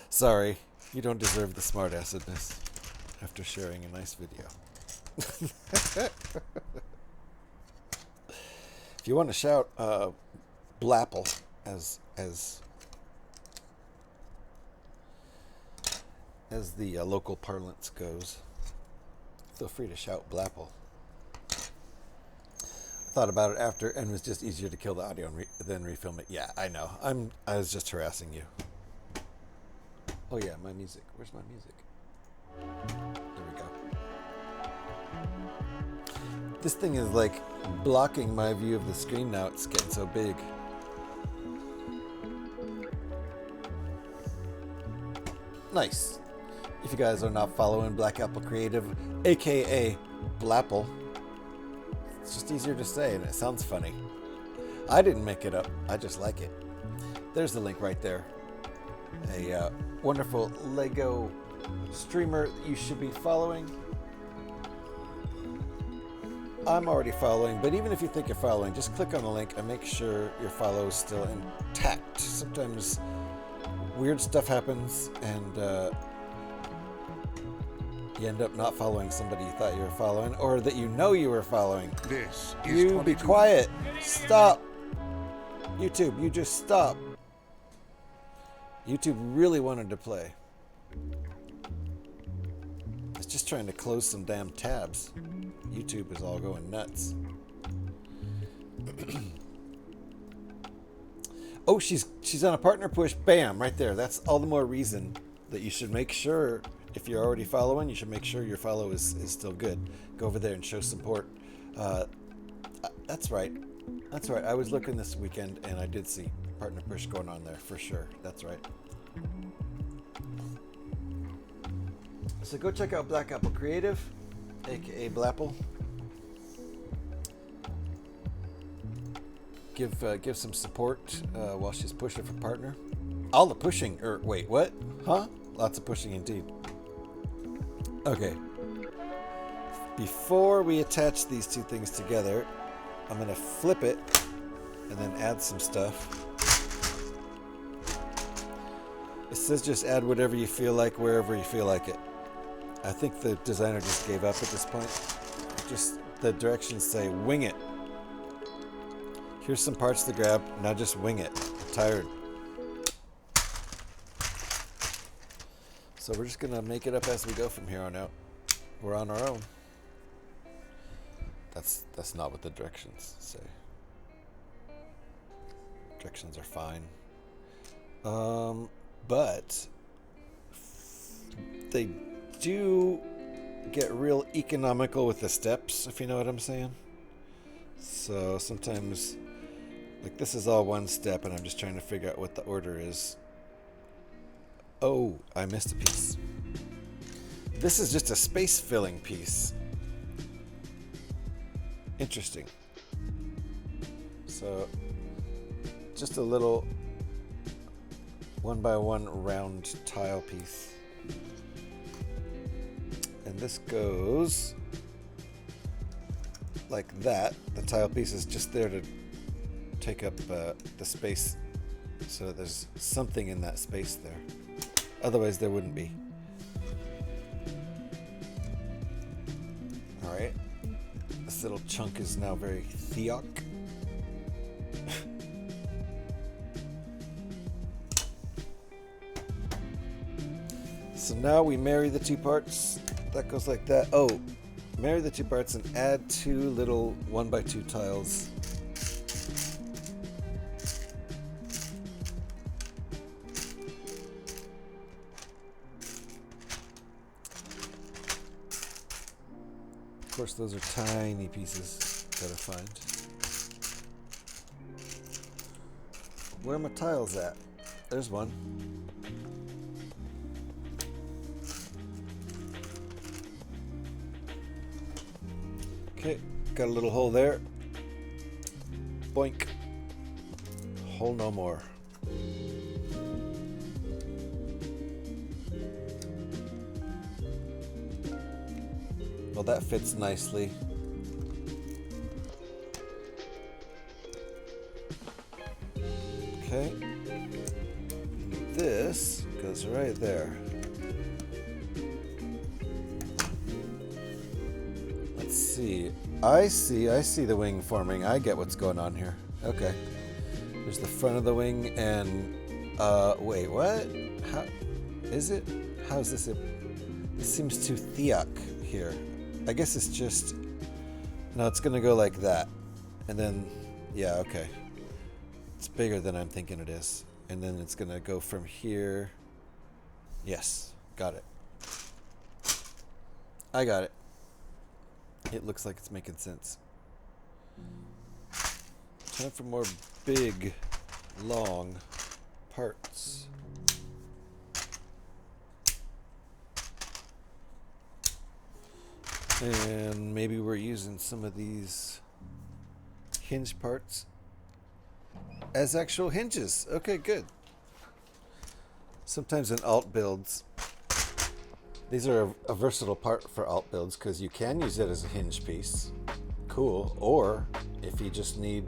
Sorry, you don't deserve the smartassedness after sharing a nice video. If you want to shout Blapple as the local parlance goes, feel free to shout Blapple. Thought about it after and it was just easier to kill the audio and then refilm it. Yeah, I know. I was just harassing you. Oh yeah, my music. Where's my music? There we go. This thing is like blocking my view of the screen now. It's getting so big. Nice. If you guys are not following Black Apple Creative, aka Blapple, it's just easier to say and it sounds funny. I didn't make it up. I just like it. There's the link right there. A wonderful Lego streamer that you should be following. I'm already following, but even if you think you're following, just click on the link and make sure your follow is still intact. Sometimes weird stuff happens and you end up not following somebody you thought you were following, or that you know you were following. This is You be quiet. Stop. YouTube, you just stop. YouTube really wanted to play. It's just trying to close some damn tabs. YouTube is all going nuts. Oh, she's on a partner push. Bam, right there. That's all the more reason that you should make sure, if you're already following, you should make sure your follow is still good. Go over there and show support. That's right. That's right. I was looking this weekend and I did see partner push going on there for sure. That's right. So go check out Black Apple Creative, aka Blapple. Give some support while she's pushing for partner. All the pushing, or wait, what? Huh? Lots of pushing indeed. Okay. Before we attach these two things together, I'm gonna flip it and then add some stuff. It says just add whatever you feel like, wherever you feel like it. I think the designer just gave up at this point. Just the directions say wing it. Here's some parts to grab. Now just wing it. I'm tired. So we're just gonna make it up as we go from here on out. We're on our own. That's not what the directions say. Directions are fine. But they do get real economical with the steps, if you know what I'm saying. So sometimes, like this is all one step and I'm just trying to figure out what the order is. Oh, I missed a piece. This is just a space filling piece. Interesting. So just a little 1x1 round tile piece. And this goes like that. The tile piece is just there to take up the space so that there's something in that space there. Otherwise there wouldn't be. Alright. This little chunk is now very theoc. So now we marry the two parts. That goes like that. Oh, marry the two parts and add two little 1x2 tiles. Of course, those are tiny pieces. Gotta find. Where are my tiles at? There's one. Okay, got a little hole there. Boink. Hole no more. Well, that fits nicely. Okay. This goes right there. Let's see. I see the wing forming. I get what's going on here. Okay. There's the front of the wing and wait, what? How is it? How's this? This seems too theoc here. I guess it's just, no, it's gonna go like that. And then, yeah, okay. It's bigger than I'm thinking it is. And then it's gonna go from here. Yes, got it. I got it. It looks like it's making sense. Time for more big, long parts. And maybe we're using some of these hinge parts as actual hinges. Okay, good. Sometimes in alt builds, these are a versatile part for alt builds because you can use it as a hinge piece. Cool. Or if you just need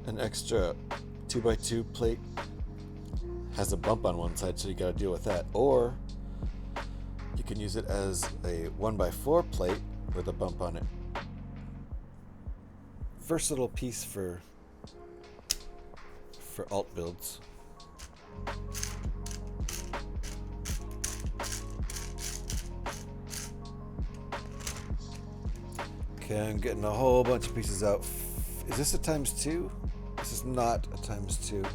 an extra 2x2 plate, has a bump on one side, so you got to deal with that. Or you can use it as a 1x4 plate with a bump on it. Versatile piece for alt builds. Okay, I'm getting a whole bunch of pieces out. Is this a ×2? This is not a ×2.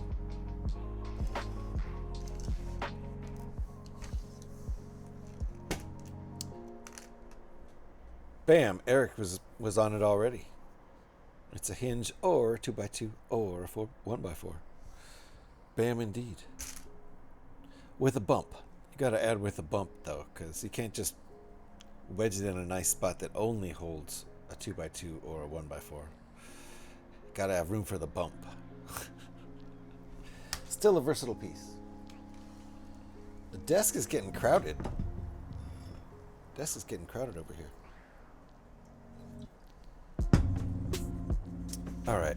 Bam! Eric was on it already. It's a hinge or 2x2 or a 1x4. Bam indeed. With a bump. You gotta add with a bump though, because you can't just wedge it in a nice spot that only holds a 2x2 or a 1x4. Gotta have room for the bump. Still a versatile piece. The desk is getting crowded. Desk is getting crowded over here. All right.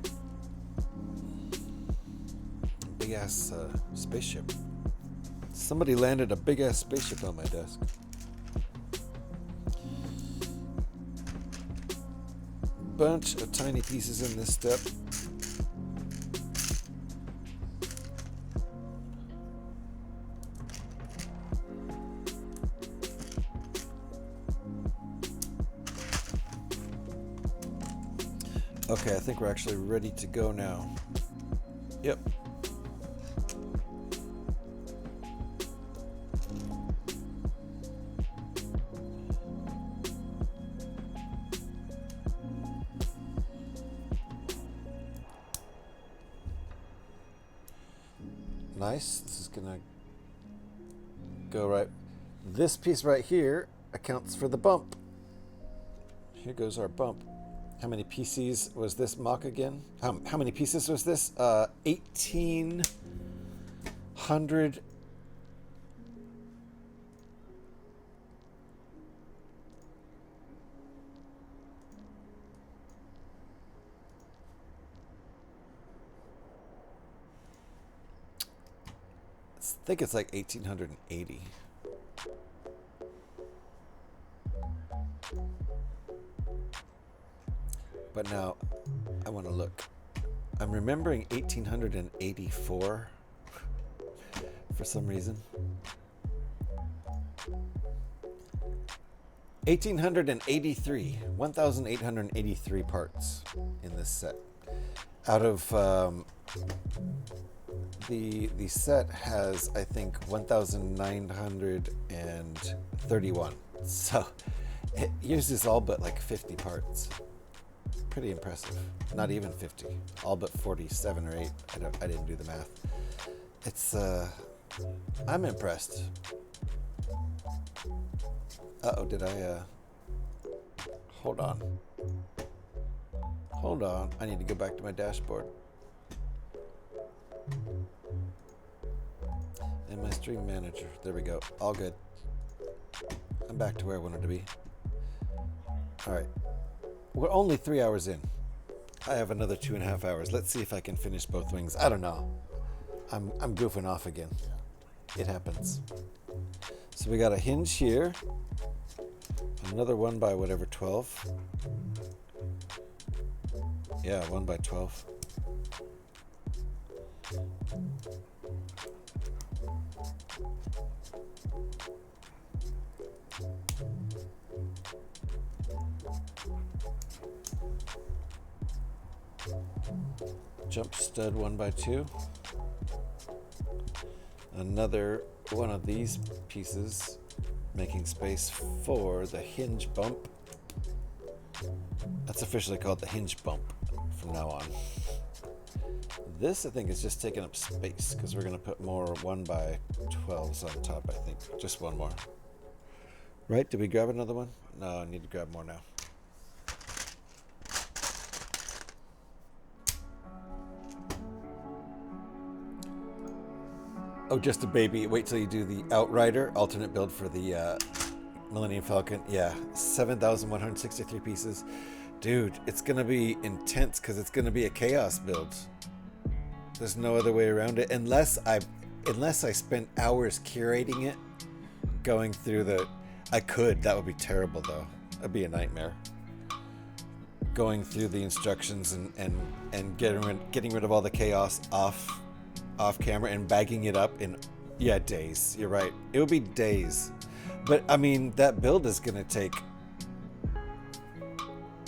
Big ass spaceship. Somebody landed a big ass spaceship on my desk. Bunch of tiny pieces in this step. Okay, I think we're actually ready to go now. Yep. Nice. This is gonna go right. This piece right here accounts for the bump. Here goes our bump. How many PCs was this mock again? How many pieces was this? 1,800. I think it's like 1,880. But now, I want to look. I'm remembering 1,884 for some reason. 1,883 parts in this set. Out of the set has, I think, 1,931. So it uses all but like 50 parts. Pretty impressive. Not even 50. All but 47 or 8. I didn't do the math. It's I'm impressed. Uh-oh, did I hold on. Hold on. I need to go back to my dashboard. And my stream manager. There we go. All good. I'm back to where I wanted to be. All right. We're only 3 hours in. I have another 2.5 hours. Let's see if I can finish both wings. I don't know. I'm goofing off again. It happens. So we got a hinge here. Another 1 by whatever, 12. Yeah, 1 by 12. Jump stud 1 by 2. Another one of these pieces, making space for the hinge bump. That's officially called the hinge bump from now on. This, I think, is just taking up space because we're going to put more 1 by 12s on top, I think. Just one more. Right? Did we grab another one? No, I need to grab more now. Oh, just a baby. Wait till you do the Outrider, alternate build for the Millennium Falcon. Yeah, 7,163 pieces. Dude, it's going to be intense because it's going to be a chaos build. There's no other way around it. Unless I spent hours curating it, going through the... I could. That would be terrible, though. That'd be a nightmare. Going through the instructions and getting rid of all the chaos off camera and bagging it up in, yeah, days. You're right. It would be days. But, I mean, that build is going to take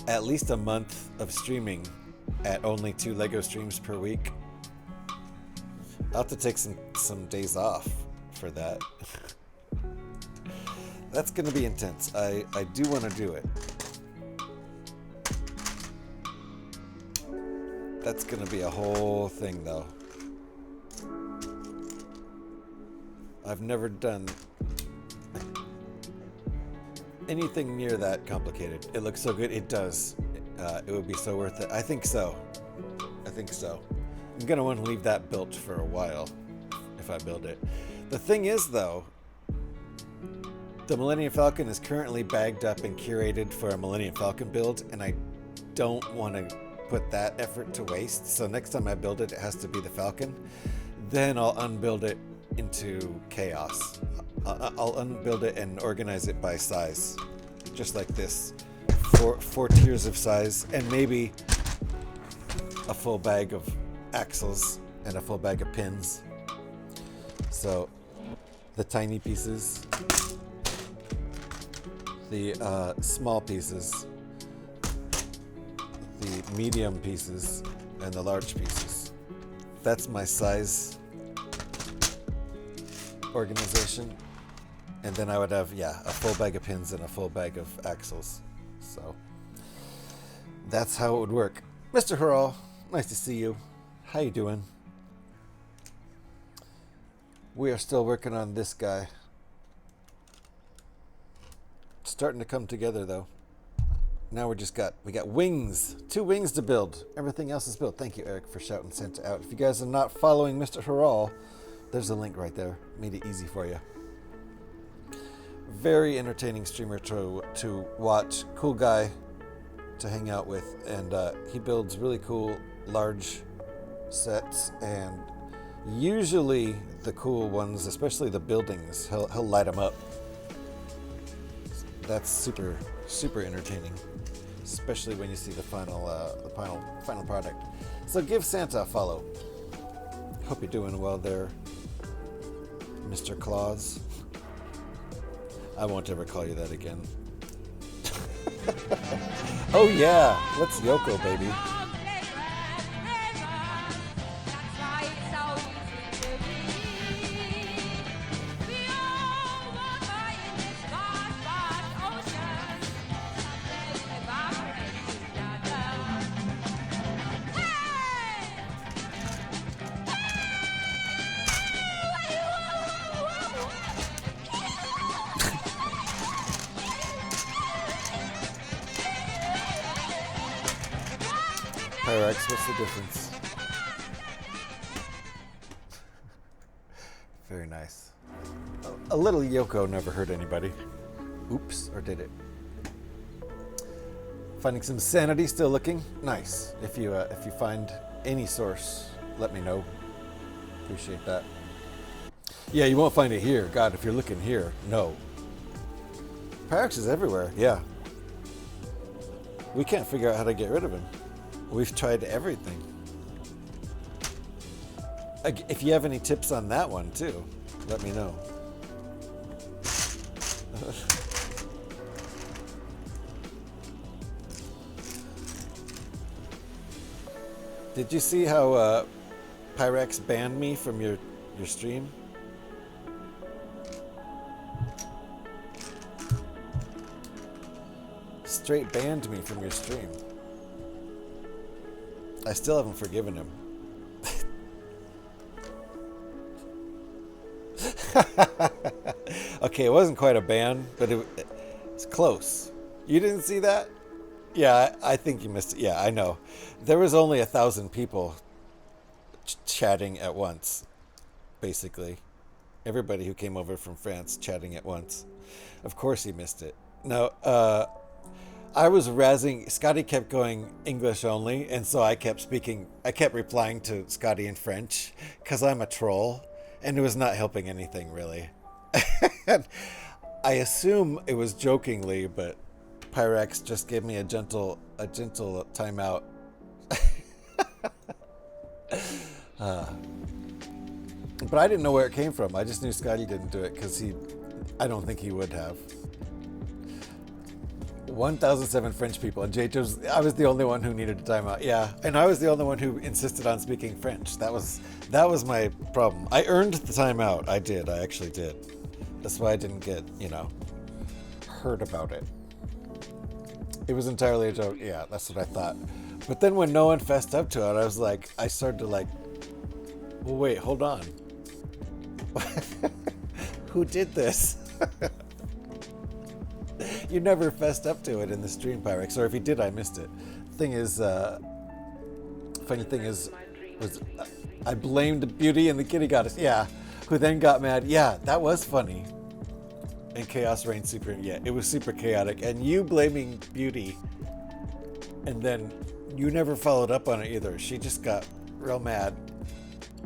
at least a month of streaming at only 2 LEGO streams per week. I'll have to take some days off for that. That's going to be intense. I do want to do it. That's going to be a whole thing, though. I've never done anything near that complicated. It looks so good. It does. It would be so worth it. I think so. I'm gonna want to leave that built for a while if I build it. The thing is, though, the Millennium Falcon is currently bagged up and curated for a Millennium Falcon build, and I don't want to put that effort to waste. So next time I build it, it has to be the Falcon. Then I'll unbuild it into chaos. I'll unbuild it and organize it by size, just like this. Four tiers of size, and maybe a full bag of axles and a full bag of pins. So the tiny pieces, the small pieces, the medium pieces, and the large pieces. That's my size organization. And then I would have, a full bag of pins and a full bag of axles. So that's how it would work. Mr. Hurrell, nice to see you. How you doing? We are still working on this guy. It's starting to come together, though. Now we got wings. 2 wings to build. Everything else is built. Thank you, Eric, for shouting Santa out. If you guys are not following Mr. Hurrell, there's a link right there. Made it easy for you. Very entertaining streamer to watch. Cool guy to hang out with, and he builds really cool large sets, and usually the cool ones, especially the buildings, he'll light them up. That's super entertaining, especially when you see the final product. So give Santa a follow. Hope you're doing well there, Mr. Claus. I won't ever call you that again. Oh yeah, let's Yoko, baby. Pyrex, what's the difference? Very nice. A little Yoko never hurt anybody. Oops, or did it? Finding some sanity, still looking. Nice. If you find any source, let me know. Appreciate that. Yeah, you won't find it here. God, if you're looking here, no. Pyrex is everywhere. Yeah. We can't figure out how to get rid of him. We've tried everything. If you have any tips on that one too, let me know. Did you see how Pyrex banned me from your stream? Straight banned me from your stream. I still haven't forgiven him. Okay, it wasn't quite a ban, but it's close. You didn't see that? Yeah, I think you missed it. Yeah, I know. There was only 1,000 people chatting at once, basically. Everybody who came over from France chatting at once. Of course he missed it. No, I was razzing. Scotty kept going English only, and so I kept replying to Scotty in French, because I'm a troll, and it was not helping anything, really. I assume it was jokingly, but Pyrex just gave me a gentle timeout. But I didn't know where it came from. I just knew Scotty didn't do it, because I don't think he would have. 1,007 French people, and I was the only one who needed a timeout. Yeah, and I was the only one who insisted on speaking French. That was my problem. I earned the timeout. I did. I actually did. That's why I didn't get, heard about it. It was entirely a joke. Yeah, that's what I thought. But then when no one fessed up to it, I started to well, wait, hold on. Who did this? You never fessed up to it in the stream, Pyrex, or if you did, I missed it. Thing is, funny thing is, was I blamed Beauty and the Kitty Goddess. Yeah, who then got mad. Yeah, that was funny. And chaos reigned super. Yeah, it was super chaotic. And you blaming Beauty, and then you never followed up on it either. She just got real mad,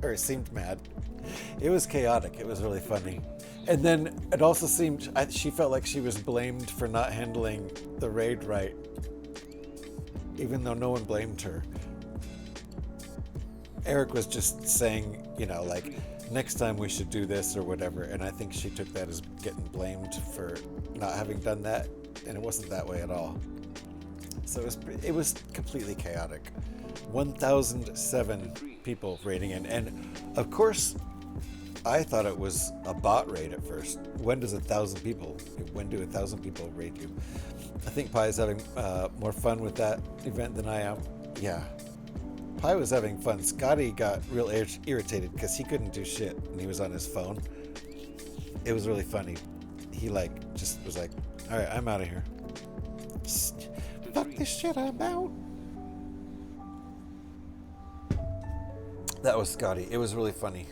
or it seemed mad. It was chaotic. It was really funny. And then it also seemed she felt like she was blamed for not handling the raid right, even though no one blamed her. Eric was just saying, you know, like, next time we should do this or whatever, and I think she took that as getting blamed for not having done that, and it wasn't that way at all. So it was completely chaotic. 1,007 people raiding in, and of course, I thought it was a bot raid at first. When do 1,000 people raid you? I think Pi is having more fun with that event than I am. Yeah. Pi was having fun. Scotty got real irritated because he couldn't do shit and he was on his phone. It was really funny. He just was like, all right, I'm out of here. Fuck this shit, I'm out. That was Scotty. It was really funny.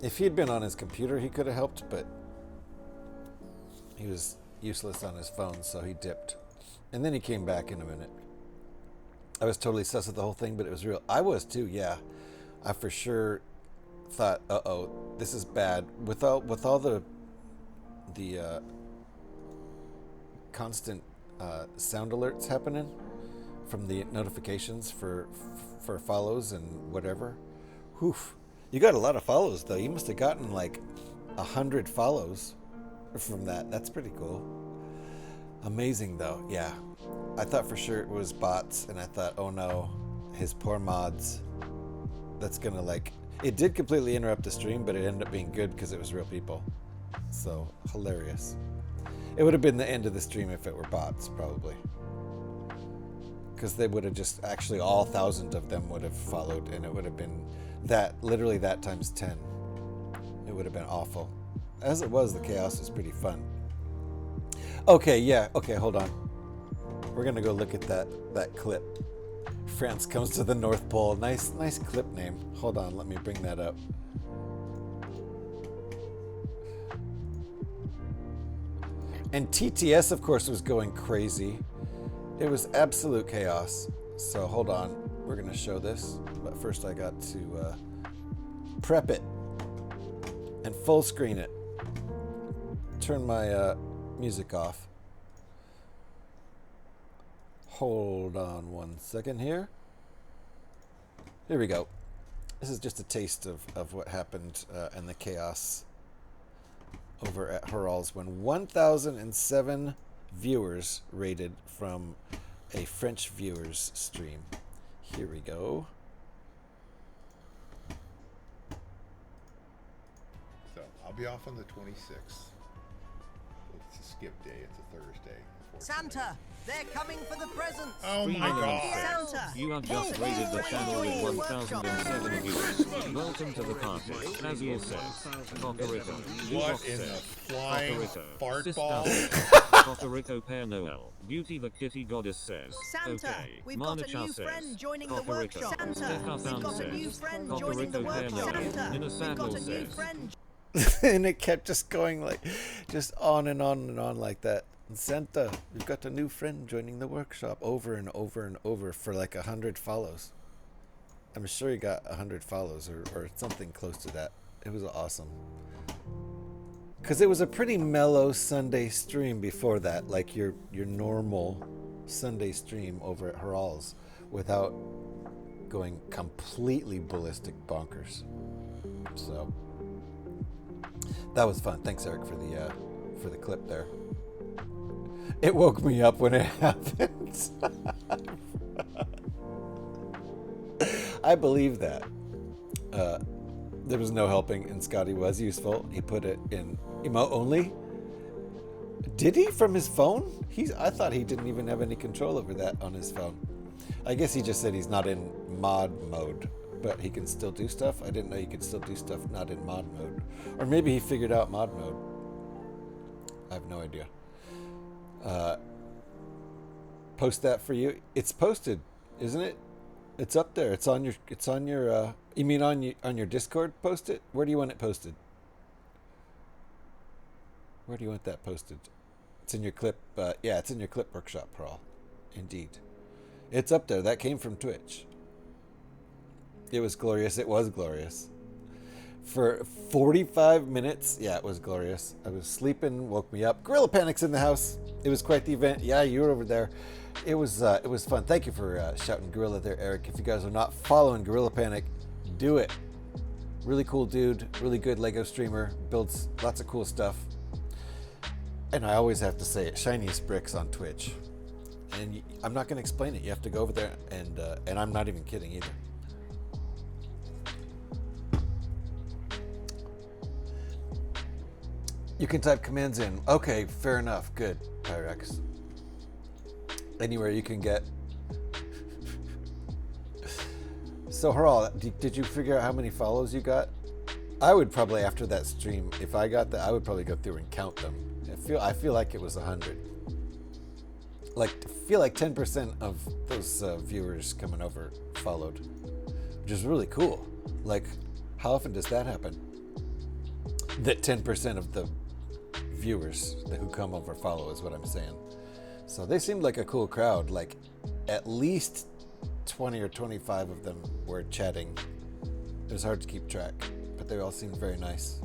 If he'd been on his computer, he could have helped, but he was useless on his phone, so he dipped. And then he came back in a minute. I was totally sus of the whole thing, but it was real. I was too, yeah. I for sure thought, uh-oh, this is bad. With all the constant sound alerts happening from the notifications for follows and whatever. Whew. You got a lot of follows, though. You must have gotten like 100 follows from that. That's pretty cool. Amazing, though. Yeah. I thought for sure it was bots, and I thought, oh no, his poor mods. That's gonna it did completely interrupt the stream, but it ended up being good because it was real people. So, hilarious. It would have been the end of the stream if it were bots, probably. Because they would have just, actually all 1,000 of them would have followed, and it would have been literally that times 10. It would have been awful. As it was, the chaos was pretty fun. Okay, yeah, okay, hold on. We're gonna go look at that clip. France comes to the North Pole. Nice clip name. Hold on, let me bring that up. And TTS, of course, was going crazy. It was absolute chaos. So hold on, we're gonna show this. But first I got to prep it and full screen it. Turn my music off. Hold on one second here. Here we go. This is just a taste of what happened and the chaos over at Horals when 1,007 viewers rated from a French viewers stream. Here we go. So I'll be off on the 26th. It's a skip day. It's a Thursday. Santa, they're coming for the presents. Oh my God! Santa, You have just raided the channel with 1,007 viewers. Welcome to the party. As you said, Cocorico. What in the flying fart ball? Cocorico Père Noël. Beauty the Kitty Goddess says. Santa, Okay. we've got a Manachar new says. friend joining the Cocorico. workshop. Santa, we've got a new friend joining the Cocorico Père workshop. Noël. Santa, Nina we've got Samuel a new says. friend. And it kept just going just on and on and on like that. And Santa, we've got a new friend joining the workshop over and over and over for 100 follows. I'm sure he got 100 follows or something close to that. It was awesome. Because it was a pretty mellow Sunday stream before that, like your normal Sunday stream over at Horals without going completely ballistic bonkers. So that was fun. Thanks, Eric, for the clip there. It woke me up when it happened. I believe that. There was no helping, and Scotty was useful. He put it in emote only. Did he from his phone? I thought he didn't even have any control over that on his phone. I guess he just said he's not in mod mode, but he can still do stuff. I didn't know you could still do stuff not in mod mode. Or maybe he figured out mod mode. I have no idea. Post that for you. It's posted, isn't it? It's up there. It's on your you mean on your Discord? Post it? Where do you want it posted? Where do you want that posted? It's in your clip. Yeah, it's in your clip workshop, Pearl. Indeed. It's up there. That came from Twitch. It was glorious. It was glorious. For 45 minutes, yeah, it was glorious. I was sleeping, woke me up. Gorilla Panic's in the house. It was quite the event. Yeah, you were over there. It was fun. Thank you for shouting Gorilla there, Eric. If you guys are not following Gorilla Panic, do it. Really cool dude. Really good Lego streamer. Builds lots of cool stuff. And I always have to say it, shiniest bricks on Twitch. And I'm not going to explain it. You have to go over there, and I'm not even kidding either. You can type commands in. Okay, fair enough. Good, Pyrex. Anywhere you can get. So, Haral, did you figure out how many follows you got? I would probably, after that stream, if I got that, I would probably go through and count them. I feel like it was 100. I feel like 10% of those viewers coming over followed, which is really cool. Like, how often does that happen? That 10% of the viewers who come over follow is what I'm saying. So they seemed like a cool crowd. Like, at least 20 or 25 of them were chatting. It was hard to keep track, but they all seemed very nice.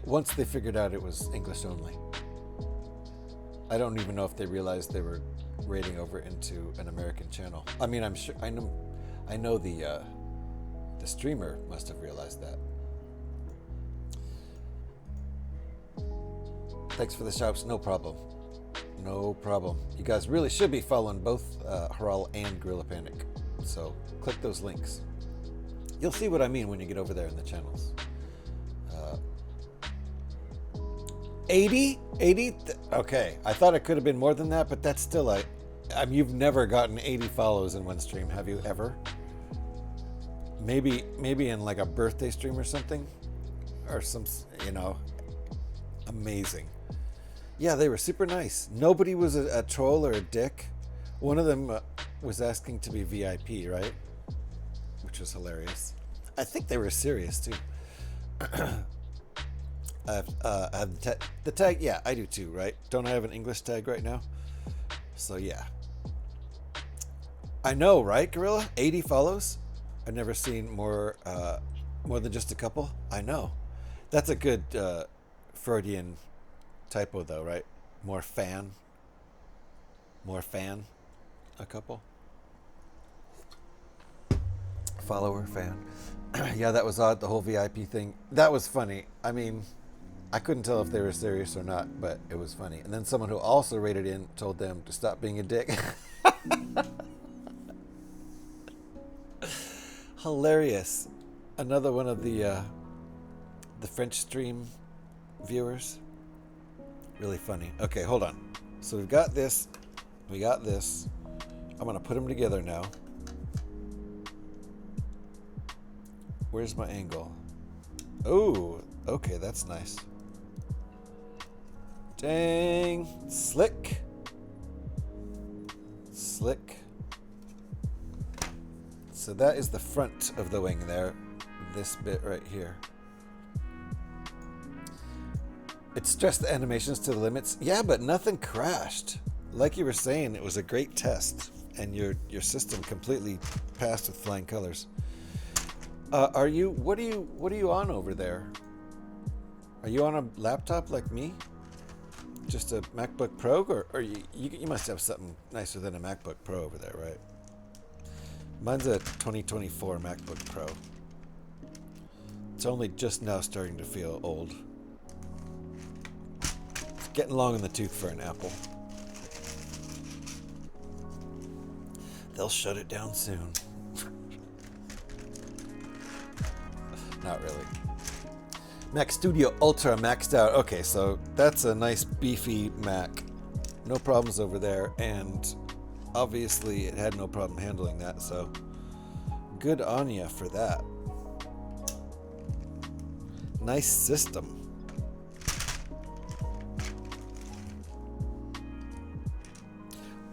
Once they figured out it was English only. I don't even know if they realized they were raiding over into an American channel. I mean, I'm sure I know the streamer must have realized that. Thanks for the shouts. No problem. No problem. You guys really should be following both Haral and Gorilla Panic. So click those links. You'll see what I mean when you get over there in the channels. 80? Okay, I thought it could have been more than that, but that's still you've never gotten 80 follows in one stream, have you ever? Maybe in like a birthday stream or something, or some, amazing. Yeah, they were super nice. Nobody was a troll or a dick. One of them was asking to be VIP, right? Which was hilarious. I think they were serious too. I have the tag. Yeah, I do too, right? Don't I have an English tag right now? So yeah. I know, right, Gorilla? 80 follows? I've never seen more than just a couple. I know. That's a good Freudian typo though, right? More fan, a couple. Follower, fan. Yeah, that was odd, the whole VIP thing. That was funny. I mean, I couldn't tell if they were serious or not, but it was funny. And then someone who also rated in told them to stop being a dick. Hilarious. Another one of the French stream viewers. Really funny. Okay, hold on. So we've got this. We got this. I'm going to put them together now. Where's my angle? Oh, okay, that's nice. Dang. Slick. So that is the front of the wing there. This bit right here. It stressed the animations to the limits. Yeah, but nothing crashed. Like you were saying, it was a great test. And your system completely passed with flying colors. What are you on over there? Are you on a laptop like me? Just a MacBook Pro, or you must have something nicer than a MacBook Pro over there, right? Mine's a 2024 MacBook Pro. It's only just now starting to feel old. It's getting long in the tooth for an Apple. They'll shut it down soon. Not really. Mac Studio Ultra maxed out. Okay, so that's a nice beefy Mac. No problems over there, and obviously it had no problem handling that, so good on ya for that. Nice system.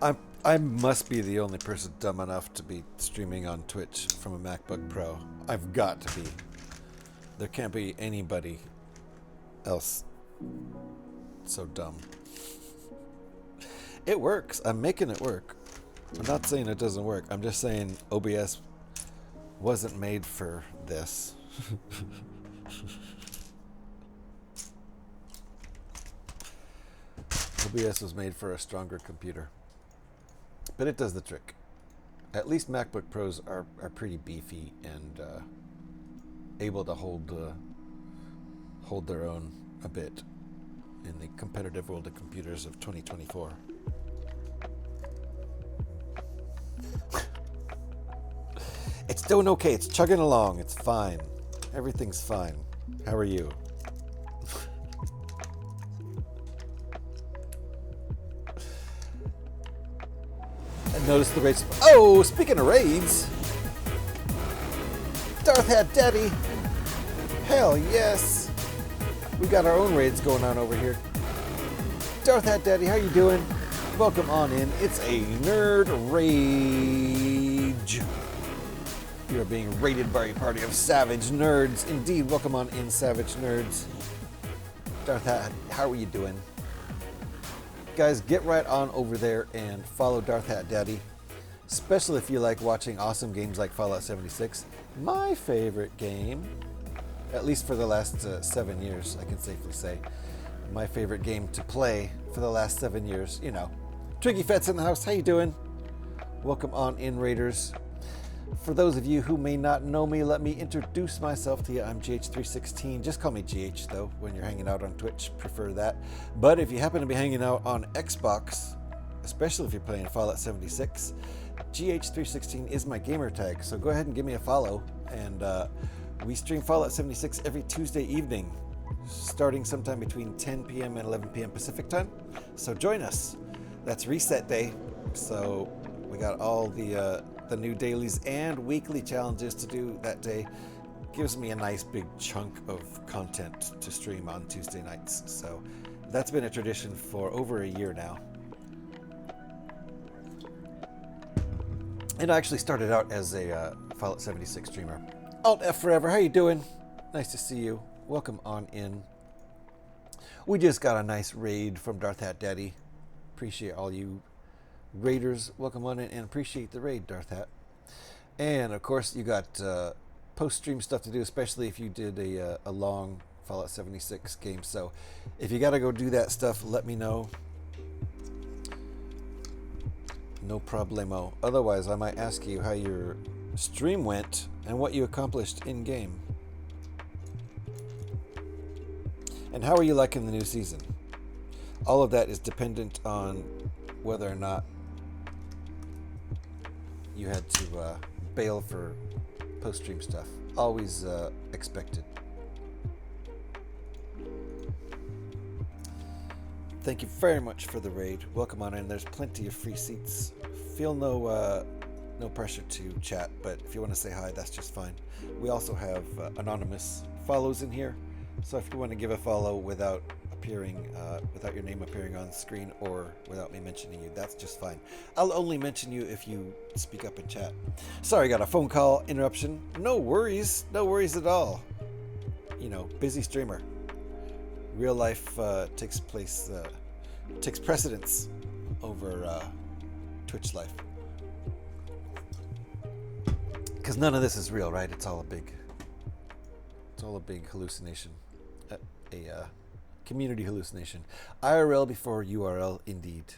I must be the only person dumb enough to be streaming on Twitch from a MacBook Pro. I've got to be. There can't be anybody else so dumb. It works. I'm making it work. I'm not saying it doesn't work. I'm just saying OBS wasn't made for this. OBS was made for a stronger computer. But it does the trick. At least MacBook Pros are pretty beefy and able to hold their own a bit in the competitive world of computers of 2024. It's doing okay. It's chugging along. It's fine. Everything's fine. How are you? Notice the raids. Oh, speaking of raids, Darth Hat Daddy. Hell yes. We got our own raids going on over here. Darth Hat Daddy, how you doing? Welcome on in. It's a nerd rage. You are being raided by a party of savage nerds. Indeed, welcome on in, savage nerds. Darth Hat, how are you doing? Guys, get right on over there and follow Darth Hat Daddy, especially if you like watching awesome games like Fallout 76, my favorite game, at least for the last 7 years, I can safely say. My favorite game to play for the last 7 years, you know. Twiggy Fett's in the house, how you doing? Welcome on in, Raiders. For those of you who may not know me, let me introduce myself to you. I'm GH316. Just call me GH, though, when you're hanging out on Twitch. Prefer that. But if you happen to be hanging out on Xbox, especially if you're playing Fallout 76, GH316 is my gamer tag. So go ahead and give me a follow. And we stream Fallout 76 every Tuesday evening, starting sometime between 10 p.m. and 11 p.m. Pacific time. So join us. That's reset day. So we got all the new dailies and weekly challenges to do that day. Gives me a nice big chunk of content to stream on Tuesday nights. So that's been a tradition for over a year now. And I actually started out as a Fallout 76 streamer. Alt F Forever, how you doing? Nice to see you. Welcome on in. We just got a nice raid from Darth Hat Daddy. Appreciate all you Raiders, welcome on in and appreciate the raid, Darth Hat. And of course, you got post-stream stuff to do, especially if you did a long Fallout 76 game. So if you got to go do that stuff, let me know. No problemo. Otherwise, I might ask you how your stream went and what you accomplished in game. And how are you liking the new season? All of that is dependent on whether or not you had to bail for post-stream stuff. Always expected. Thank you very much for the raid. Welcome on in. There's plenty of free seats. Feel no pressure to chat, but if you want to say hi, that's just fine. We also have anonymous follows in here, so if you want to give a follow without your name appearing on the screen or without me mentioning you, that's just fine. I'll only mention you if you speak up in chat. Sorry, got a phone call interruption. No worries at all. You know, busy streamer. Real life takes precedence over Twitch life. Because none of this is real, right? It's all a big hallucination. A community hallucination. IRL before URL, indeed.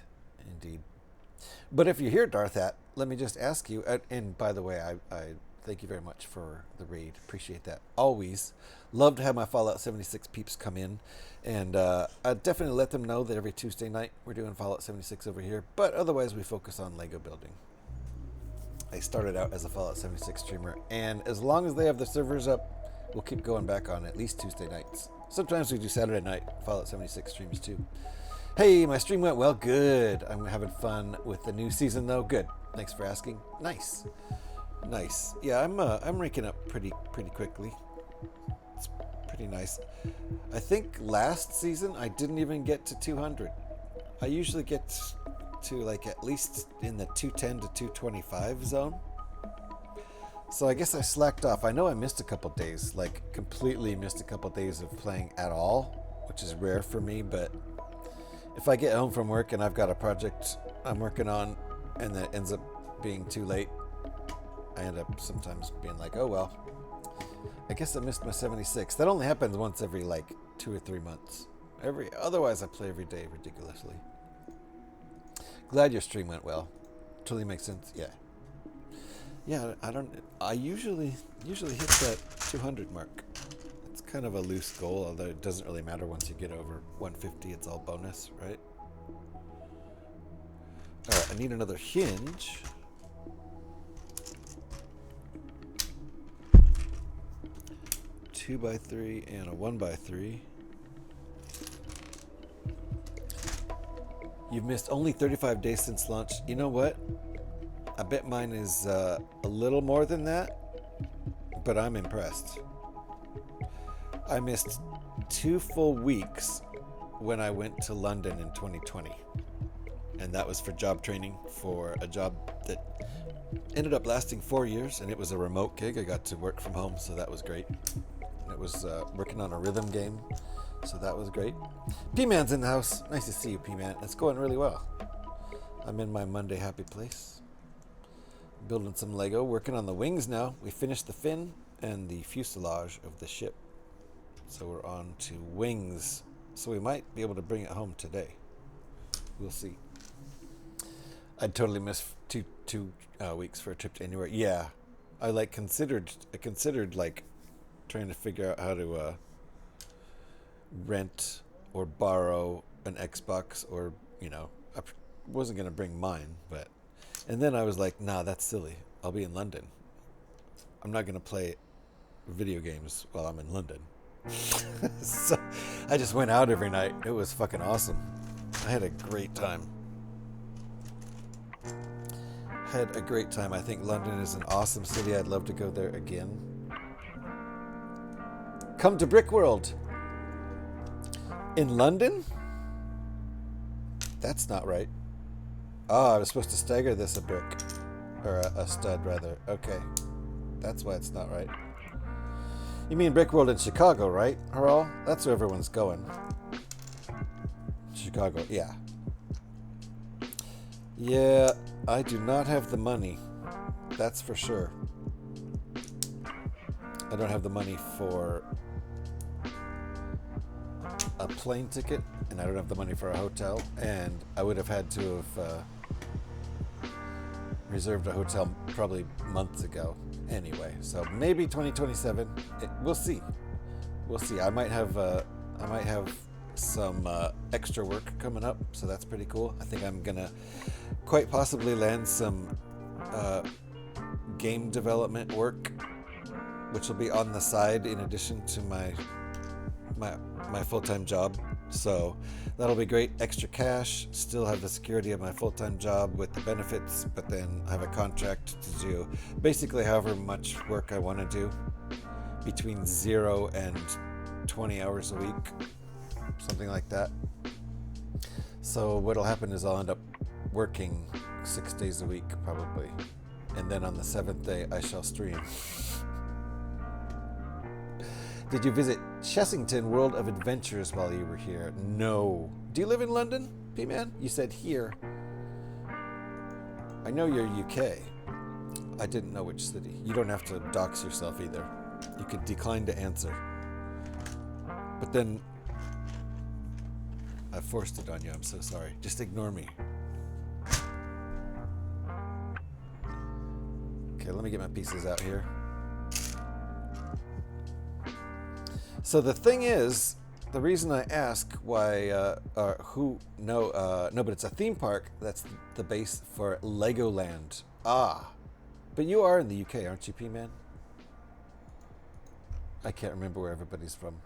But if you're here, Darth Hat, let me just ask you, and by the way, I thank you very much for the raid. Appreciate that. Always. Love to have my Fallout 76 peeps come in. And I definitely let them know that every Tuesday night we're doing Fallout 76 over here. But otherwise, we focus on Lego building. I started out as a Fallout 76 streamer. And as long as they have the servers up, we'll keep going back on at least Tuesday nights. Sometimes we do Saturday night Fallout 76 streams too. Hey, my stream went well. Good. I'm having fun with the new season though. Good. Thanks for asking. Nice. Yeah, I'm ranking up pretty quickly. It's pretty nice. I think last season I didn't even get to 200. I usually get to like at least in the 210 to 225 zone. So I guess I slacked off. I know I missed a couple days, like completely missed a couple days of playing at all, which is rare for me, but if I get home from work and I've got a project I'm working on and that ends up being too late, I end up sometimes being like, oh well, I guess I missed my 76. That only happens once every like 2 or 3 months. Otherwise I play every day ridiculously. Glad your stream went well. Totally makes sense. Yeah. Yeah, I usually hit that 200 mark. It's kind of a loose goal, although it doesn't really matter once you get over 150. It's all bonus, right? All right, I need another hinge. Two by 3 and a 1 by 3. You've missed only 35 days since launch. You know what? I bet mine is a little more than that, but I'm impressed. I missed 2 full weeks when I went to London in 2020. And that was for job training for a job that ended up lasting 4 years, and it was a remote gig. I got to work from home, so that was great. And it was working on a rhythm game, so that was great. P-Man's in the house. Nice to see you, P-Man. It's going really well. I'm in my Monday happy place. Building some Lego, working on the wings now. We finished the fin and the fuselage of the ship. So we're on to wings. So we might be able to bring it home today. We'll see. I'd totally miss two weeks for a trip to anywhere. Yeah. I considered like trying to figure out how to rent or borrow an Xbox, or, you know, I wasn't going to bring mine, but and then I was like, nah, that's silly. I'll be in London. I'm not going to play video games while I'm in London. So I just went out every night. It was fucking awesome. I had a great time. I think London is an awesome city. I'd love to go there again. Come to Brickworld. In London? That's not right. Oh, I was supposed to stagger this a brick. Or a stud, rather. Okay. That's why it's not right. You mean Brickworld in Chicago, right, Haral? That's where everyone's going. Chicago, yeah. Yeah, I do not have the money. That's for sure. I don't have the money for a plane ticket, and I don't have the money for a hotel, and I would have had to have reserved a hotel probably months ago anyway. So maybe 2027. We'll see. I might have some extra work coming up, so that's pretty cool. I think I'm gonna quite possibly land some game development work, which will be on the side in addition to my full-time job. So that'll be great. Extra cash, still have the security of my full-time job with the benefits, but then I have a contract to do basically however much work I want to do, between 0 and 20 hours a week, something like that. So what'll happen is I'll end up working 6 days a week probably, and then on the 7th day I shall stream. Did you visit Chessington World of Adventures while you were here? No. Do you live in London, P-Man? You said here. I know you're UK. I didn't know which city. You don't have to dox yourself either. You could decline to answer. But then I forced it on you. I'm so sorry. Just ignore me. Okay, let me get my pieces out here. So the thing is, the reason I ask why, but it's a theme park. That's the base for Legoland. Ah, but you are in the UK, aren't you, P-Man? I can't remember where everybody's from.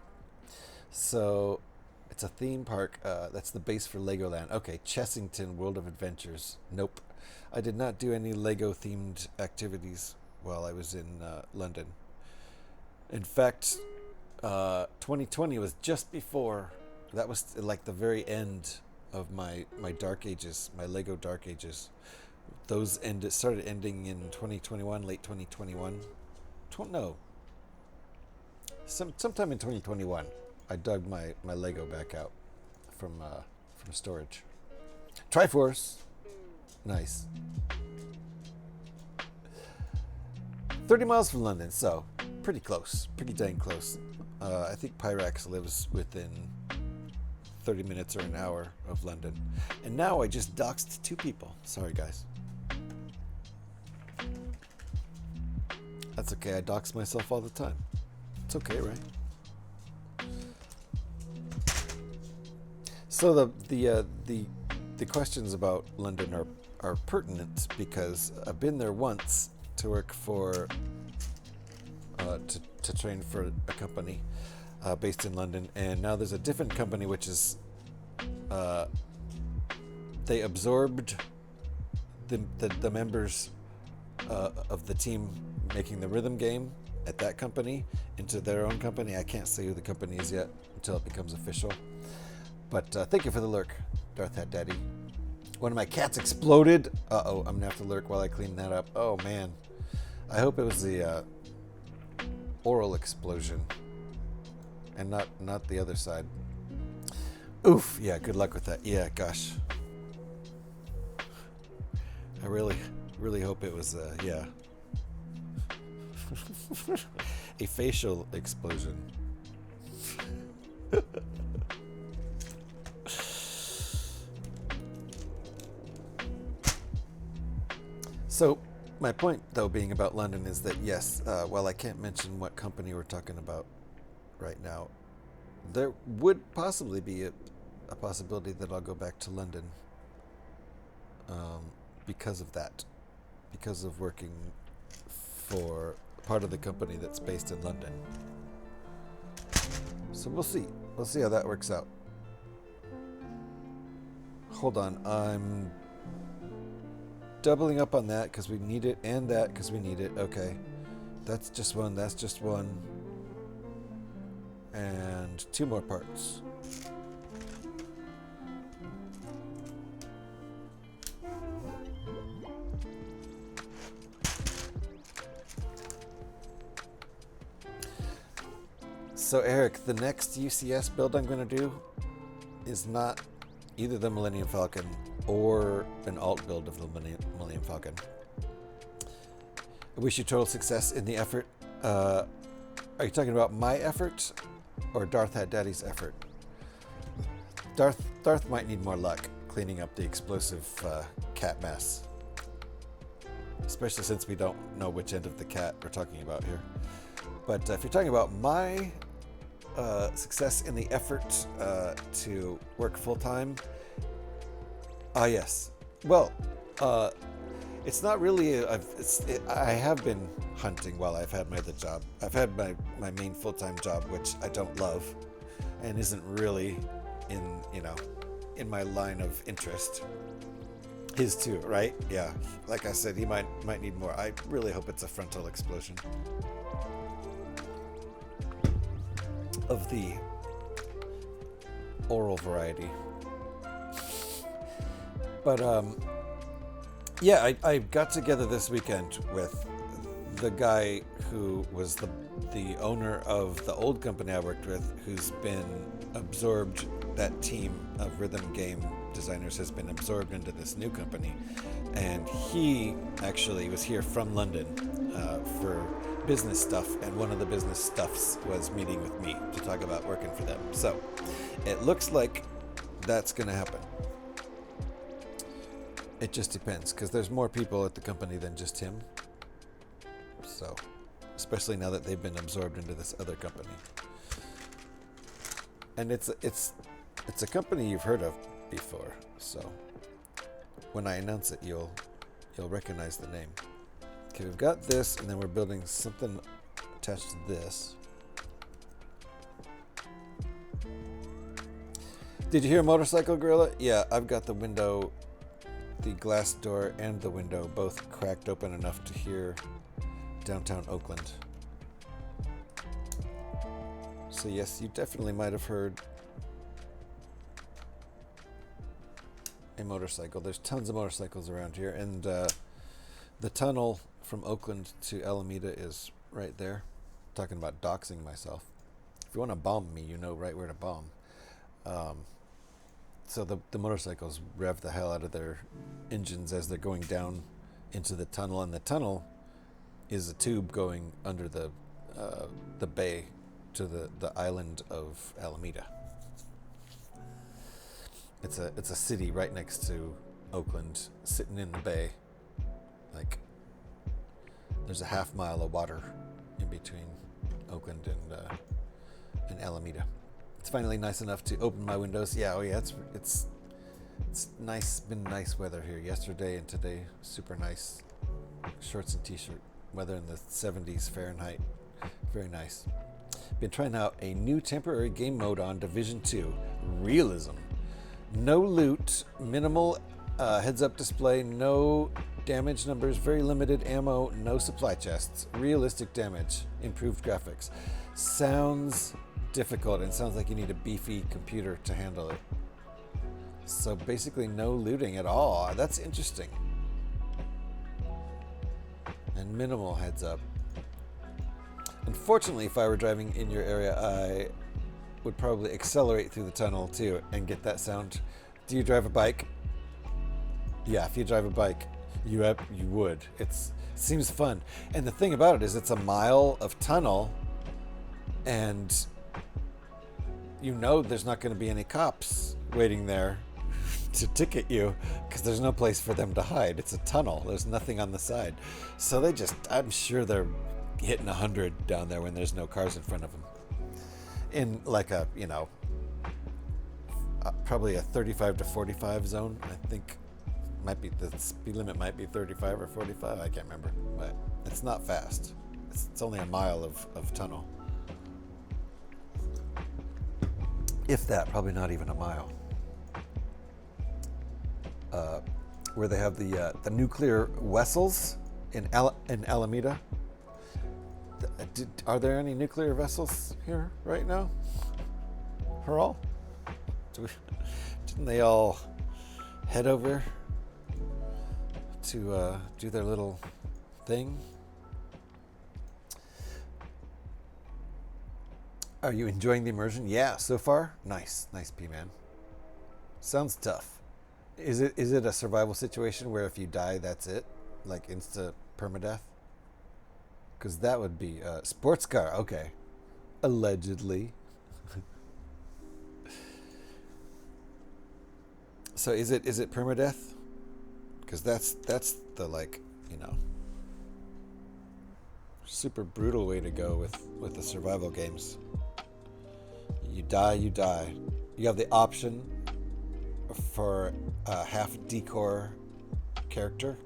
So it's a theme park. That's the base for Legoland. Okay, Chessington World of Adventures. Nope. I did not do any Lego-themed activities while I was in London. In fact, 2020 was just before. That was like the very end of my Dark Ages, my Lego Dark Ages. Those started ending in 2021, late 2021. Sometime in 2021, I dug my Lego back out from storage. Triforce, nice. 30 miles from London, so pretty close, pretty dang close. I think Pyrax lives within 30 minutes or an hour of London. And now I just doxed 2 people. Sorry, guys. That's okay. I dox myself all the time. It's okay, right? So the questions about London are pertinent because I've been there once to work for to train for a company based in London, and now there's a different company which is they absorbed the members of the team making the rhythm game at that company into their own company. I can't say who the company is yet until it becomes official. But thank you for the lurk, Darth Hat Daddy. One of my cats exploded. Uh-oh, I'm gonna have to lurk while I clean that up. Oh man. I hope it was the oral explosion and not the other side. Oof, yeah, good luck with that. Yeah, gosh. I really hope it was yeah. A facial explosion. So, my point, though, being about London is that, yes, while I can't mention what company we're talking about right now, there would possibly be a possibility that I'll go back to London because of that, because of working for part of the company that's based in London. So we'll see. We'll see how that works out. Hold on, I'm doubling up on that because we need it, and that because we need it. Okay, that's just one, that's just one, and 2 more parts. So Eric, the next UCS build I'm going to do is not either the Millennium Falcon or an alt build of the Millennium Falcon. I wish you total success in the effort. Are you talking about my effort or Darth Hat Daddy's effort? Darth might need more luck cleaning up the explosive cat mess. Especially since we don't know which end of the cat we're talking about here. But if you're talking about my success in the effort to work full-time, yes. Well, it's not really. I have been hunting while I've had my other job. I've had my main full-time job, which I don't love, and isn't really in my line of interest. His too, right? Yeah. Like I said, he might need more. I really hope it's a frontal explosion of the oral variety. But yeah, I got together this weekend with the guy who was the owner of the old company I worked with, who's been absorbed. That team of rhythm game designers has been absorbed into this new company, and he actually was here from London for business stuff, and one of the business stuffs was meeting with me to talk about working for them. So it looks like that's going to happen. It just depends, because there's more people at the company than just him. So, especially now that they've been absorbed into this other company. And it's a company you've heard of before, so when I announce it, you'll recognize the name. Okay, we've got this, and then we're building something attached to this. Did you hear Motorcycle Gorilla? Yeah, I've got the window, the glass door and the window both cracked open enough to hear downtown Oakland. So yes, you definitely might have heard a motorcycle. There's tons of motorcycles around here, and the tunnel from Oakland to Alameda is right there. Talking about doxing myself. If you want to bomb me, you know right where to bomb. So the motorcycles rev the hell out of their engines as they're going down into the tunnel, and the tunnel is a tube going under the bay to the island of Alameda. It's a city right next to Oakland, sitting in the bay. Like, there's a half mile of water in between Oakland and Alameda. It's finally nice enough to open my windows. Yeah, oh yeah, it's nice. Been nice weather here yesterday and today. Super nice. Shorts and t-shirt. Weather in the 70s Fahrenheit. Very nice. Been trying out a new temporary game mode on Division 2. Realism. No loot, minimal heads-up display, no damage numbers, very limited ammo, no supply chests, realistic damage, improved graphics. Sounds difficult and sounds like you need a beefy computer to handle it. So basically no looting at all. That's interesting. And minimal heads-up. Unfortunately, if I were driving in your area, I would probably accelerate through the tunnel too and get that sound. Do you drive a bike? Yeah, if you drive a bike, you would. It seems fun. And the thing about it is it's a mile of tunnel, and you know there's not going to be any cops waiting there to ticket you because there's no place for them to hide. It's a tunnel. There's nothing on the side. So I'm sure they're hitting 100 down there when there's no cars in front of them. In like a, probably a 35 to 45 zone. I think the speed limit might be 35 or 45. I can't remember, but it's not fast. It's only a mile of tunnel. If that, probably not even a mile. Where they have the nuclear vessels in Alameda. Are there any nuclear vessels here right now? All? Didn't they all head over to do their little thing? Are you enjoying the immersion? Yeah, so far? Nice, P-Man. Sounds tough. Is it a survival situation where if you die, that's it? Like insta permadeath? Because that would be a sports car. Okay. Allegedly. So is it permadeath? Because that's the super brutal way to go with the survival games. You die. You have the option for a half decor character.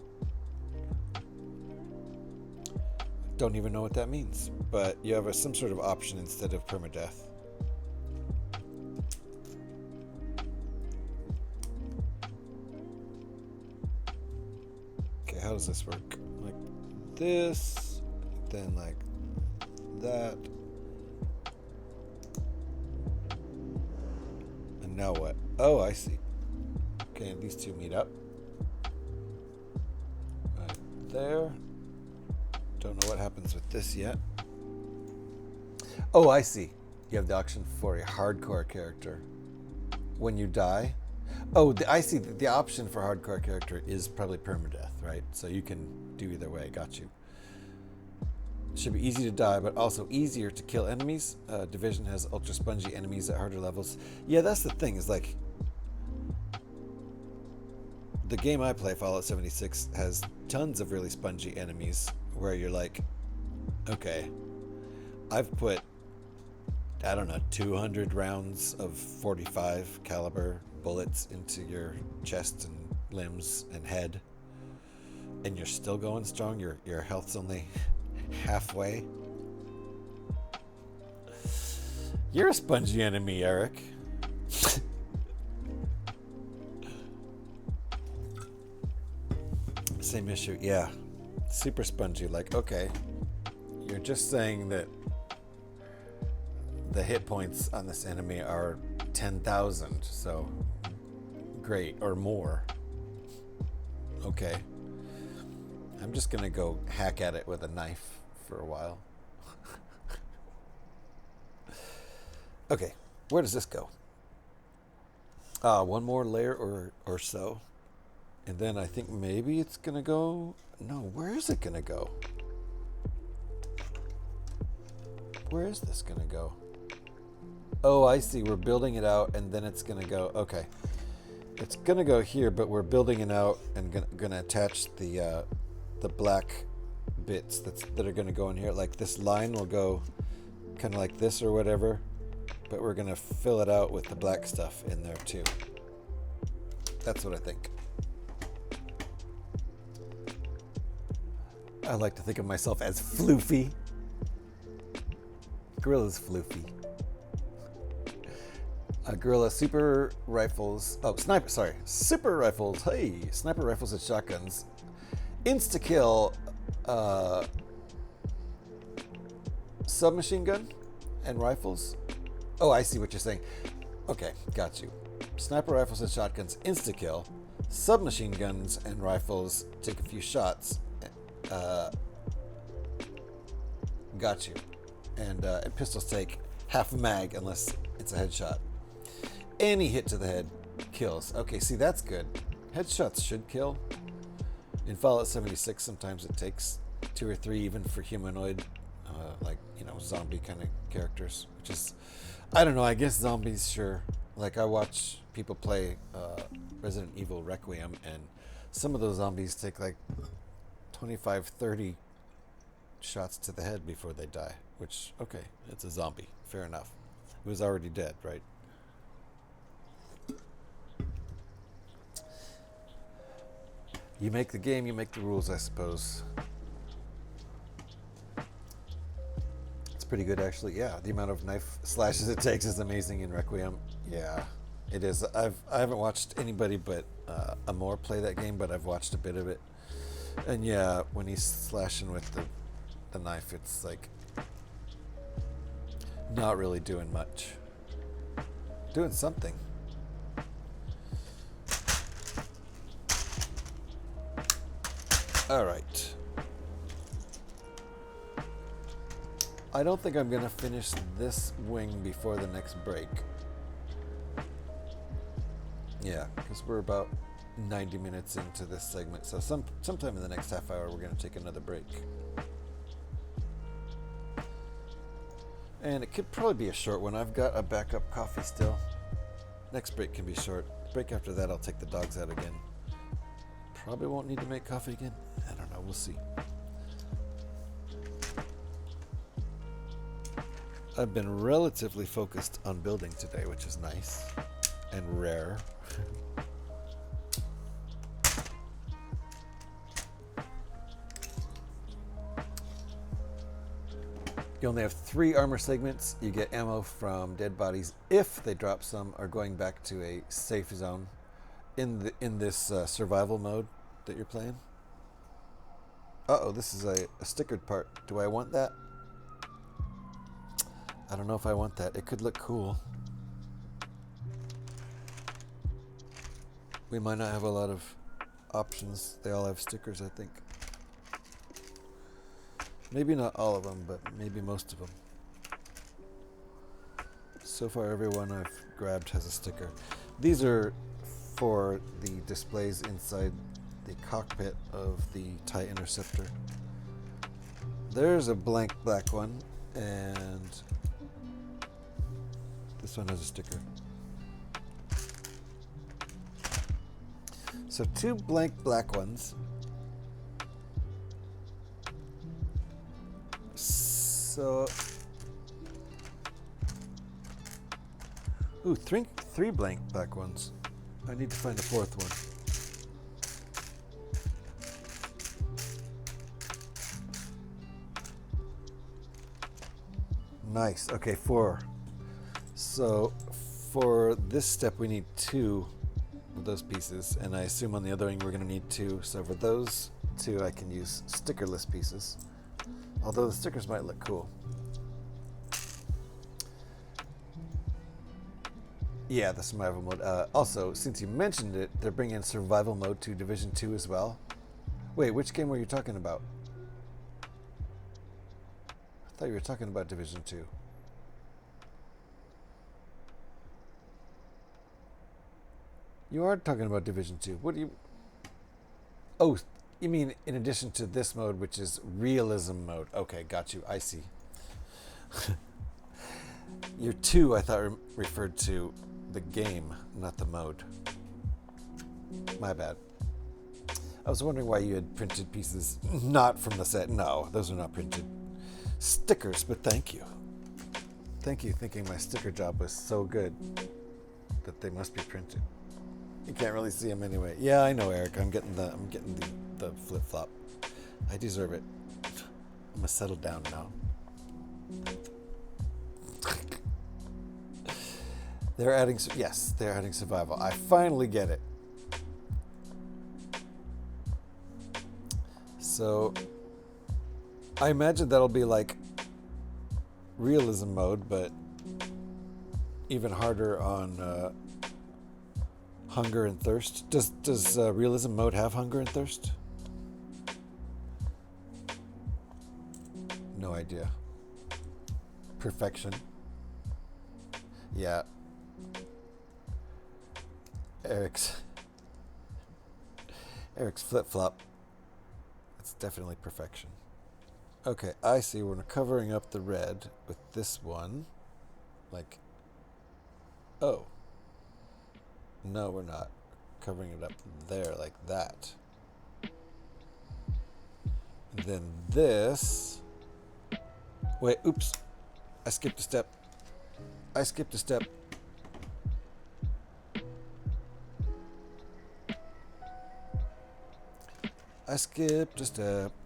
Don't even know what that means, but you have some sort of option instead of permadeath. Okay, how does this work? Like this, then like that. And now what? Oh, I see. Okay, these two meet up. Right there. Don't know what happens with this yet. Oh, I see. You have the option for a hardcore character. When you die. Oh, I see. The option for hardcore character is probably permadeath, right? So you can do either way. Got you. Should be easy to die, but also easier to kill enemies. Division has ultra spongy enemies at harder levels. Yeah, that's the thing. Is like the game I play, Fallout 76, has tons of really spongy enemies where you're like, okay, I've put, 200 rounds of 45 caliber bullets into your chest and limbs and head, and you're still going strong. Your health's only halfway. You're a spongy enemy, Eric. Same issue, yeah. Super spongy. Like, okay, you're just saying that the hit points on this enemy are 10,000, so Great, or more. Okay. I'm just gonna go hack at it with a knife for a while. Okay, where does this go? One more layer or so. And then I think maybe it's gonna go... No, where is it gonna go? Where is this gonna go? Oh, I see. We're building it out and then it's gonna go... Okay. It's gonna go here, but we're building it out and gonna attach the black bits that are gonna go in here. Like this line will go kind of like this or whatever, but we're gonna fill it out with the black stuff in there too. That's what I think. I like to think of myself as floofy. Gorilla's floofy. Gorilla super rifles. Oh, sniper. Sorry, super rifles. Hey, sniper rifles and shotguns. Insta kill. Submachine gun and rifles. Oh, I see what you're saying. Okay, got you. Sniper rifles and shotguns, insta kill. Submachine guns and rifles take a few shots. Got you. And pistols take half a mag unless it's a headshot. Any hit to the head kills. Okay, see, that's good. Headshots should kill. In Fallout 76, sometimes it takes 2 or 3 even for humanoid, like, you know, zombie kind of characters, which is, I don't know, I guess zombies, sure. Like, I watch people play Resident Evil Requiem, and some of those zombies take like 25, 30 shots to the head before they die, which, okay, it's a zombie. Fair enough. It was already dead, right? You make the game, you make the rules, I suppose. It's pretty good, actually. Yeah, the amount of knife slashes it takes is amazing in Requiem. Yeah, it is. I haven't watched anybody but Amor play that game, but I've watched a bit of it. And yeah, when he's slashing with the knife, it's like not really doing much. Doing something. All right. I don't think I'm gonna finish this wing before the next break. Yeah, because we're about 90 minutes into this segment, so sometime in the next half hour we're gonna take another break. And it could probably be a short one. I've got a backup coffee still. Next break can be short. Break after that, I'll take the dogs out again. Probably won't need to make coffee again. I don't know. We'll see. I've been relatively focused on building today, which is nice and rare. You only have 3 armor segments. You get ammo from dead bodies if they drop some, or going back to a safe zone in this survival mode that you're playing. Uh-oh, this is a stickered part. Do I want that? I don't know if I want that. It could look cool. We might not have a lot of options. They all have stickers, I think. Maybe not all of them, but maybe most of them. So far, everyone I've grabbed has a sticker. These are for the displays inside the cockpit of the TIE Interceptor. There's a blank black one, and this one has a sticker. So 2 blank black ones. So, ooh, 3 blank black ones. I need to find a 4th one. Nice. Okay, 4. So for this step, we need 2 of those pieces, and I assume on the other wing we're going to need 2. So for those 2, I can use stickerless pieces. Although the stickers might look cool. Yeah, the survival mode. Also, since you mentioned it, they're bringing survival mode to Division 2 as well. Wait, which game were you talking about? I thought you were talking about Division 2. You are talking about Division 2. What do you... Oh, you mean in addition to this mode, which is realism mode. Okay, got you. I see. Your 2, I thought, referred to the game, not the mode. My bad. I was wondering why you had printed pieces not from the set. No, those are not printed. Stickers, but thank you. Thank you, thinking my sticker job was so good that they must be printed. You can't really see them anyway. Yeah, I know, Eric. I'm getting the flip flop. I deserve it. I'm gonna settle down now. They're adding survival. I finally get it. So I imagine that'll be like realism mode, but even harder on hunger and thirst. Does realism mode have hunger and thirst? No idea. Perfection. Yeah. Eric's flip-flop. It's definitely perfection. Okay, I see. We're covering up the red with this one. Like, oh. No, we're not. Covering it up there like that. And then this. Wait, oops. I skipped a step. I skipped a step.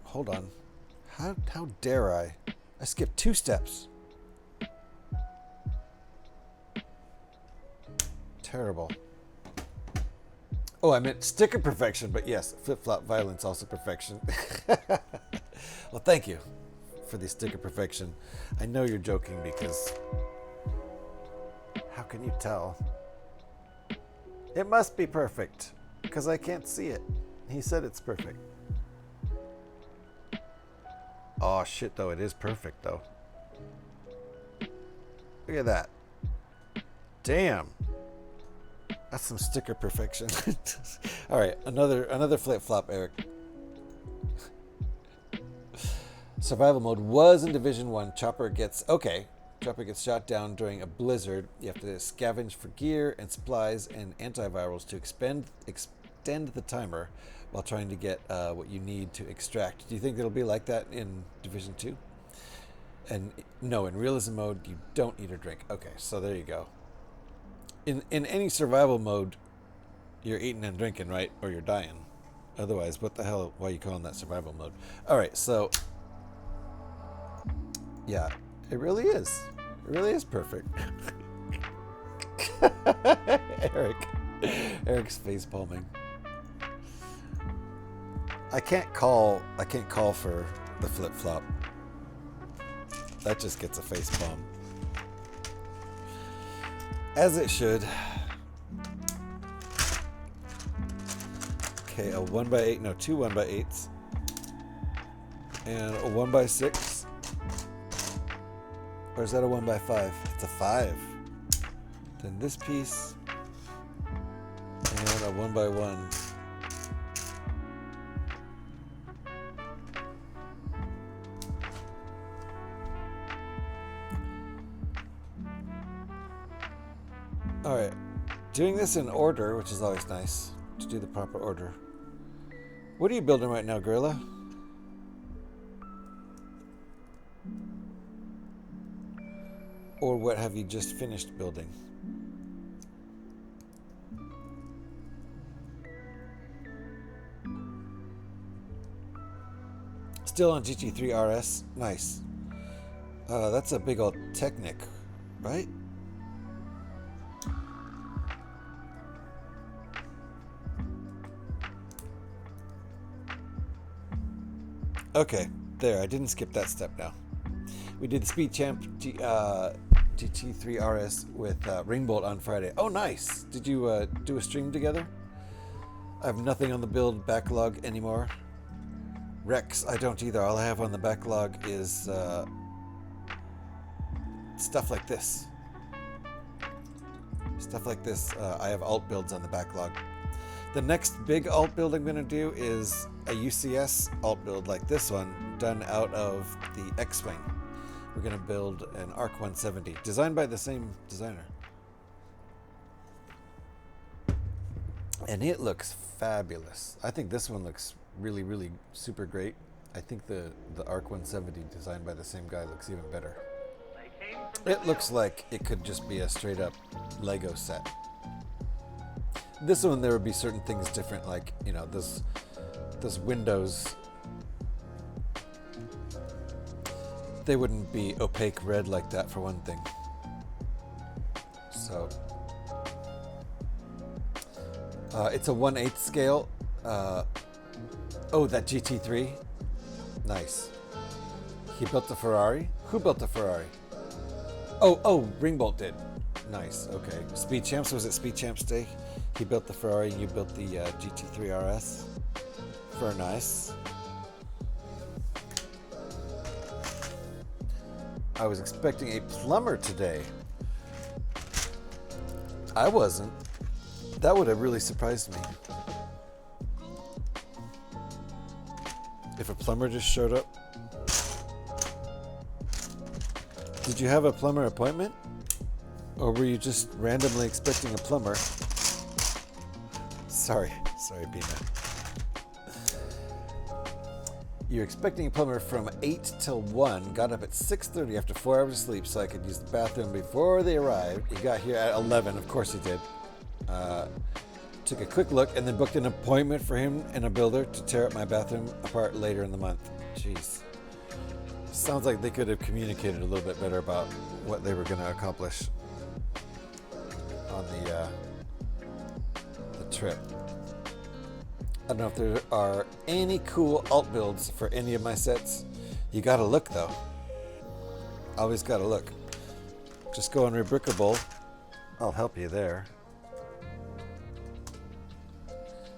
Hold on. How dare I? I skipped 2 steps. Terrible. Oh, I meant sticker perfection, but yes, flip-flop violence also perfection. Well, thank you for the sticker perfection. I know you're joking because how can you tell? It must be perfect because I can't see it. He said it's perfect. Oh shit, though, it is perfect though. Look at that. Damn. That's some sticker perfection. All right, another flip-flop, Eric. Survival mode was in Division 1. Chopper gets shot down during a blizzard. You have to scavenge for gear and supplies and antivirals to extend the timer while trying to get what you need to extract. Do you think it'll be like that in Division 2? And no, in realism mode, you don't eat or drink. Okay, so there you go. In any survival mode, you're eating and drinking, right? Or you're dying. Otherwise, what the hell? Why are you calling that survival mode? All right, so yeah, it really is. It really is perfect. Eric's face palming. I can't call for the flip flop. That just gets a face palm. As it should. Okay, a 1x8, no, 2 1x8s. And a 1x6. Or is that a 1x5? It's a 5. Then this piece. And a 1x1. Alright, doing this in order, which is always nice, to do the proper order. What are you building right now, Gorilla? Or what have you just finished building? Still on GT3 RS? Nice. That's a big old Technic, right? Okay, there. I didn't skip that step now. We did the Speed Champ GT3 RS with Ringbolt on Friday. Oh, nice! Did you do a stream together? I have nothing on the build backlog anymore. Rex, I don't either. All I have on the backlog is stuff like this. Stuff like this. I have alt builds on the backlog. The next big alt build I'm going to do is a UCS alt build like this one, done out of the X-Wing. We're going to build an ARC 170, designed by the same designer. And it looks fabulous. I think this one looks really, really super great. I think the ARC 170 designed by the same guy looks even better. It looks like it could just be a straight up Lego set. This one, there would be certain things different, like, you know, those windows, they wouldn't be opaque red like that for one thing. So it's a 1/8 scale. Oh, that GT3, nice. He built the Ferrari. Who built the Ferrari? Oh, Ringbolt did. Nice. Okay. Speed Champs, was it Speed Champs Day? He built the Ferrari and you built the GT3 RS. Very nice. I was expecting a plumber today. I wasn't. That would have really surprised me. If a plumber just showed up. Did you have a plumber appointment? Or were you just randomly expecting a plumber? Sorry, Bina. You're expecting a plumber from 8 till 1, got up at 6:30 after 4 hours of sleep so I could use the bathroom before they arrived. He got here at 11, of course he did. Took a quick look and then booked an appointment for him and a builder to tear up my bathroom apart later in the month. Jeez. Sounds like they could have communicated a little bit better about what they were going to accomplish on the trip. I don't know if there are any cool alt builds for any of my sets. You gotta look though. Always gotta look. Just go on Rebrickable. I'll help you there.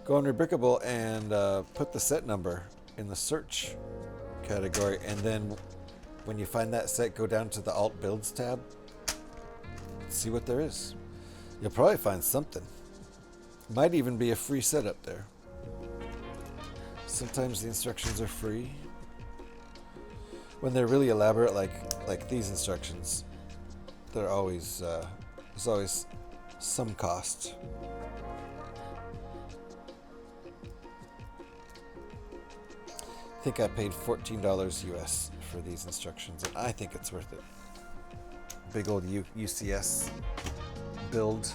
Go on Rebrickable and put the set number in the search category, and then when you find that set, go down to the alt builds tab. See what there is. You'll probably find something. Might even be a free set up there. Sometimes the instructions are free. When they're really elaborate, like these instructions, they're always there's always some cost. I think I paid $14 US for these instructions, and I think it's worth it. Big old UCS build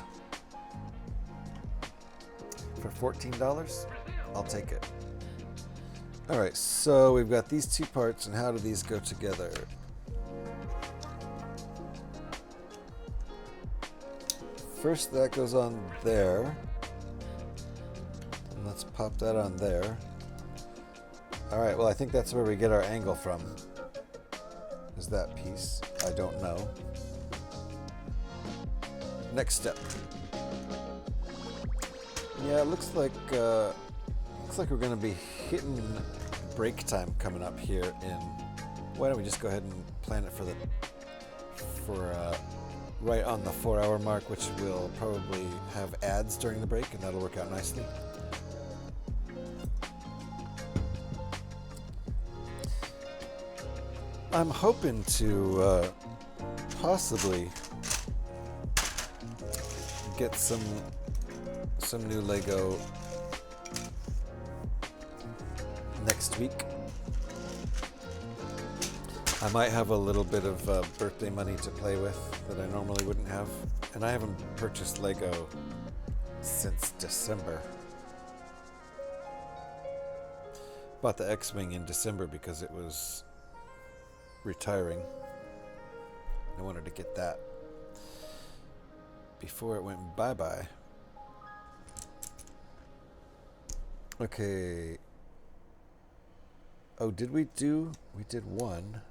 for $14. I'll take it. Alright, so we've got these two parts, and how do these go together? First, that goes on there. And let's pop that on there. Alright, well, I think that's where we get our angle from. Is that piece? I don't know. Next step. Yeah, it looks like we're going to be hitting break time coming up here in. Why don't we just go ahead and plan it for right on the 4-hour mark, which will probably have ads during the break, and that'll work out nicely. I'm hoping to possibly get some new Lego next week. I might have a little bit of birthday money to play with that I normally wouldn't have, and I haven't purchased Lego since December. Bought the X-Wing in December because it was retiring. I wanted to get that before it went bye-bye. Okay. Oh, did we did one.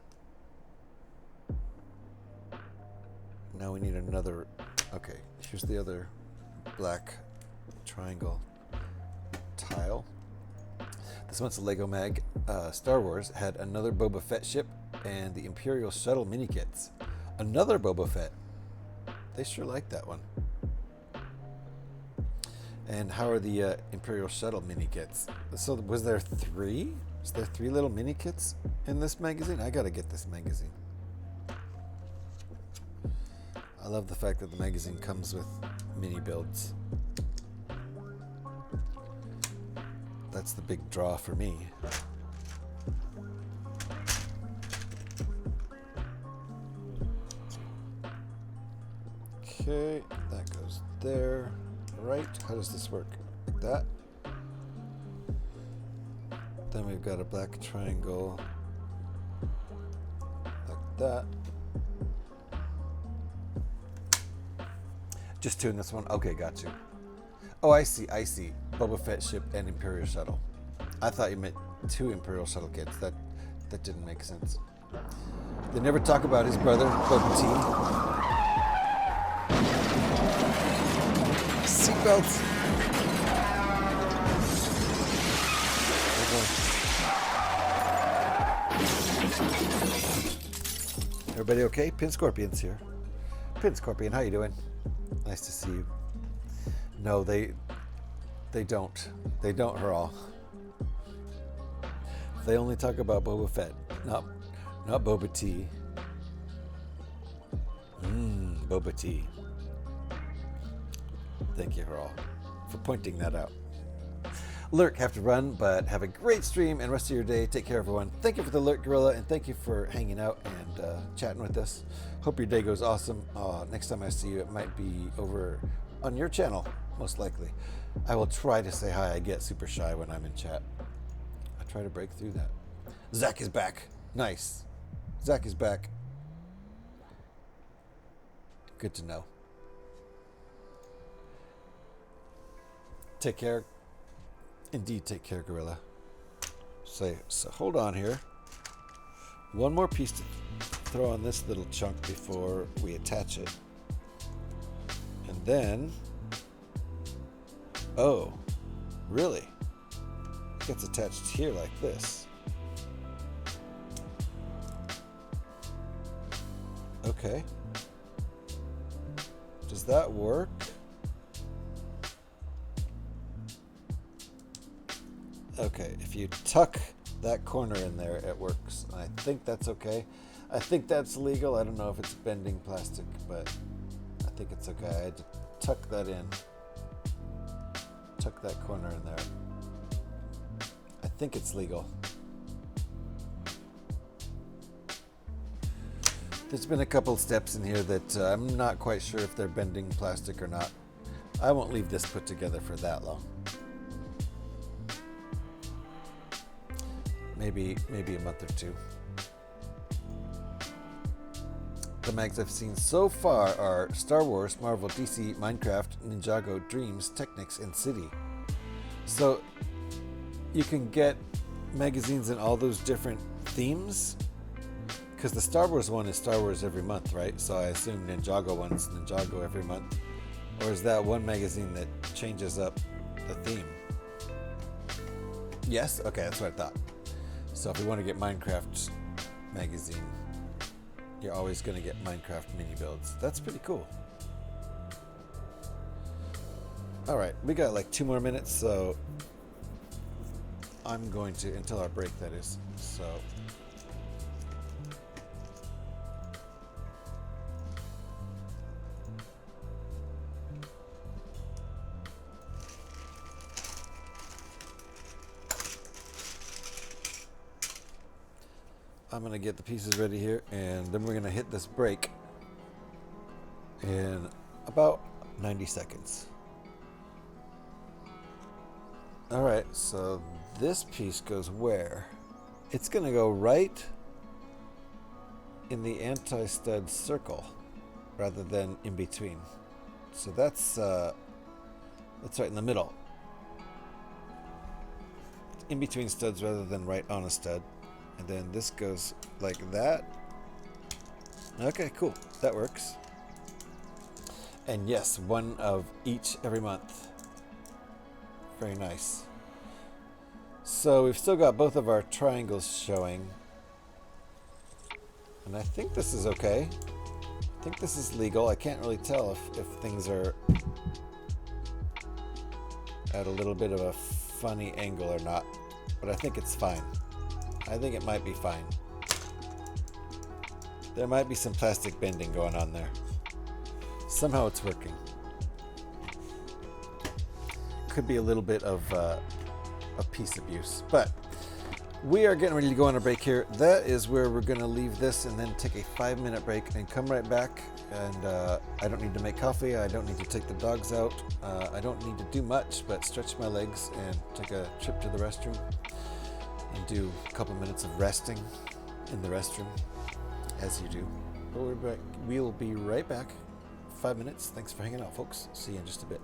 Now we need another. Okay, here's the other black triangle tile. This month's Lego Mag Star Wars had another Boba Fett ship and the Imperial Shuttle mini kits. Another Boba Fett. They sure like that one. And how are the Imperial Shuttle mini kits? So was there 3? Is there 3 little mini kits in this magazine? I gotta get this magazine. I love the fact that the magazine comes with mini builds. That's the big draw for me. Okay, that goes there. Right, how does this work? Like that. Then we've got a black triangle like that. Just 2 in this one. Okay, got you. Oh, I see. Boba Fett ship and Imperial Shuttle. I thought you meant 2 Imperial Shuttle kits. That didn't make sense. They never talk about his brother, Boba T. Seatbelts. Everybody okay? Pin Scorpion's here. Pin Scorpion, how you doing? Nice to see you. No, they don't. They don't, Haral. They only talk about Boba Fett, not Boba T. Boba T. Thank you, Haral, for pointing that out. Lurk, have to run, but have a great stream and rest of your day. Take care, everyone. Thank you for the Lurk, Gorilla, and thank you for hanging out and chatting with us. Hope your day goes awesome. Next time I see you, it might be over on your channel, most likely. I will try to say hi. I get super shy when I'm in chat. I try to break through that. Zach is back. Nice. Zach is back. Good to know. Take care. Indeed, take care, Gorilla. So hold on here. One more piece to throw on this little chunk before we attach it. And then... Oh, really? It gets attached here like this. Okay. Does that work? Okay, if you tuck that corner in there, it works. I think that's okay. I think that's legal. I don't know if it's bending plastic, but I think it's okay. I had to tuck that in. Tuck that corner in there. I think it's legal. There's been a couple steps in here that I'm not quite sure if they're bending plastic or not. I won't leave this put together for that long. Maybe a month or 2. The mags I've seen so far are Star Wars, Marvel, DC, Minecraft, Ninjago, Dreams, Technics, and City. So you can get magazines in all those different themes, because the Star Wars one is Star Wars every month, right? So I assume Ninjago one's Ninjago every month. Or is that one magazine that changes up the theme? Yes? Okay, that's what I thought. So if you want to get Minecraft magazine, you're always going to get Minecraft mini builds. That's pretty cool. Alright, we got like 2 more minutes, so I'm going to, until our break that is, so... I'm going to get the pieces ready here, and then we're going to hit this break in about 90 seconds. Alright, so this piece goes where? It's going to go right in the anti-stud circle rather than in between. So that's right in the middle. In between studs rather than right on a stud. And then this goes like that. Okay, cool. That works. And yes, one of each every month. Very nice. So we've still got both of our triangles showing. And I think this is okay. I think this is legal. I can't really tell if things are at a little bit of a funny angle or not. But I think it's fine. I think it might be fine. There might be some plastic bending going on there. Somehow it's working. Could be a little bit of piece abuse, but we are getting ready to go on a break here. That is where we're going to leave this and then take a 5-minute break and come right back. And I don't need to make coffee. I don't need to take the dogs out. I don't need to do much but stretch my legs and take a trip to the restroom and do a couple minutes of resting in the restroom, as you do. But we're back. We'll be right back. 5 minutes. Thanks for hanging out, folks. See you in just a bit.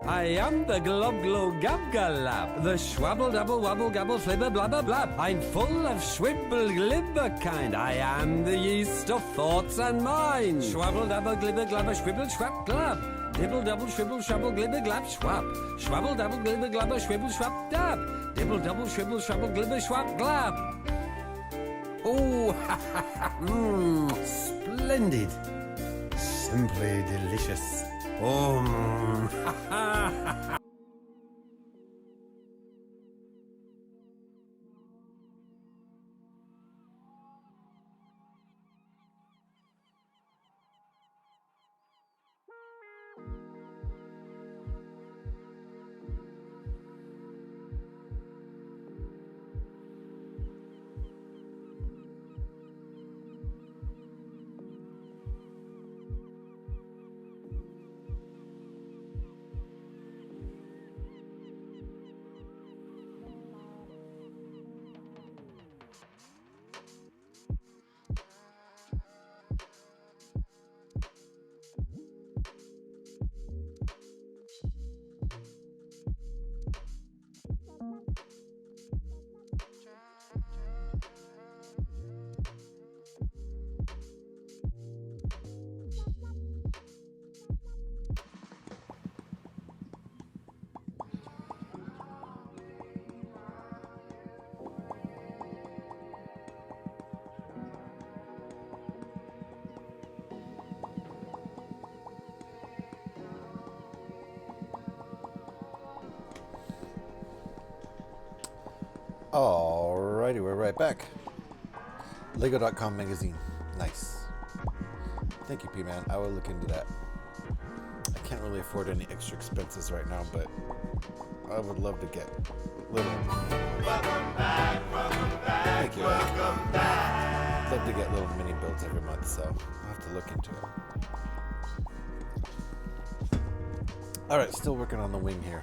I am the glob glow gab galab, the schwabble double wabble gabble flibber blabber blab. I'm full of schwibble glibber kind. I am the yeast of thoughts and mind. Schwabble dabble glibber glabber schwibble schwab glab. Dibble double shwibble shrubble glibber glab schwab. Schwabble double glibber glabber schwibble schwab dab. Dibble double shwibble shrubble glibber schwab glab. Oh, splendid. Simply delicious. Oh, Alrighty, we're right back. Lego.com magazine. Nice. Thank you, P-Man. I will look into that. I can't really afford any extra expenses right now, but I would love to get little... Thank you, Eric. Love to get little mini builds every month, so I'll have to look into it. Alright, still working on the wing here.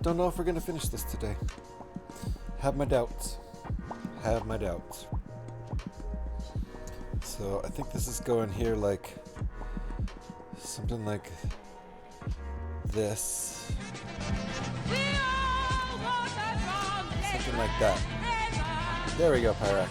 Don't know if we're going to finish this today. Have my doubts. Have my doubts. So I think this is going here like something like this. Something like that. There we go, Pyrex.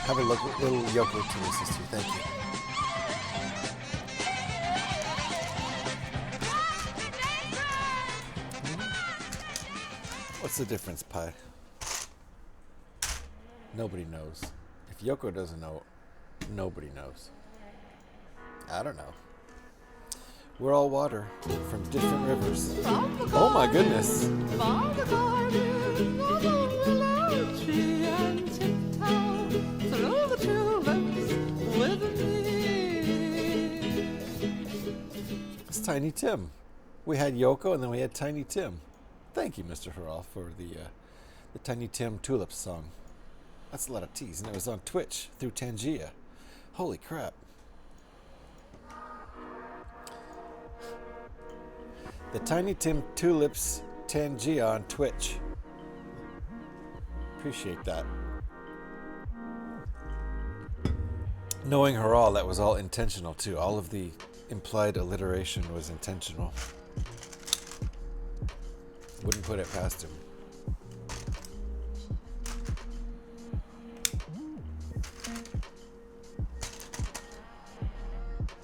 Have a look, little Yoko to assist you. Thank you. What's the difference, Pi? Nobody knows. If Yoko doesn't know, nobody knows. I don't know. We're all water from different rivers. Oh my goodness. It's Tiny Tim. We had Yoko and then we had Tiny Tim. Thank you, Mr. Harrell, for the Tiny Tim Tulips song. That's a lot of T's, and it was on Twitch through Tangia. Holy crap. The Tiny Tim Tulips Tangia on Twitch. Appreciate that. Knowing Harrell, that was all intentional too. All of the implied alliteration was intentional. Wouldn't put it past him.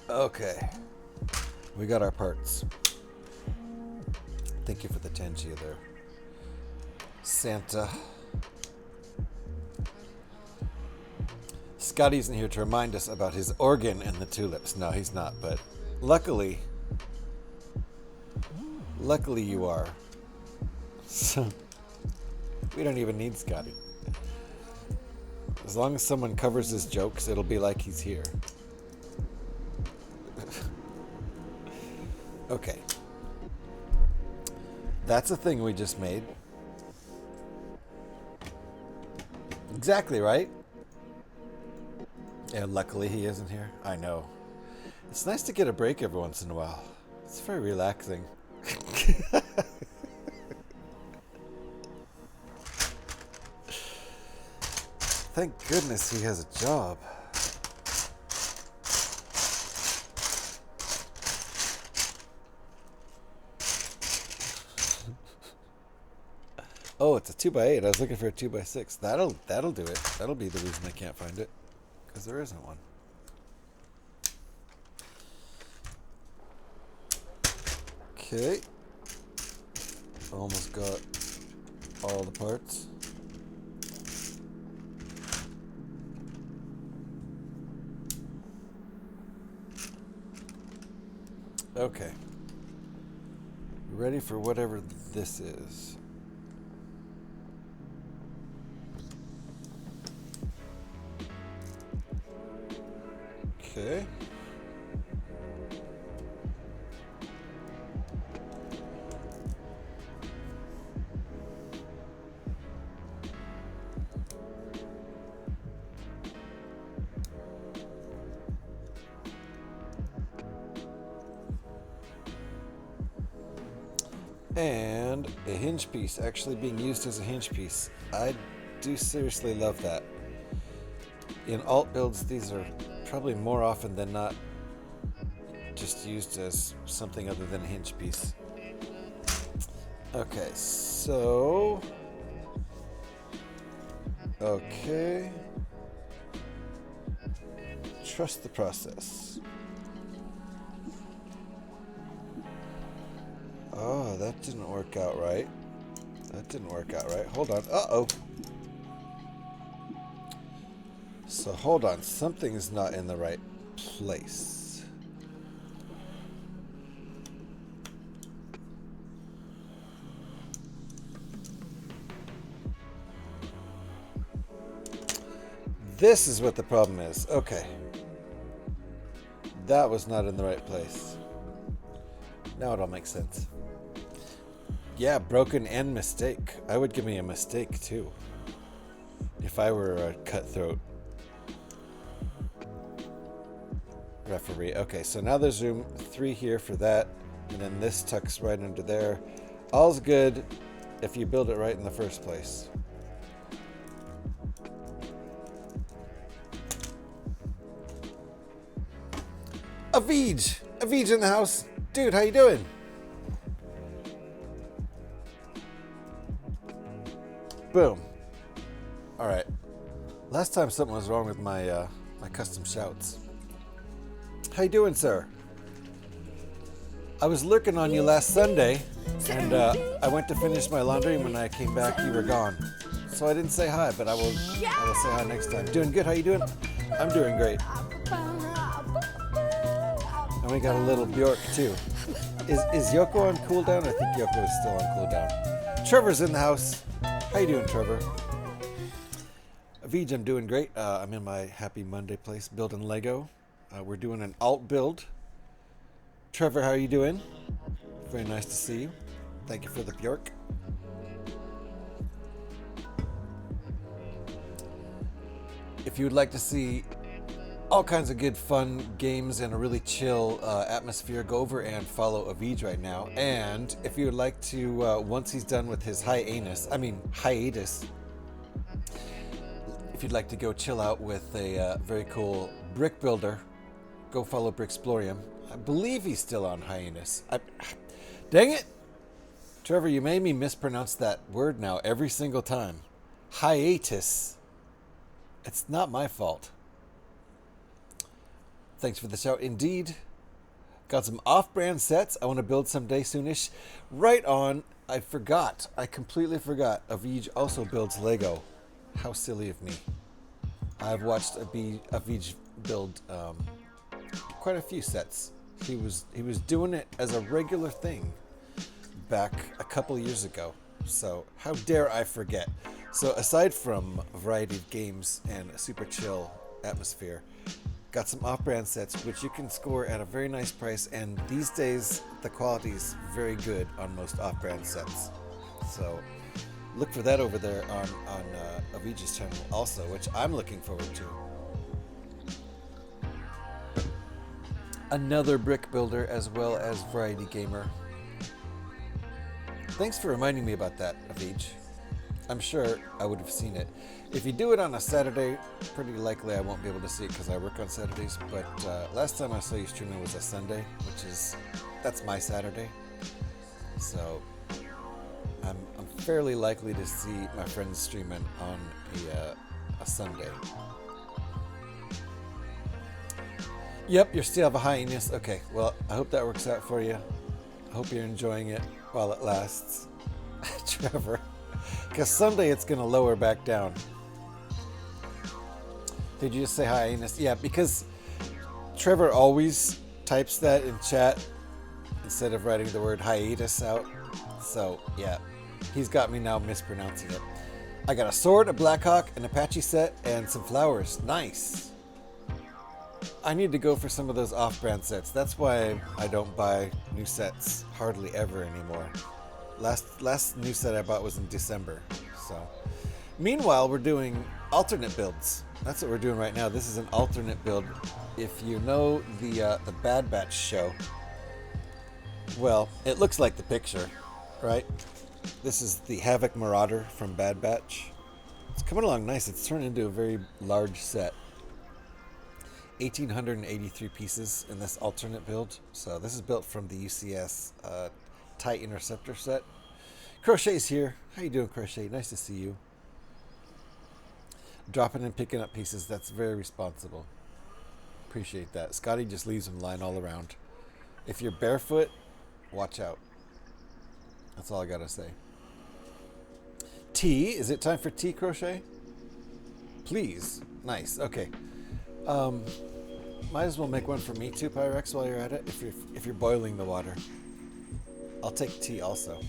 Okay. We got our parts. Thank you for the Tangia there. Santa. Scotty isn't here to remind us about his organ and the tulips. No, he's not, but luckily you are. So we don't even need Scotty. As long as someone covers his jokes, it'll be like he's here. Okay. That's a thing we just made. Exactly, right? Yeah, luckily he isn't here. I know. It's nice to get a break every once in a while. It's very relaxing. Thank goodness he has a job. Oh, it's a 2x8. I was looking for a 2x6. That'll do it. That'll be the reason I can't find it, because there isn't one. Okay. Almost got all the parts. Okay. Ready for whatever this is. Okay. And a hinge piece actually being used as a hinge piece. I do seriously love that. In alt builds, these are probably more often than not just used as something other than a hinge piece. Okay, so... Okay. Trust the process. Oh, that didn't work out right. That didn't work out right. Hold on. Uh-oh. So hold on. Something is not in the right place. This is what the problem is. Okay. That was not in the right place. Now it all makes sense. Yeah, broken and mistake. I would give me a mistake too, if I were a cutthroat referee. Okay, so now there's room 3 here for that, and then this tucks right under there. All's good if you build it right in the first place. Avij! Avij in the house! Dude, how you doing? Boom. Alright. Last time something was wrong with my my custom shouts. How you doing, sir? I was lurking on you last Sunday, and I went to finish my laundry, and when I came back, you were gone. So I didn't say hi, but I will say hi next time. Doing good? How you doing? I'm doing great. And we got a little Bjork too. Is Yoko on cooldown? I think Yoko is still on cooldown. Trevor's in the house. How you doing, Trevor? Avij, I'm doing great. I'm in my Happy Monday place building Lego. We're doing an alt build. Trevor, how are you doing? Very nice to see you. Thank you for the Bjork. If you would like to see all kinds of good fun games and a really chill atmosphere, go over and follow Avij right now. And if you would like to, once he's done with his hiatus, if you'd like to go chill out with a very cool Brickbuilder, go follow Bricksplorium. I believe he's still on hiatus. Dang it! Trevor, you made me mispronounce that word now every single time. Hiatus. It's not my fault. Thanks for the shout, indeed. Got some off-brand sets I want to build someday soonish. Right on. I forgot. I completely forgot. Avij also builds Lego. How silly of me. I've watched Avij build quite a few sets. He was doing it as a regular thing back a couple years ago. So how dare I forget? So aside from a variety of games and a super chill atmosphere, got some off-brand sets which you can score at a very nice price, and these days the quality is very good on most off-brand sets. So look for that over there on Avij's channel also, which I'm looking forward to. another brick builder as well as variety gamer. Thanks for reminding me about that, Avij. I'm sure I would have seen it. If you do it on a Saturday, pretty likely I won't be able to see it because I work on Saturdays. But last time I saw you streaming was a Sunday, that's my Saturday. So I'm fairly likely to see my friends streaming on a Sunday. Yep, you still have a hyenas. Okay, well, I hope that works out for you. I hope you're enjoying it while it lasts. Trevor. Because someday it's going to lower back down. Did you just say hyenas? Yeah, because Trevor always types that in chat instead of writing the word hiatus out. So, yeah, he's got me now mispronouncing it. I got a sword, a Blackhawk, an Apache set, and some flowers. Nice. I need to go for some of those off-brand sets. That's why I don't buy new sets hardly ever anymore. Last new set I bought was in December. So, meanwhile, we're doing alternate builds. That's what we're doing right now. This is an alternate build. If you know the Bad Batch show, well, it looks like the picture, right? This is the Havoc Marauder from Bad Batch. It's coming along nice. It's turned into a very large set. 1,883 pieces in this alternate build. So this is built from the UCS TIE Interceptor set. Crochet's here. How you doing, Crochet? Nice to see you. Dropping and picking up pieces. That's very responsible. Appreciate that. Scotty just leaves them lying all around. If you're barefoot, watch out. That's all I gotta say. Tea. Is it time for tea, Crochet? Please. Nice. Okay. Might as well make one for me too, Pyrex, while you're at it. If you're boiling the water, I'll take tea also.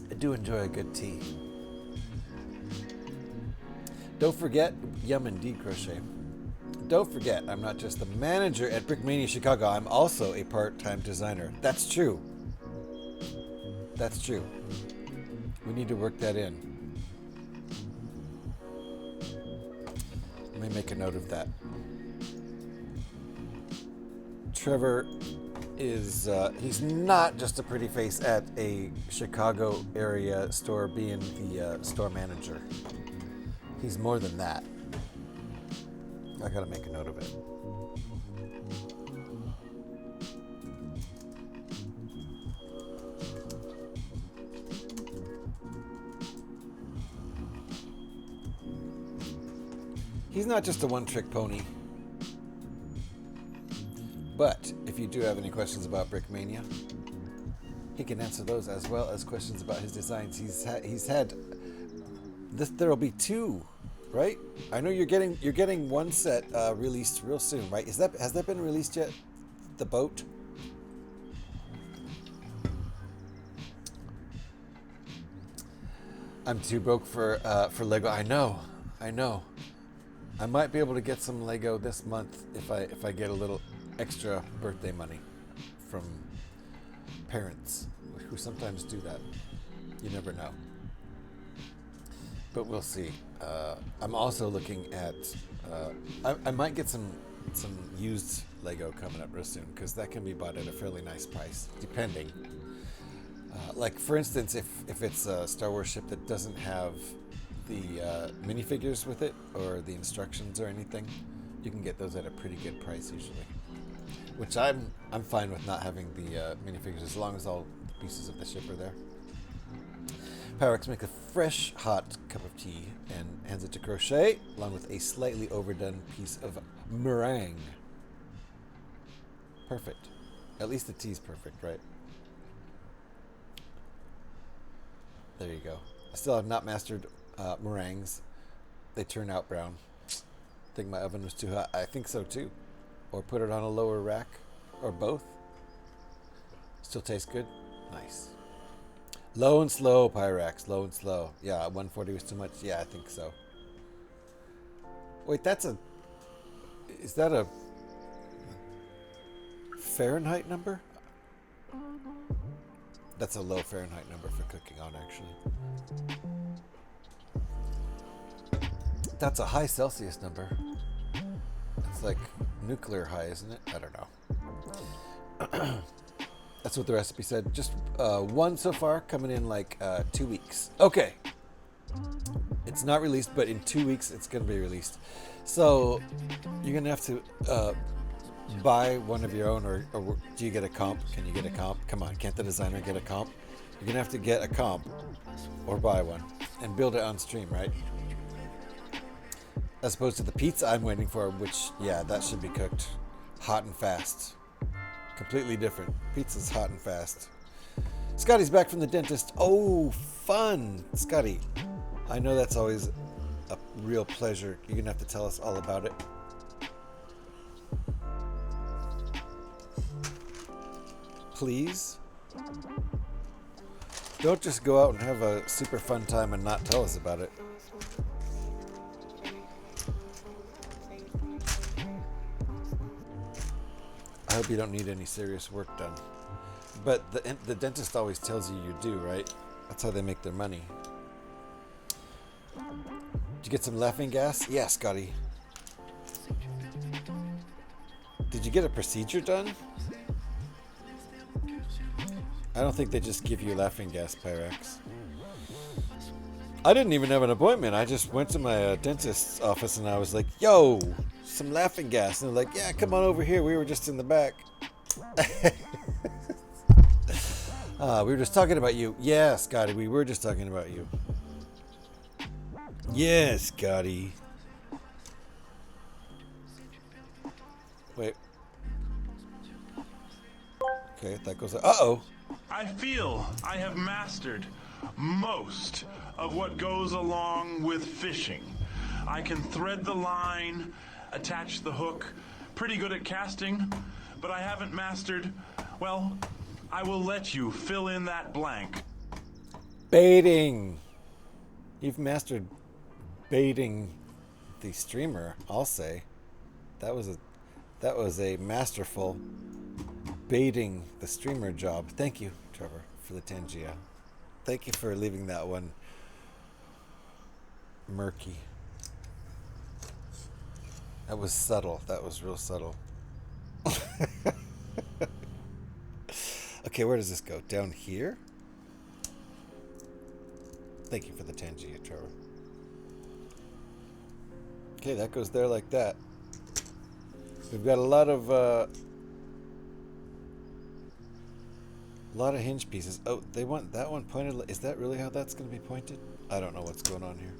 I do enjoy a good tea. Don't forget, yum indeed, Crochet. Don't forget, I'm not just the manager at Brickmania Chicago. I'm also a part-time designer. That's true. That's true. We need to work that in. Let me make a note of that. Trevor is, he's not just a pretty face at a Chicago area store being the store manager. He's more than that. I gotta make a note of it. He's not just a one-trick pony. But if you do have any questions about Brickmania, he can answer those as well as questions about his designs. He's had this. There'll be two, right? I know you're getting one set released real soon, right? Has that been released yet? The boat. I'm too broke for Lego. I know. I might be able to get some Lego this month if I get a little extra birthday money from parents who sometimes do that. You never know. But we'll see. I'm also looking at. I might get some used Lego coming up real soon because that can be bought at a fairly nice price, depending. Like for instance, if it's a Star Wars ship that doesn't have the minifigures with it or the instructions or anything, you can get those at a pretty good price usually. Which I'm fine with not having the minifigures as long as all the pieces of the ship are there. Pyrex makes a fresh hot cup of tea and hands it to Crochet along with a slightly overdone piece of meringue. Perfect. At least the tea's perfect, right? There you go. I still have not mastered meringues. They turn out brown. I think my oven was too hot. I think so too. Or put it on a lower rack. Or both. Still tastes good? Nice. Low and slow, Pyrex. Low and slow. Yeah, 140 was too much. Yeah, I think so. Wait, is that a Fahrenheit number? That's a low Fahrenheit number for cooking on, actually. That's a high Celsius number. It's like nuclear high, isn't it? I don't know. That's what the recipe said. Just one so far, coming in like 2 weeks. Okay. It's not released, but in 2 weeks it's going to be released. So you're going to have to buy one of your own, or do you get a comp? Can you get a comp? Come on, can't the designer get a comp? You're going to have to get a comp or buy one and build it on stream, right? As opposed to the pizza I'm waiting for, which, yeah, that should be cooked hot and fast. Completely different. Pizza's hot and fast. Scotty's back from the dentist. Oh, fun. Scotty, I know that's always a real pleasure. You're going to have to tell us all about it. Please? Don't just go out and have a super fun time and not tell us about it. I hope you don't need any serious work done. But the dentist always tells you do, right? That's how they make their money. Did you get some laughing gas? Yeah, Scotty. Did you get a procedure done? I don't think they just give you laughing gas, Pyrex. I didn't even have an appointment. I just went to my dentist's office and I was like, yo, some laughing gas. And they're like, yeah, come on over here. We were just in the back. We were just talking about you. Yeah, Scotty, we were just talking about you. Yeah, Scotty. Wait. Okay, that goes... Uh-oh. I feel I have mastered most of what goes along with fishing. I can thread the line, attach the hook, pretty good at casting, but I haven't mastered, well, I will let you fill in that blank. Baiting. You've mastered baiting the streamer, I'll say. That was a masterful baiting the streamer job. Thank you, Trevor, for the Tangia. Thank you for leaving that one murky. That was subtle. That was real subtle. Okay, where does this go? Down here? Thank you for the Tangia, Trevor. Okay, that goes there like that. We've got a lot of hinge pieces. Oh, they want that one pointed. Is that really how that's going to be pointed? I don't know what's going on here.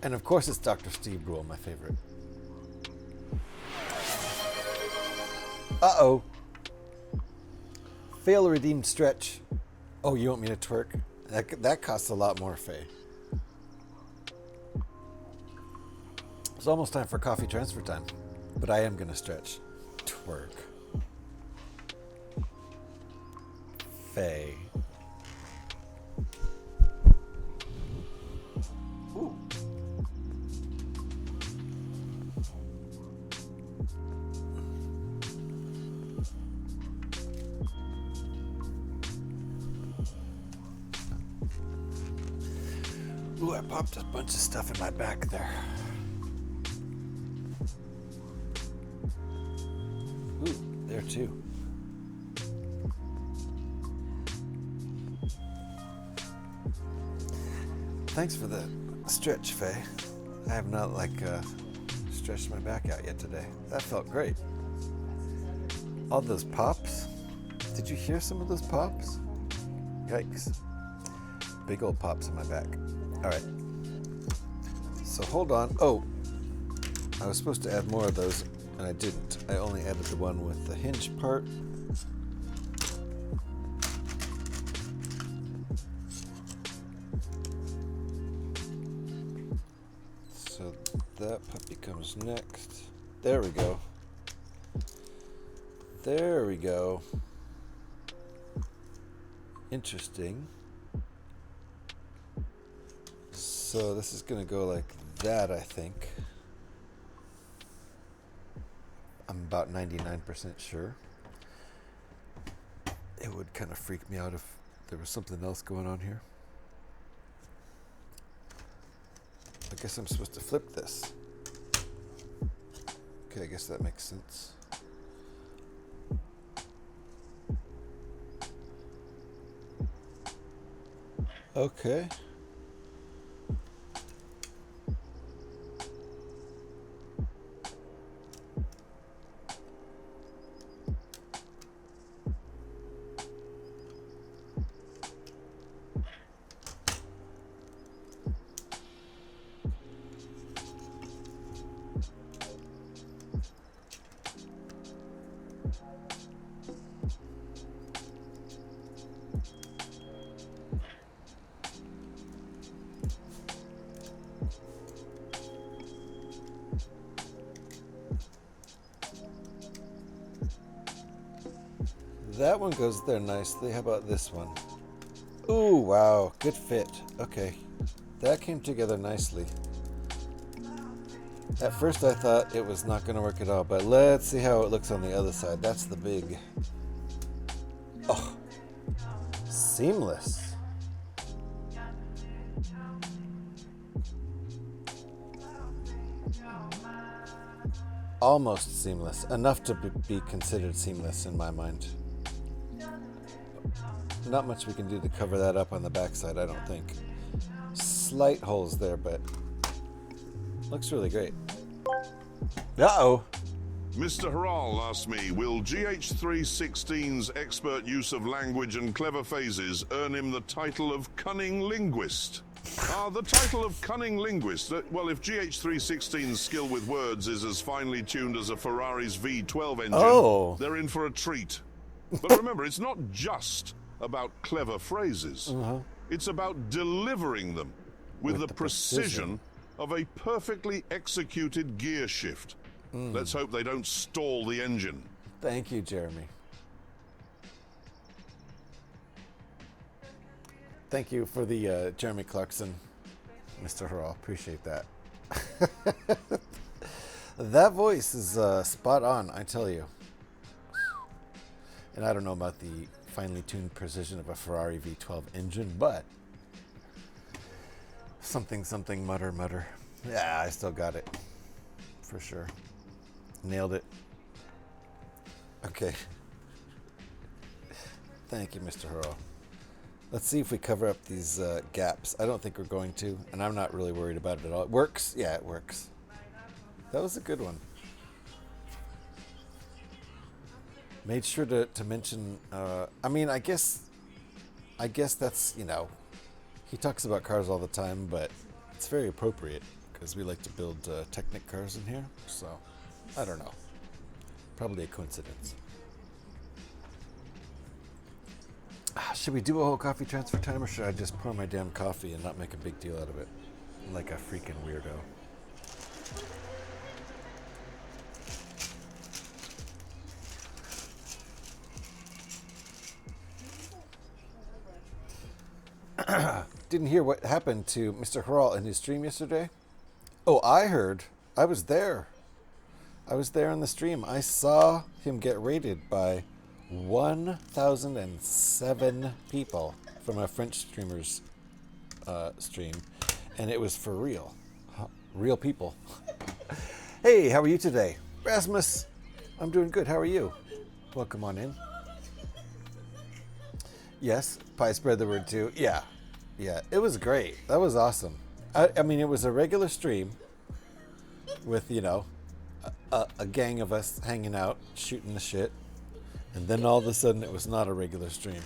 And of course it's Dr. Steve Brule, my favorite. Uh-oh. Fail redeemed stretch. Oh, you want me to twerk? That costs a lot more, Faye. It's almost time for coffee transfer time. But I am going to stretch. Twerk. Faye. Ooh. Ooh, I popped a bunch of stuff in my back there. Ooh, there too. Thanks for the stretch, Faye. I have not stretched my back out yet today. That felt great. All those pops. Did you hear some of those pops? Yikes. Big old pops in my back. All right. So hold on. Oh, I was supposed to add more of those, and I didn't. I only added the one with the hinge part. So that puppy comes next. There we go. There we go. Interesting. So this is going to go like that, I think. I'm about 99% sure. It would kind of freak me out if there was something else going on here. I guess I'm supposed to flip this. Okay, I guess that makes sense. Okay. That one goes there nicely. How about this one? Ooh, wow. Good fit. Okay. That came together nicely. At first I thought it was not going to work at all, but let's see how it looks on the other side. That's the big... Oh. Seamless. Almost seamless. Enough to be considered seamless in my mind. Not much we can do to cover that up on the backside, I don't think. Slight holes there, but looks really great. Uh-oh. Mr. Harral asked me, will GH316's expert use of language and clever phrases earn him the title of cunning linguist? The title of cunning linguist, well, if GH316's skill with words is as finely tuned as a Ferrari's V12 engine, they're in for a treat. But remember, it's not just about clever phrases. It's about delivering them with the precision of a perfectly executed gear shift. Let's hope they don't stall the engine. Thank you, Jeremy. Thank you for the Jeremy Clarkson, Mr. Harral. Appreciate that. That voice is spot on, I tell you. And I don't know about the finely tuned precision of a Ferrari V12 engine, but something, mutter, mutter. Yeah, I still got it. For sure. Nailed it. Okay. Thank you, Mr. Harral. Let's see if we cover up these gaps. I don't think we're going to, and I'm not really worried about it at all. It works? Yeah, it works. That was a good one. Made sure to mention, I mean, I guess that's, you know, he talks about cars all the time, but it's very appropriate because we like to build Technic cars in here, so I don't know. Probably a coincidence. Should we do a whole coffee transfer time, or should I just pour my damn coffee and not make a big deal out of it? Like a freaking weirdo. Didn't hear what happened to Mr. Harral in his stream yesterday. Oh, I heard. I was there. I was there on the stream. I saw him get raided by 1,007 people from a French streamer's stream, and it was for real. Real people. Hey, how are you today? Rasmus, I'm doing good. How are you? Welcome on in. Yes, Pie spread the word too. Yeah, it was great. That was awesome. I mean, it was a regular stream with, you know, a gang of us hanging out, shooting the shit. And then all of a sudden it was not a regular stream.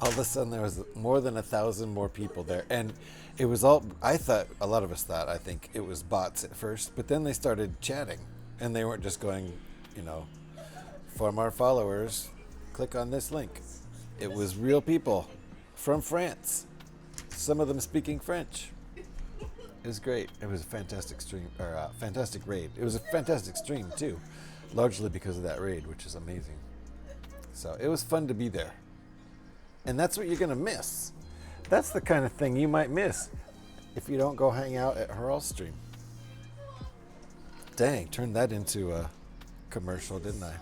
All of a sudden there was more than 1,000 more people there. And it was all, I thought, a lot of us thought, I think it was bots at first. But then they started chatting. And they weren't just going, you know, for more followers, click on this link. It was real people from France. Some of them speaking French. It was great. It was a fantastic stream, or fantastic raid. It was a fantastic stream too, largely because of that raid, which is amazing. So it was fun to be there. And that's what you're gonna miss. That's the kind of thing you might miss if you don't go hang out at Harral's stream. Dang, turned that into a commercial, didn't I?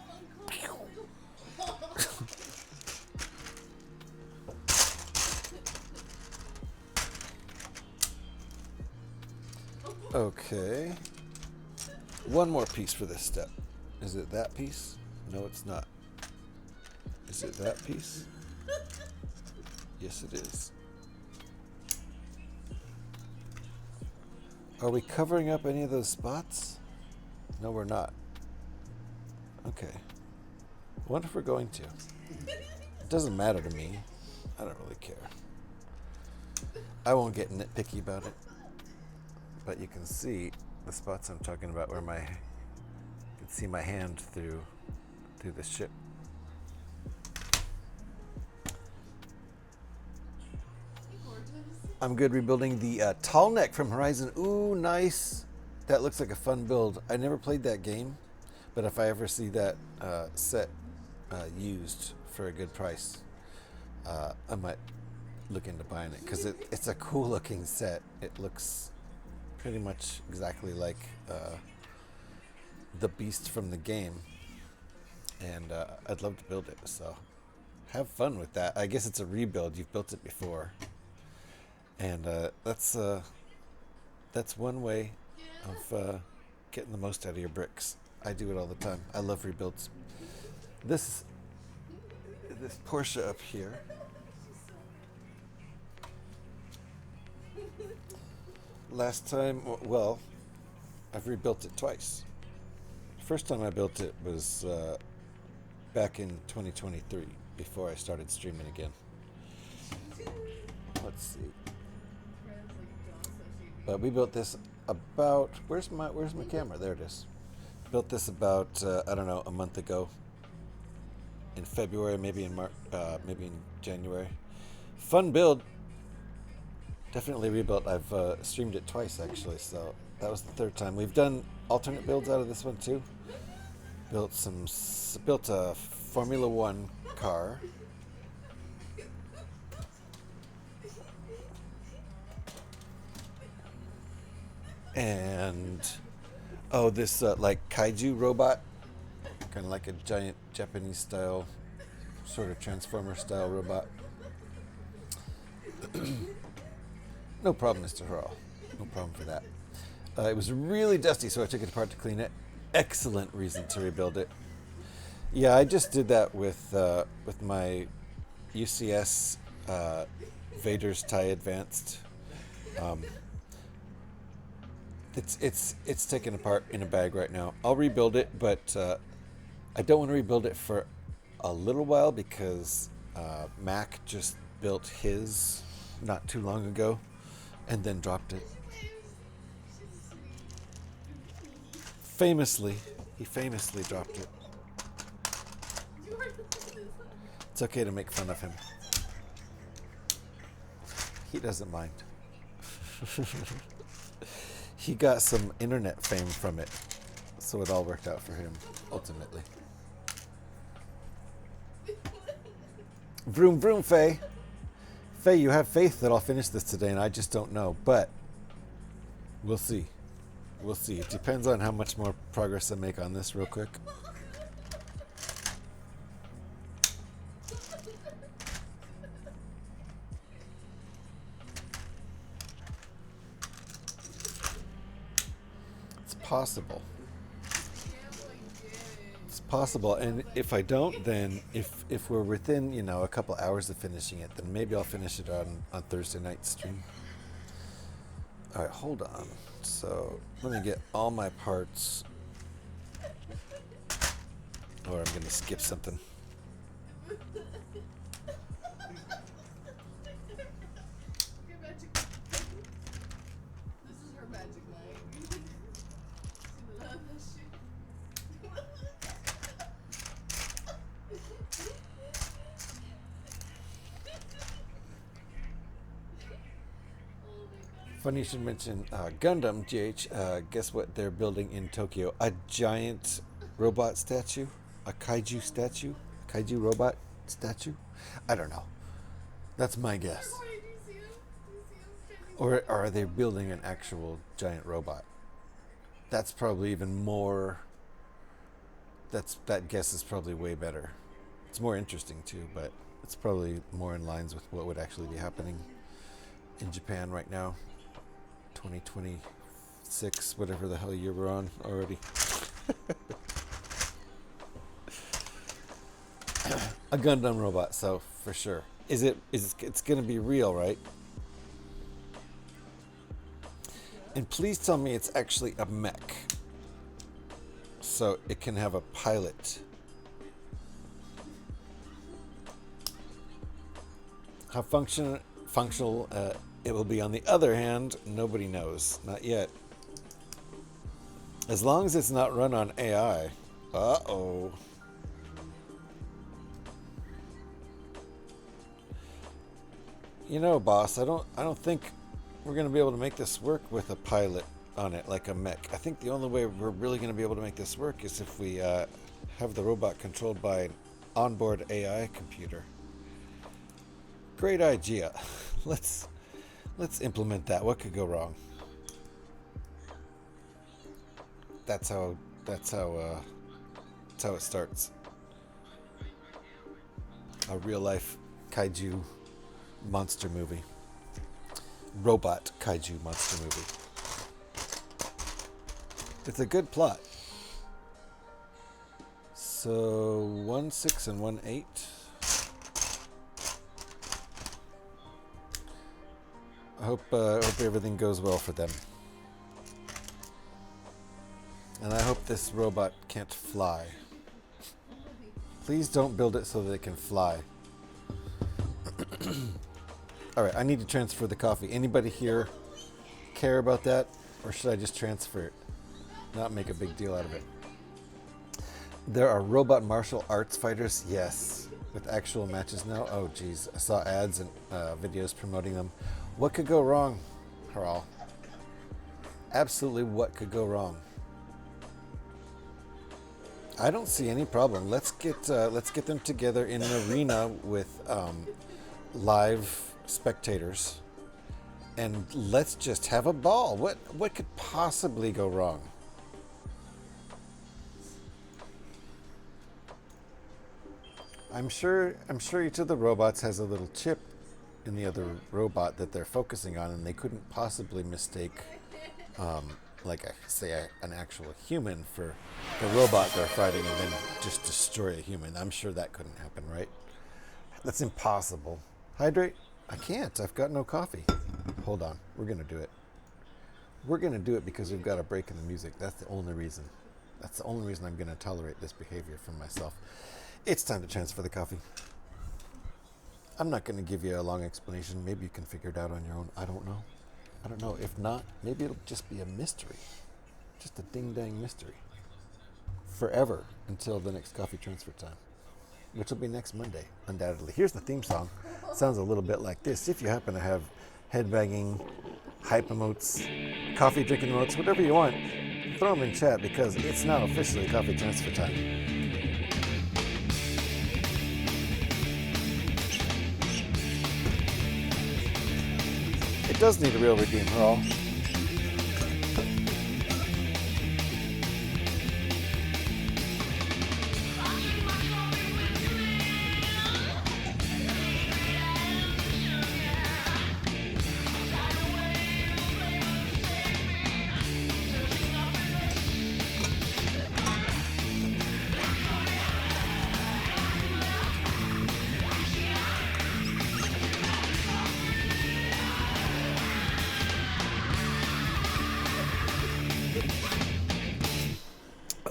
Okay. One more piece for this step. Is it that piece? No, it's not. Is it that piece? Yes, it is. Are we covering up any of those spots? No, we're not. Okay. I wonder if we're going to. It doesn't matter to me. I don't really care. I won't get nitpicky about it. But you can see the spots I'm talking about where you can see my hand through the ship. I'm good rebuilding the tall neck from Horizon. Ooh, nice. That looks like a fun build. I never played that game, but if I ever see that set used for a good price, I might look into buying it because it's a cool looking set. It looks pretty much exactly like the beast from the game, and I'd love to build it, so have fun with that. I guess it's a rebuild. You've built it before, and that's one way of getting the most out of your bricks. I do it all the time. I love rebuilds. This Porsche up here, last time, well, I've rebuilt it twice. First time I built it was back in 2023, before I started streaming again. Let's see. But we built this about, where's my camera? There it is. Built this about I don't know, a month ago. In February, maybe in March, maybe in January. Fun build. Definitely rebuilt. I've streamed it twice actually, so that was the third time. We've done alternate builds out of this one too. Built a Formula One car. And this like kaiju robot, kind of like a giant Japanese style, sort of Transformer style robot. No problem, Mr. Hurl. No problem for that. It was really dusty, so I took it apart to clean it. Excellent reason to rebuild it. Yeah, I just did that with my UCS Vader's TIE Advanced. It's taken apart in a bag right now. I'll rebuild it, but I don't want to rebuild it for a little while because Mac just built his not too long ago and then dropped it. He famously dropped it. It's okay to make fun of him. He doesn't mind. He got some internet fame from it, so it all worked out for him, ultimately. Vroom vroom, Faye. Faye, you have faith that I'll finish this today, and I just don't know, but we'll see. We'll see. It depends on how much more progress I make on this real quick. It's possible. It's possible, and if I don't, then if we're within, you know, a couple hours of finishing it, then maybe I'll finish it on Thursday night stream. All right, hold on. So let me get all my parts, or I'm going to skip something. Funny you should mention Gundam, GH. Guess what they're building in Tokyo? A giant robot statue? A kaiju statue? A kaiju robot statue? I don't know. That's my guess. Or are they building an actual giant robot? That's probably even more... That guess is probably way better. It's more interesting too, but it's probably more in lines with what would actually be happening in Japan right now. 2023 6, whatever the hell you were on already. A Gundam robot, so for sure. It's gonna be real, right? And please tell me it's actually a mech. So it can have a pilot. How functional it will be on the other hand, nobody knows. Not yet. As long as it's not run on AI. Uh-oh. You know, boss, I don't think we're going to be able to make this work with a pilot on it, like a mech. I think the only way we're really going to be able to make this work is if we have the robot controlled by an onboard AI computer. Great idea. Let's implement that. What could go wrong? That's how it starts. A real life kaiju monster movie. Robot kaiju monster movie. It's a good plot. So 1.6 and 1.8. I hope everything goes well for them. And I hope this robot can't fly. Please don't build it so that it can fly. Alright, I need to transfer the coffee. Anybody here care about that? Or should I just transfer it? Not make a big deal out of it. There are robot martial arts fighters? Yes. With actual matches now? Oh geez. I saw ads and videos promoting them. What could go wrong, Haral? Absolutely what could go wrong? I don't see any problem. Let's get them together in an arena with live spectators, and let's just have a ball. What could possibly go wrong? I'm sure each of the robots has a little chip in the other robot that they're focusing on, and they couldn't possibly mistake an actual human for the robot they're fighting and then just destroy a human. I'm sure that couldn't happen, right? That's impossible. Hydrate? I can't. I've got no coffee. Hold on. We're going to do it. We're going to do it because we've got a break in the music. That's the only reason. That's the only reason I'm going to tolerate this behavior from myself. It's time to transfer the coffee. I'm not going to give you a long explanation. Maybe you can figure it out on your own. I don't know. I don't know. If not, maybe it'll just be a mystery. Just a ding-dang mystery. Forever until the next coffee transfer time, which will be next Monday, undoubtedly. Here's the theme song. Sounds a little bit like this. If you happen to have headbanging, hype emotes, coffee drinking emotes, whatever you want, throw them in chat because it's now officially coffee transfer time. It does need a real redeem, Haral.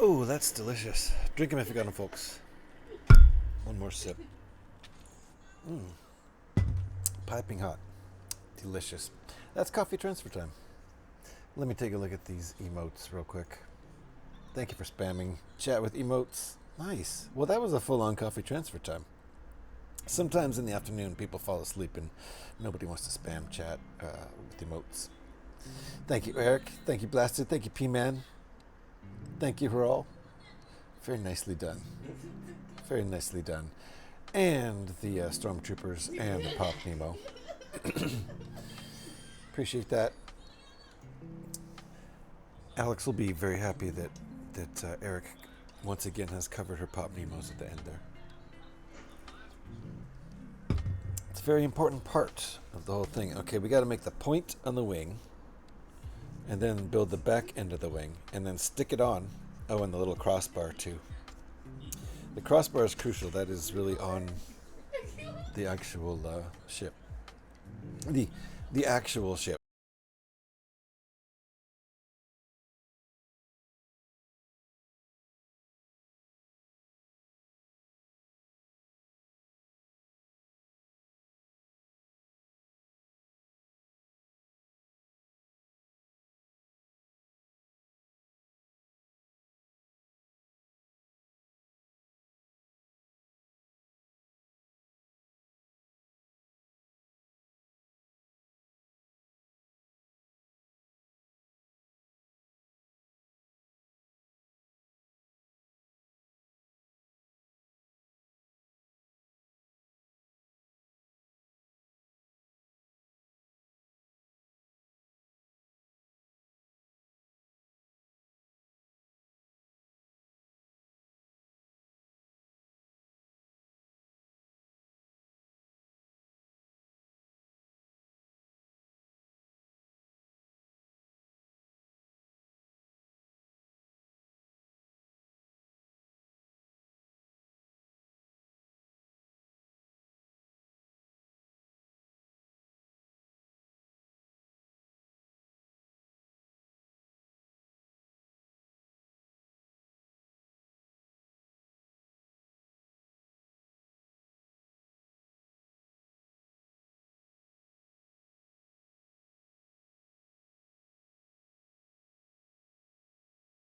Oh, that's delicious. Drink them if you got them, folks. One more sip. Piping hot. Delicious. That's coffee transfer time. Let me take a look at these emotes real quick. Thank you for spamming chat with emotes. Nice. Well, that was a full-on coffee transfer time. Sometimes in the afternoon, people fall asleep and nobody wants to spam chat with emotes. Thank you, Eric. Thank you, Blasted. Thank you, P-Man. Thank you, Haral. Very nicely done. Very nicely done. And the Stormtroopers and the Pop Nemo. Appreciate that. Alex will be very happy that Eric once again has covered her Pop Nemos at the end there. It's a very important part of the whole thing. Okay, we got to make the point on the wing. And then build the back end of the wing, and then stick it on. Oh, and the little crossbar too. The crossbar is crucial. That is really on the actual ship. The actual ship.